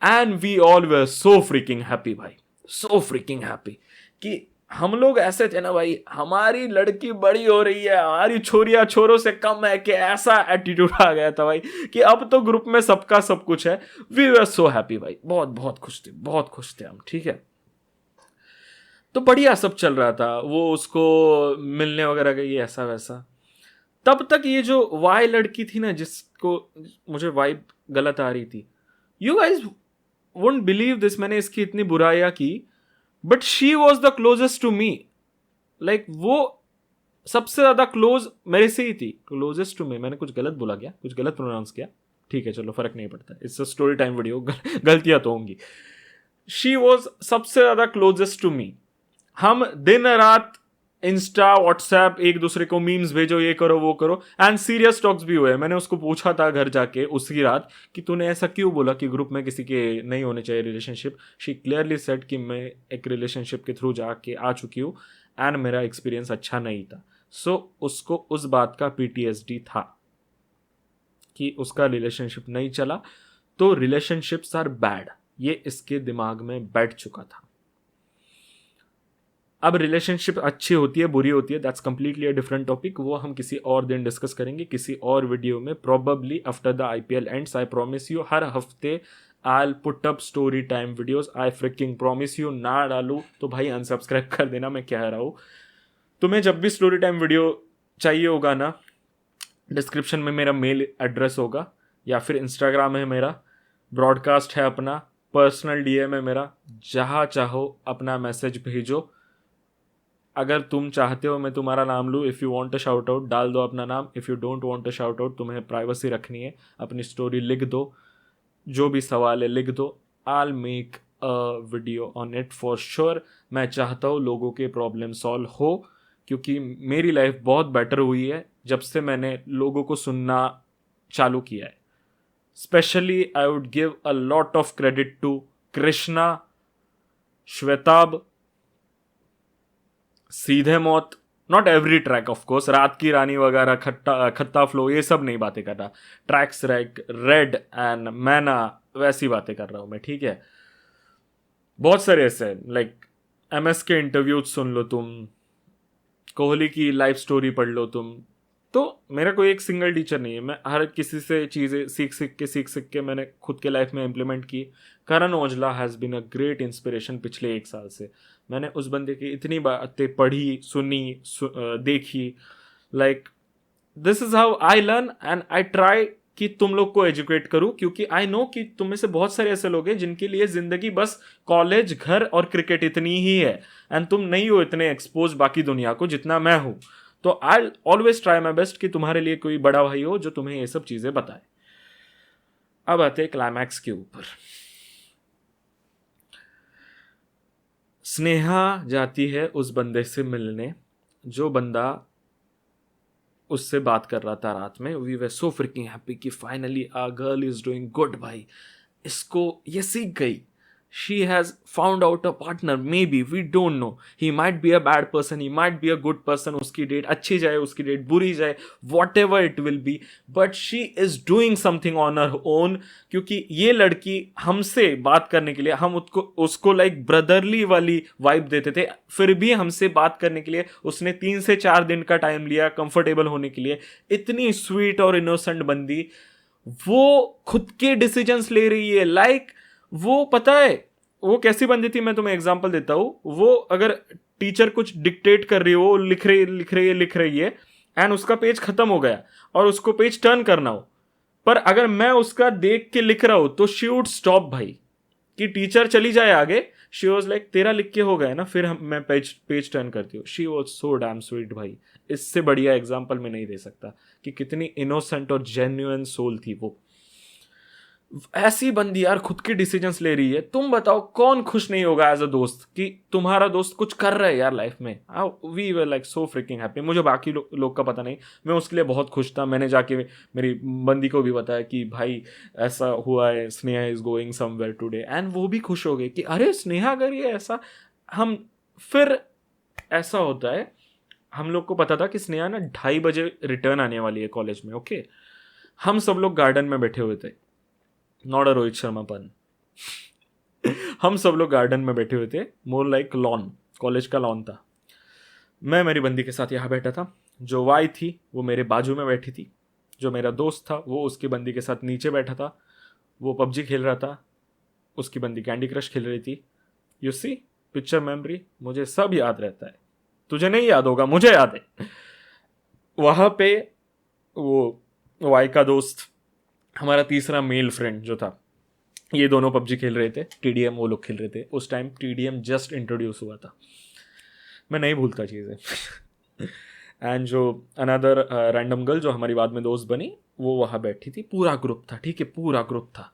and we all were so freaking happy भाई, सो फ्रीकिंग हैप्पी कि हम लोग ऐसे थे ना भाई, हमारी लड़की बड़ी हो रही है, हमारी छोरियां छोरों से कम है, कि ऐसा एटीट्यूड आ गया था भाई कि अब तो ग्रुप में सबका सब कुछ है। वी वर सो हैप्पी भाई, बहुत बहुत खुश थे, बहुत खुश थे हम, ठीक है। तो बढ़िया सब चल रहा था, वो उसको मिलने वगैरह गई ऐसा वैसा। तब तक ये जो वाई लड़की थी ना, जिसको मुझे वाइब गलत आ रही थी, you guys won't believe this, मैंने इसकी इतनी बुराइयां की but she was the closest to me. Like वो सबसे ज्यादा क्लोज मेरे से ही थी, क्लोजेस्ट टू मी। मैंने कुछ गलत बोला क्या, कुछ गलत प्रोनाउंस किया, ठीक है चलो फर्क नहीं पड़ता, it's a story time video, गलतियां तो होंगी। शी वॉज सबसे ज्यादा क्लोजेस्ट टू मी। हम दिन रात इंस्टा व्हाट्सएप एक दूसरे को मीम्स भेजो, ये करो वो करो, एंड सीरियस टॉक्स भी हुए। मैंने उसको पूछा था घर जाके उसी रात कि तूने ऐसा क्यों बोला कि ग्रुप में किसी के नहीं होने चाहिए रिलेशनशिप। शी क्लियरली सेड कि मैं एक रिलेशनशिप के थ्रू जाके आ चुकी हूँ एंड मेरा एक्सपीरियंस अच्छा नहीं था। सो उसको उस बात का PTSD था कि उसका रिलेशनशिप नहीं चला, तो रिलेशनशिप्स आर बैड, ये इसके दिमाग में बैठ चुका था। अब रिलेशनशिप अच्छी होती है बुरी होती है, that's completely a different topic, वो हम किसी और दिन डिस्कस करेंगे किसी और वीडियो में, probably after the IPL ends. I promise you हर हफ्ते I put up story time videos, I freaking promise you. ना डालू तो भाई अनसब्सक्राइब कर देना, मैं कह रहा हूँ। तुम्हें जब भी स्टोरी टाइम वीडियो चाहिए होगा ना, डिस्क्रिप्शन में मेरा मेल एड्रेस होगा या फिर इंस्टाग्राम है मेरा, ब्रॉडकास्ट है अपना, पर्सनल DM है मेरा, जहाँ चाहो अपना मैसेज भेजो। अगर तुम चाहते हो मैं तुम्हारा नाम लूँ, if you want a shout out डाल दो अपना नाम, if you don't want a shout out, तुम्हें प्राइवेसी रखनी है, अपनी स्टोरी लिख दो, जो भी सवाल है लिख दो, I make a video on it for sure. मैं चाहता हूँ लोगों के प्रॉब्लम सॉल्व हो, क्योंकि मेरी लाइफ बहुत बेटर हुई है जब से मैंने लोगों को सुनना चालू किया है। Specially I would give a lot of credit to Krishna, Shwetab, Seedhe Maut, not every track of course, रात की रानी वगैरह, खट्टा फ्लो, ये सब नहीं बातें कर रहा, ट्रैक्स रेड एंड मैना वैसी बातें कर रहा हूं मैं, ठीक है। बहुत सारे ऐसे लाइक MS के इंटरव्यूज सुन लो तुम, कोहली की लाइफ स्टोरी पढ़ लो तुम। तो मेरा कोई एक सिंगल टीचर नहीं है, मैं हर किसी से चीज़ें सीख के मैंने खुद के लाइफ में इम्प्लीमेंट की। Karan Aujla has been a great inspiration पिछले 1 साल से। मैंने उस बंदे की इतनी बातें पढ़ी, सुनी, देखी। Like this is how I learn and I try कि तुम लोग को एजुकेट करूं, क्योंकि आई नो कि तुम में से बहुत सारे ऐसे लोग हैं जिनके लिए जिंदगी बस कॉलेज, घर और क्रिकेट इतनी ही है, एंड तुम नहीं हो इतने एक्सपोज बाकी दुनिया को जितना मैं हूं। तो I always try my best कि तुम्हारे लिए कोई बड़ा भाई हो जो तुम्हें ये सब चीजें बताए। अब आते हैं क्लाइमैक्स के ऊपर। स्नेहा जाती है उस बंदे से मिलने, जो बंदा उससे बात कर रहा था रात में। We were so freaking happy कि finally a girl is doing good भाई, इसको ये सीख गई, she has found out a partner, maybe we don't know, he might be a bad person, he might be a good person, उसकी डेट अच्छी जाए उसकी डेट बुरी जाए, whatever it will be, but she is doing something on her own. क्योंकि ये लड़की हमसे बात करने के लिए, हम उसको लाइक ब्रदरली वाली वाइब देते थे, फिर भी हमसे बात करने के लिए उसने 3 से 4 दिन का टाइम लिया कंफर्टेबल होने के लिए। इतनी स्वीट और इनोसेंट बंदी, वो खुद के डिसीजंस ले रही है। लाइक वो पता है वो कैसी बंदी थी, मैं तुम्हें एग्जांपल देता हूं। वो अगर टीचर कुछ डिक्टेट कर रही हो, लिख रही है एंड उसका पेज खत्म हो गया और उसको पेज टर्न करना हो, पर अगर मैं उसका देख के लिख रहा हूं तो शी वुड स्टॉप भाई, कि टीचर चली जाए आगे। शी वॉज लाइक तेरा लिख के हो गया ना, फिर मैं पेज टर्न करती हूँ। She was so damn sweet भाई, इससे बढ़िया एग्जाम्पल मैं नहीं दे सकता कि कितनी इनोसेंट और जेन्युइन सोल थी वो। ऐसी बंदी यार खुद की डिसीजंस ले रही है, तुम बताओ कौन खुश नहीं होगा एज अ दोस्त कि तुम्हारा दोस्त कुछ कर रहा है यार लाइफ में। We were like so freaking happy. मुझे बाकी लोग का पता नहीं, मैं उसके लिए बहुत खुश था। मैंने जाके मेरी बंदी को भी बताया कि भाई ऐसा हुआ है, Sneha is going somewhere today, and वो भी खुश हो गई कि अरे स्नेहा अगर ये ऐसा। हम फिर ऐसा होता है, हम लोग को पता था कि स्नेहा ना 2:30 बजे रिटर्न आने वाली है कॉलेज में। ओके, हम सब लोग गार्डन में बैठे हुए थे, नॉट अ रोहित शर्मा पन। हम सब लोग गार्डन में बैठे हुए थे, मोर लाइक लॉन, कॉलेज का लॉन था। मैं मेरी बंदी के साथ यहाँ बैठा था, जो वाई थी वो मेरे बाजू में बैठी थी, जो मेरा दोस्त था वो उसकी बंदी के साथ नीचे बैठा था, वो पबजी खेल रहा था, उसकी बंदी कैंडी क्रश खेल रही थी। यू सी, पिक्चर मेमोरी, मुझे सब याद रहता है। तुझे नहीं याद होगा, मुझे याद है। वहां पे वो वाई का दोस्त, हमारा तीसरा मेल फ्रेंड जो था, ये दोनों पबजी खेल रहे थे, टीडीएम वो लोग खेल रहे थे। उस टाइम टीडीएम जस्ट इंट्रोड्यूस हुआ था, मैं नहीं भूलता चीज़ें। एंड जो अनदर रैंडम गर्ल जो हमारी बाद में दोस्त बनी, वो वहाँ बैठी थी। पूरा ग्रुप था, ठीक है, पूरा ग्रुप था।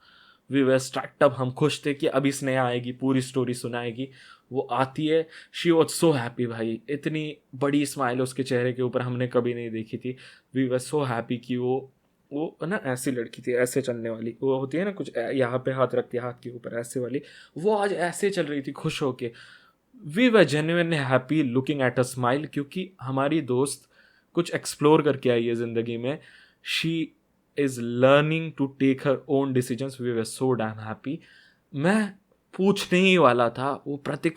वी वे स्टार्टअप, हम खुश थे कि अभी स्नेहा आएगी, पूरी स्टोरी सुनाएगी। वो आती है, शी वॉज सो हैप्पी भाई, इतनी बड़ी स्माइल उसके चेहरे के ऊपर हमने कभी नहीं देखी थी। वी वे सो हैप्पी कि वो ना ऐसी लड़की थी, ऐसे चलने वाली, वो होती है ना कुछ यहाँ पे हाथ रखती है हाथ के ऊपर ऐसे वाली, वो आज ऐसे चल रही थी खुश होके। We were genuinely happy looking at a smile, क्योंकि हमारी दोस्त कुछ एक्सप्लोर करके आई है ज़िंदगी में। She is learning to take her own decisions. We were so damn happy. मैं पूछने ही वाला था, वो प्रतीक,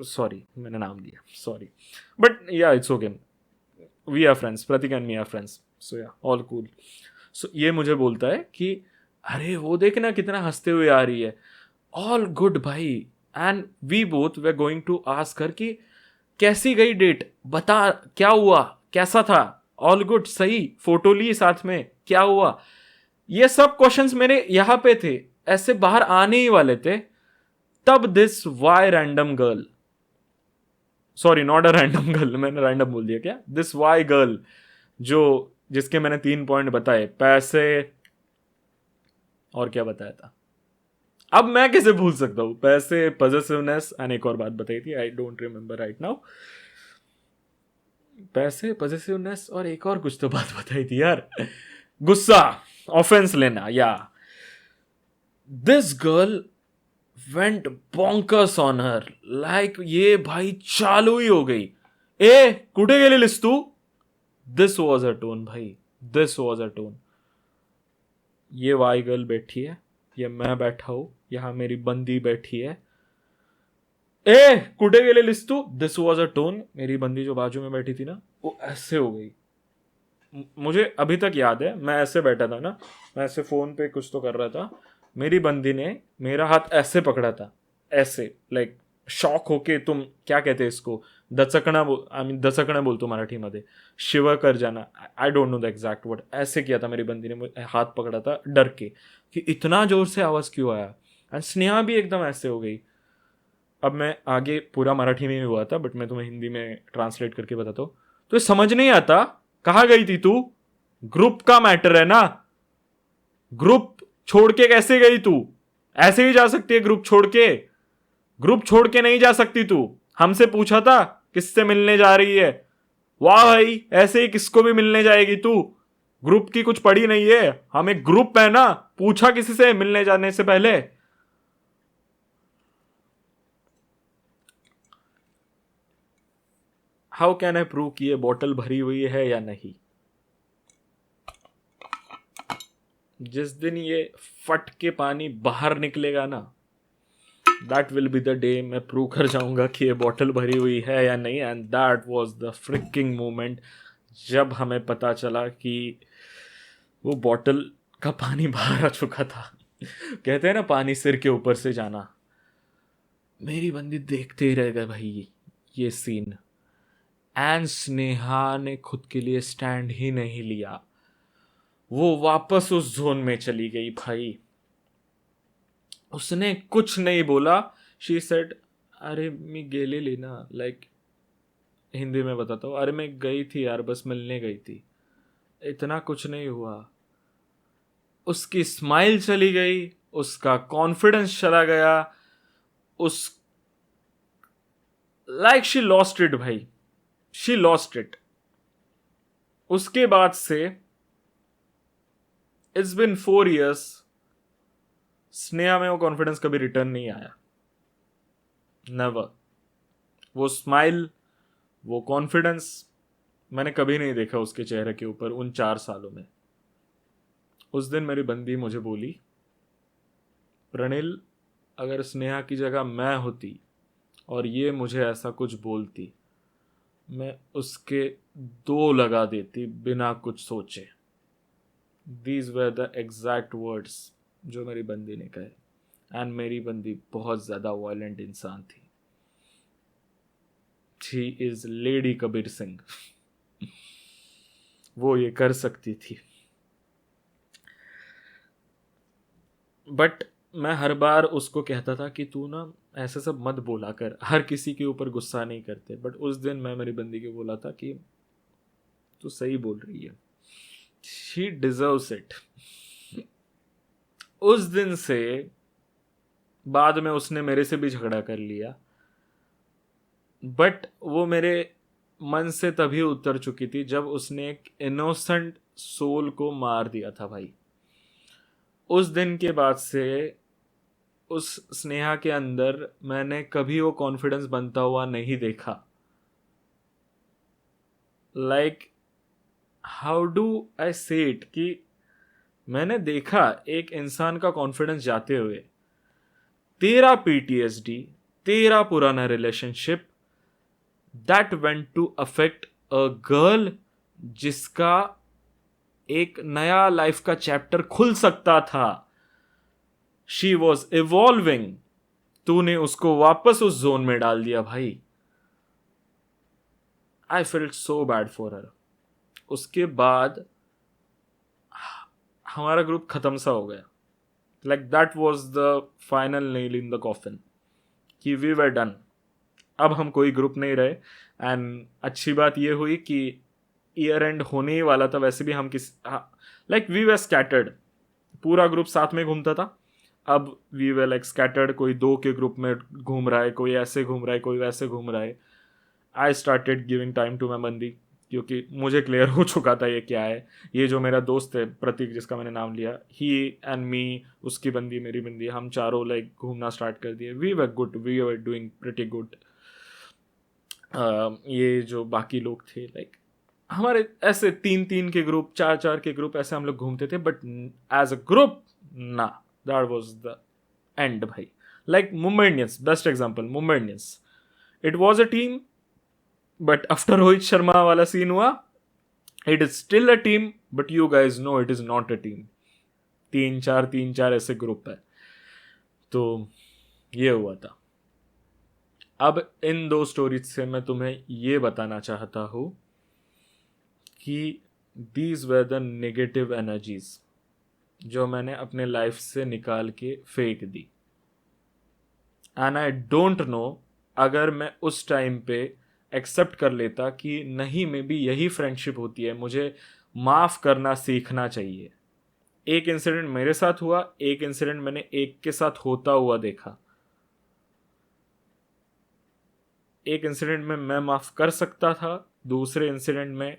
सॉरी मैंने नाम दिया, sorry, but yeah it's okay, we are friends, Prateek and me are friends, so yeah all cool. सो ये मुझे बोलता है कि अरे वो देखना कितना हंसते हुए आ रही है, ऑल गुड भाई। And we both were going to ask her कि कैसी गई डेट, बता क्या हुआ, कैसा था, ऑल गुड, सही, फोटो ली साथ में, क्या हुआ। ये सब क्वेश्चंस मेरे यहाँ पे थे, ऐसे बाहर आने ही वाले थे। तब this why random girl, sorry not a random girl, मैंने रैंडम बोल दिया क्या, दिस वाई गर्ल, जो जिसके मैंने 3 पॉइंट बताए, पैसे और क्या बताया था, अब मैं कैसे भूल सकता हूं, पैसे, पॉजिटिवनेस एंड एक और बात बताई थी, आई डोंट रिमेंबर राइट नाउ। पैसे, पॉजिटिवनेस और एक और कुछ तो बात बताई थी यार, गुस्सा, ऑफेंस लेना, या this girl went bonkers on her, like ये भाई चालू ही हो गई। ए कुठे गेलेलीस तू, दिस वॉज अ टोन भाई, दिस वॉज अ टोन। ये वाई गर्ल बैठी है, ये मैं बैठा हूं, यहां मेरी बंदी बैठी है। ए कुठे गेलेलीस तू, दिस वॉज अ टोन। मेरी बंदी जो बाजू में बैठी थी ना, वो ऐसे हो गई। मुझे अभी तक याद है, मैं ऐसे बैठा था ना, मैं ऐसे फोन पे कुछ तो कर रहा था, मेरी बंदी ने मेरा हाथ ऐसे पकड़ा था, ऐसे लाइक शॉक होके, तुम क्या कहते हैं इसको, दचकना, आई मीन दचकना बोलतो मराठी मध्ये, शिवर कर जाना, आई don't know the exact word. ऐसे किया था मेरी बंदी ने, मुझे हाथ पकड़ा था डर के कि इतना जोर से आवाज क्यों आया। एंड स्नेहा भी एकदम ऐसे हो गई। अब मैं आगे पूरा मराठी में ही हुआ था, बट मैं तुम्हें हिंदी में ट्रांसलेट करके बताता हूँ। तो समझ नहीं आता, कहाँ गई थी तू, ग्रुप का मैटर है ना, ग्रुप छोड़ के कैसे गई तू, ऐसे ही जा सकती है ग्रुप छोड़ के, ग्रुप छोड़ के नहीं जा सकती तू। हमसे पूछा था किससे मिलने जा रही है, वाह भाई ऐसे ही किसको भी मिलने जाएगी तू, ग्रुप की कुछ पड़ी नहीं है, हम एक ग्रुप है ना, पूछा किसी से मिलने जाने से पहले। हाउ कैन आई प्रूव कि ये बॉटल भरी हुई है या नहीं। जिस दिन ये फट के पानी बाहर निकलेगा ना, that will be the day मैं प्रूव कर जाऊंगा कि ये बॉटल भरी हुई है या नहीं। And that was the fricking moment जब हमें पता चला कि वो बॉटल का पानी बाहर आ चुका था। कहते हैं ना पानी सिर के ऊपर से जाना। मेरी बंदी देखते ही रह गए भाई ये सीन। एंड स्नेहा ने खुद के लिए स्टैंड ही नहीं लिया, वो वापस उस जोन में चली गई भाई। उसने कुछ नहीं बोला, शी सेड अरे मी गेलेली ना, लाइक हिंदी में बताता हूँ, अरे मैं गई थी यार, बस मिलने गई थी, इतना कुछ नहीं हुआ। उसकी स्माइल चली गई, उसका कॉन्फिडेंस चला गया, उस लाइक शी लॉस्ट इट भाई, शी लॉस्ट इट। उसके बाद से इट्स बिन 4 years, स्नेहा में वो कॉन्फिडेंस कभी रिटर्न नहीं आया, नेवर। वो स्माइल, वो कॉन्फिडेंस मैंने कभी नहीं देखा उसके चेहरे के ऊपर उन 4 सालों में। उस दिन मेरी बंदी मुझे बोली, प्रणिल, अगर स्नेहा की जगह मैं होती और ये मुझे ऐसा कुछ बोलती, मैं उसके 2 लगा देती बिना कुछ सोचे। These were the exact words जो मेरी बंदी ने कहे। एंड मेरी बंदी बहुत ज़्यादा वायलेंट इंसान थी। She is lady Kabir Singh. वो ये कर सकती थी। बट मैं हर बार उसको कहता था कि तू ना ऐसे सब मत बोला कर, हर किसी के ऊपर गुस्सा नहीं करते। बट उस दिन मैं मेरी बंदी को बोला था कि तू सही बोल रही है, शी डिजर्व्स इट। उस दिन से बाद में उसने मेरे से भी झगड़ा कर लिया, बट वो मेरे मन से तभी उतर चुकी थी जब उसने एक इनोसेंट सोल को मार दिया था भाई। उस दिन के बाद से उस स्नेहा के अंदर मैंने कभी वो कॉन्फिडेंस बनता हुआ नहीं देखा। लाइक हाउ डू आई से इट, कि मैंने देखा एक इंसान का कॉन्फिडेंस जाते हुए। तेरा पीटीएसडी, तेरा पुराना relationship, that went to affect a girl जिसका एक नया लाइफ का चैप्टर खुल सकता था। शी वॉज इवॉल्विंग, तूने उसको वापस उस जोन में डाल दिया भाई। I felt so bad for her. उसके बाद हमारा ग्रुप खत्म सा हो गया। Like that was the final nail in the coffin कि वी वर डन। अब हम कोई ग्रुप नहीं रहे। एंड अच्छी बात ये हुई कि ईयर एंड होने ही वाला था, वैसे भी हम लाइक वी वर स्कैटर्ड। पूरा ग्रुप साथ में घूमता था, अब वी वर लाइक स्कैटर्ड। कोई 2 के ग्रुप में घूम रहा है, कोई ऐसे घूम रहा है, कोई वैसे घूम रहा है। I started giving time to my बंदी, क्योंकि मुझे क्लियर हो चुका था ये क्या है। ये जो मेरा दोस्त है प्रतीक, जिसका मैंने नाम लिया, ही एंड मी, उसकी बंदी, मेरी बंदी, हम चारों लाइक घूमना स्टार्ट कर दिए। We were good, we were doing pretty good. ये जो बाकी लोग थे, लाइक हमारे ऐसे 3-3 के ग्रुप, 4-4 के ग्रुप, ऐसे हम लोग घूमते थे। बट एज अ ग्रुप ना, दैट वॉज द एंड भाई। Like Mumbai Indians, best example, Mumbai Indians, it was a team, but after Rohit Sharma वाला सीन हुआ, it is still a team, but you guys know it is not a team. 3-4 ऐसे ग्रुप है। तो ये हुआ था। अब इन 2 स्टोरीज से मैं तुम्हें ये बताना चाहता हूं कि these were the negative energies जो मैंने अपने लाइफ से निकाल के फेंक दी। एंड आई डोंट नो, अगर मैं उस टाइम पे एक्सेप्ट कर लेता कि नहीं, मे बी यही फ्रेंडशिप होती है, मुझे माफ करना सीखना चाहिए। एक इंसिडेंट मेरे साथ हुआ, एक इंसिडेंट मैंने एक के साथ होता हुआ देखा। एक इंसिडेंट में मैं माफ कर सकता था, दूसरे इंसिडेंट में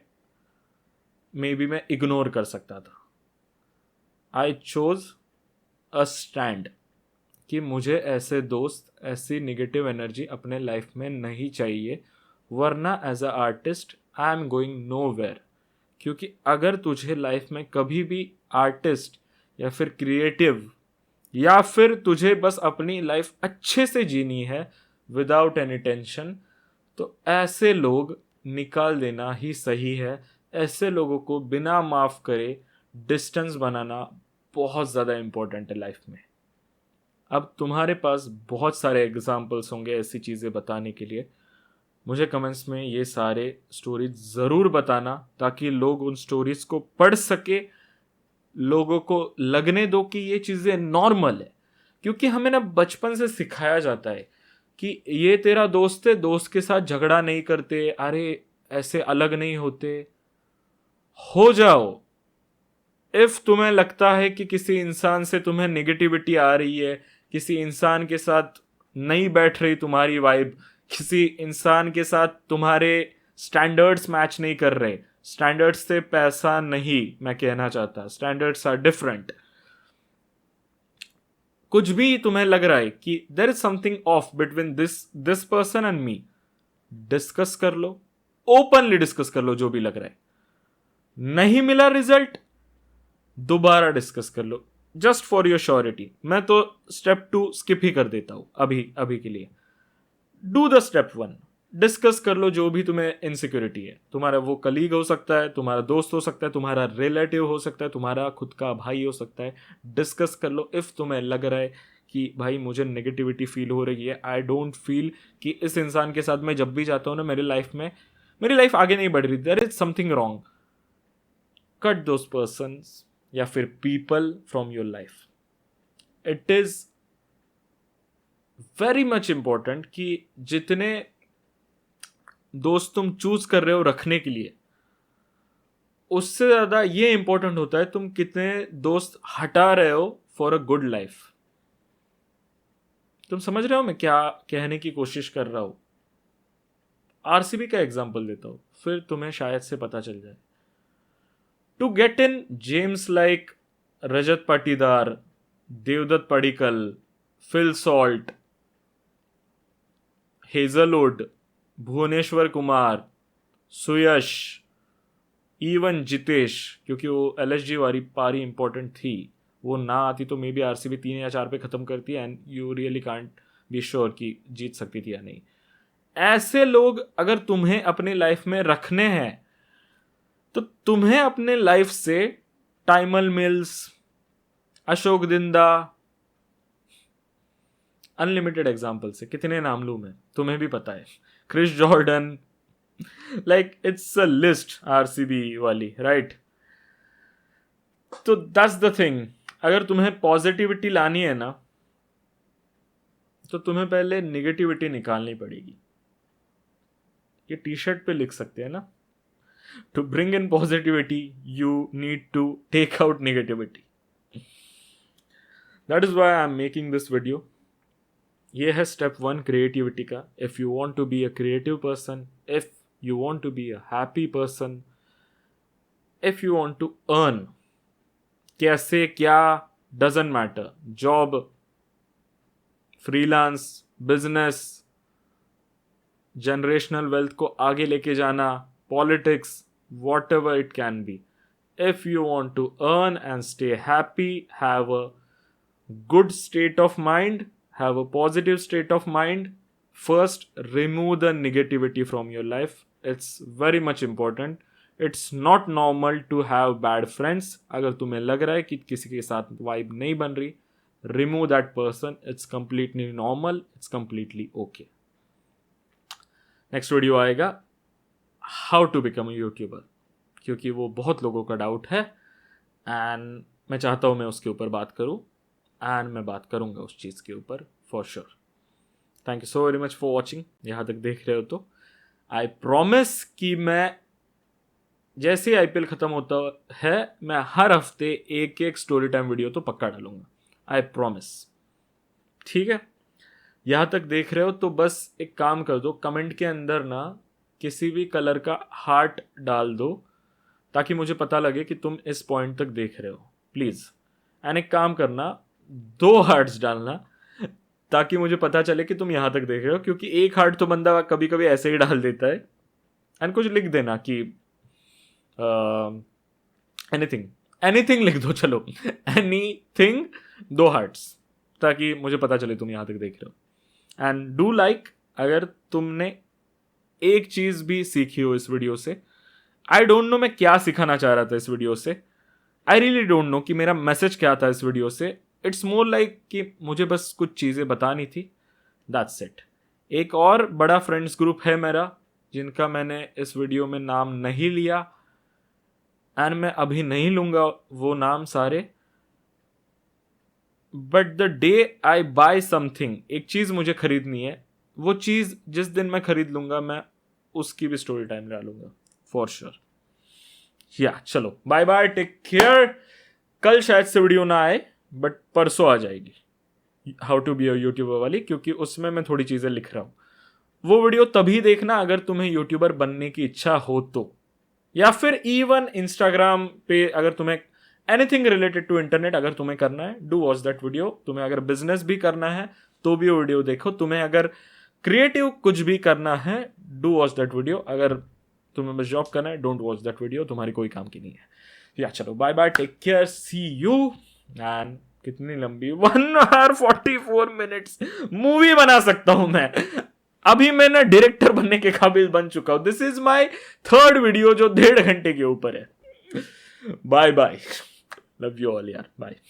मे बी मैं इग्नोर कर सकता था। आई चोज अ स्टैंड कि मुझे ऐसे दोस्त, ऐसी निगेटिव एनर्जी अपने लाइफ में नहीं चाहिए, वरना as a artist I am going nowhere. क्योंकि अगर तुझे लाइफ में कभी भी आर्टिस्ट या फिर क्रिएटिव, या फिर तुझे बस अपनी लाइफ अच्छे से जीनी है विदाउट एनी टेंशन, तो ऐसे लोग निकाल देना ही सही है। ऐसे लोगों को बिना माफ करे डिस्टेंस बनाना बहुत ज़्यादा इंपॉर्टेंट है लाइफ में। अब तुम्हारे पास बहुत सारे एग्जाम्पल्स होंगे ऐसी चीज़ें बताने के लिए। मुझे कमेंट्स में ये सारे स्टोरीज ज़रूर बताना, ताकि लोग उन स्टोरीज को पढ़ सके, लोगों को लगने दो कि ये चीज़ें नॉर्मल है। क्योंकि हमें ना बचपन से सिखाया जाता है कि ये तेरा दोस्त है, दोस्त के साथ झगड़ा नहीं करते, अरे ऐसे अलग नहीं होते। हो जाओ, इफ तुम्हें लगता है कि किसी इंसान से तुम्हें नेगेटिविटी आ रही है, किसी इंसान के साथ नहीं बैठ रही तुम्हारी वाइब, किसी इंसान के साथ तुम्हारे स्टैंडर्ड्स मैच नहीं कर रहे, स्टैंडर्ड्स से पैसा नहीं मैं कहना चाहता, स्टैंडर्ड्स आर डिफरेंट, कुछ भी तुम्हें लग रहा है कि there is something off between this person and me, discuss कर लो, ओपनली डिस्कस कर लो जो भी लग रहा है। नहीं मिला रिजल्ट, दोबारा डिस्कस कर लो, जस्ट फॉर योर श्योरिटी। मैं तो स्टेप 2 स्किप ही कर देता हूं अभी के लिए। डू द स्टेप 1, डिस्कस कर लो जो भी तुम्हें इनसिक्योरिटी है। तुम्हारा वो कलीग हो सकता है, तुम्हारा दोस्त हो सकता है, तुम्हारा रिलेटिव हो सकता है, तुम्हारा खुद का भाई हो सकता है। डिस्कस कर लो। इफ तुम्हें लग रहा है कि भाई मुझे नेगेटिविटी फील हो रही है, आई डोंट फील कि इस इंसान के साथ मैं जब भी जाता हूँ ना मेरी लाइफ आगे नहीं बढ़ रही, there is something wrong, cut those persons या फिर people from your life. It is very much important कि जितने दोस्त तुम चूज कर रहे हो रखने के लिए, उससे ज्यादा ये इंपॉर्टेंट होता है तुम कितने दोस्त हटा रहे हो फॉर अ गुड लाइफ। तुम समझ रहे हो मैं क्या कहने की कोशिश कर रहा हूं? आरसीबी का एग्जांपल देता हूं, फिर तुम्हें शायद से पता चल जाए। To get in gems like Rajat Patidar, Devdutt Padikkal, Phil Salt, Hazlewood, Bhuvneshwar Kumar, Suyash, even Jitesh, क्योंकि वो एलएसजी वाली पारी इंपॉर्टेंट थी, वो ना आती तो मे बी आरसीबी 3 या 4 पे खत्म करती and you really can't be sure कि जीत सकती थी या नहीं। ऐसे लोग अगर तुम्हें अपनी लाइफ में रखने हैं तो तुम्हें अपने लाइफ से टाइमल मिल्स, अशोक दिंदा, अनलिमिटेड एग्जाम्पल से कितने नाम लूं मैं, तुम्हें भी पता है, Chris Jordan, like it's a list RCB वाली, राइट? तो दैट्स द थिंग। अगर तुम्हें पॉजिटिविटी लानी है ना तो तुम्हें पहले निगेटिविटी निकालनी पड़ेगी। ये टी शर्ट पे लिख सकते हैं ना, to bring in positivity you need to take out negativity. That is why I am making this video. ये है स्टेप 1 क्रिएटिविटी का। If you want to be a creative person, if you want to be a happy person, if you want to earn, कैसे क्या doesn't matter, job, freelance, business, generational wealth को आगे लेके जाना, politics, whatever it can be, if you want to earn and stay happy, have a good state of mind, have a positive state of mind, first remove the negativity from your life. It's very much important. It's not normal to have bad friends. अगर तुम्हें लग रहा है कि किसी के साथ वाइब नहीं बन रही, remove that person. It's completely normal. It's completely okay. Next video आएगा how to become a YouTuber, क्योंकि वो बहुत लोगों का डाउट है एंड मैं चाहता हूँ मैं उसके ऊपर बात करूँ एंड मैं बात करूँगा उस चीज़ के ऊपर for sure. Thank you so very much for watching. यहाँ तक देख रहे हो तो आई प्रॉमिस कि मैं जैसे आईपीएल खत्म होता है मैं हर हफ्ते एक एक स्टोरी टाइम वीडियो तो पक्का डालूंगा, आई प्रॉमिस। ठीक है, यहाँ तक देख रहे हो तो बस एक काम कर दो, कमेंट के अंदर ना किसी भी कलर का हार्ट डाल दो ताकि मुझे पता लगे कि तुम इस पॉइंट तक देख रहे हो, प्लीज। एंड एक काम करना, 2 हार्ट्स डालना ताकि मुझे पता चले कि तुम यहाँ तक देख रहे हो, क्योंकि एक हार्ट तो बंदा कभी कभी ऐसे ही डाल देता है। एंड कुछ लिख देना कि एनीथिंग लिख दो, चलो एनीथिंग, 2 हार्ट्स, ताकि मुझे पता चले तुम यहाँ तक देख रहे हो। एंड डू लाइक अगर तुमने एक चीज भी सीखी हो इस वीडियो से। आई डोंट नो मैं क्या सिखाना चाह रहा था इस वीडियो से, आई रियली डोंट नो कि मेरा मैसेज क्या था इस वीडियो से। इट्स मोर लाइक कि मुझे बस कुछ चीज़ें बतानी थी, दैट्स इट। एक और बड़ा फ्रेंड्स ग्रुप है मेरा जिनका मैंने इस वीडियो में नाम नहीं लिया एंड मैं अभी नहीं लूंगा वो नाम सारे, but the day I buy something, एक चीज़ मुझे खरीदनी है, वो चीज़ जिस दिन मैं खरीद लूंगा मैं उसकी भी स्टोरी टाइम डालूंगा फॉर श्योर। या चलो बाय बाय, टेक केयर, कल शायद से वीडियो ना आए, बट परसों आ जाएगी how to be a YouTuber वाली, क्योंकि उसमें मैं थोड़ी चीज़ें लिख रहा हूँ। वो वीडियो तभी देखना अगर तुम्हें यूट्यूबर बनने की इच्छा हो तो, या फिर इवन इंस्टाग्राम पे अगर तुम्हें एनीथिंग रिलेटेड टू इंटरनेट अगर तुम्हें करना है, डू वॉच दैट वीडियो। तुम्हें अगर बिजनेस भी करना है तो भी वो वीडियो देखो। तुम्हें अगर क्रिएटिव कुछ भी करना है, डू वॉच दैट वीडियो। अगर तुम्हें बस जॉब करना है, डोंट वॉच दैट वीडियो, तुम्हारी कोई काम की नहीं है। या चलो bye bye, take care, see you. And कितनी लंबी 1 hour 44 minutes मूवी बना सकता हूं मैं। अभी मैं ना डायरेक्टर बनने के काबिल बन चुका हूं। This is my 3rd video जो 1.5 घंटे के ऊपर है। Bye bye, love you all यार, बाय।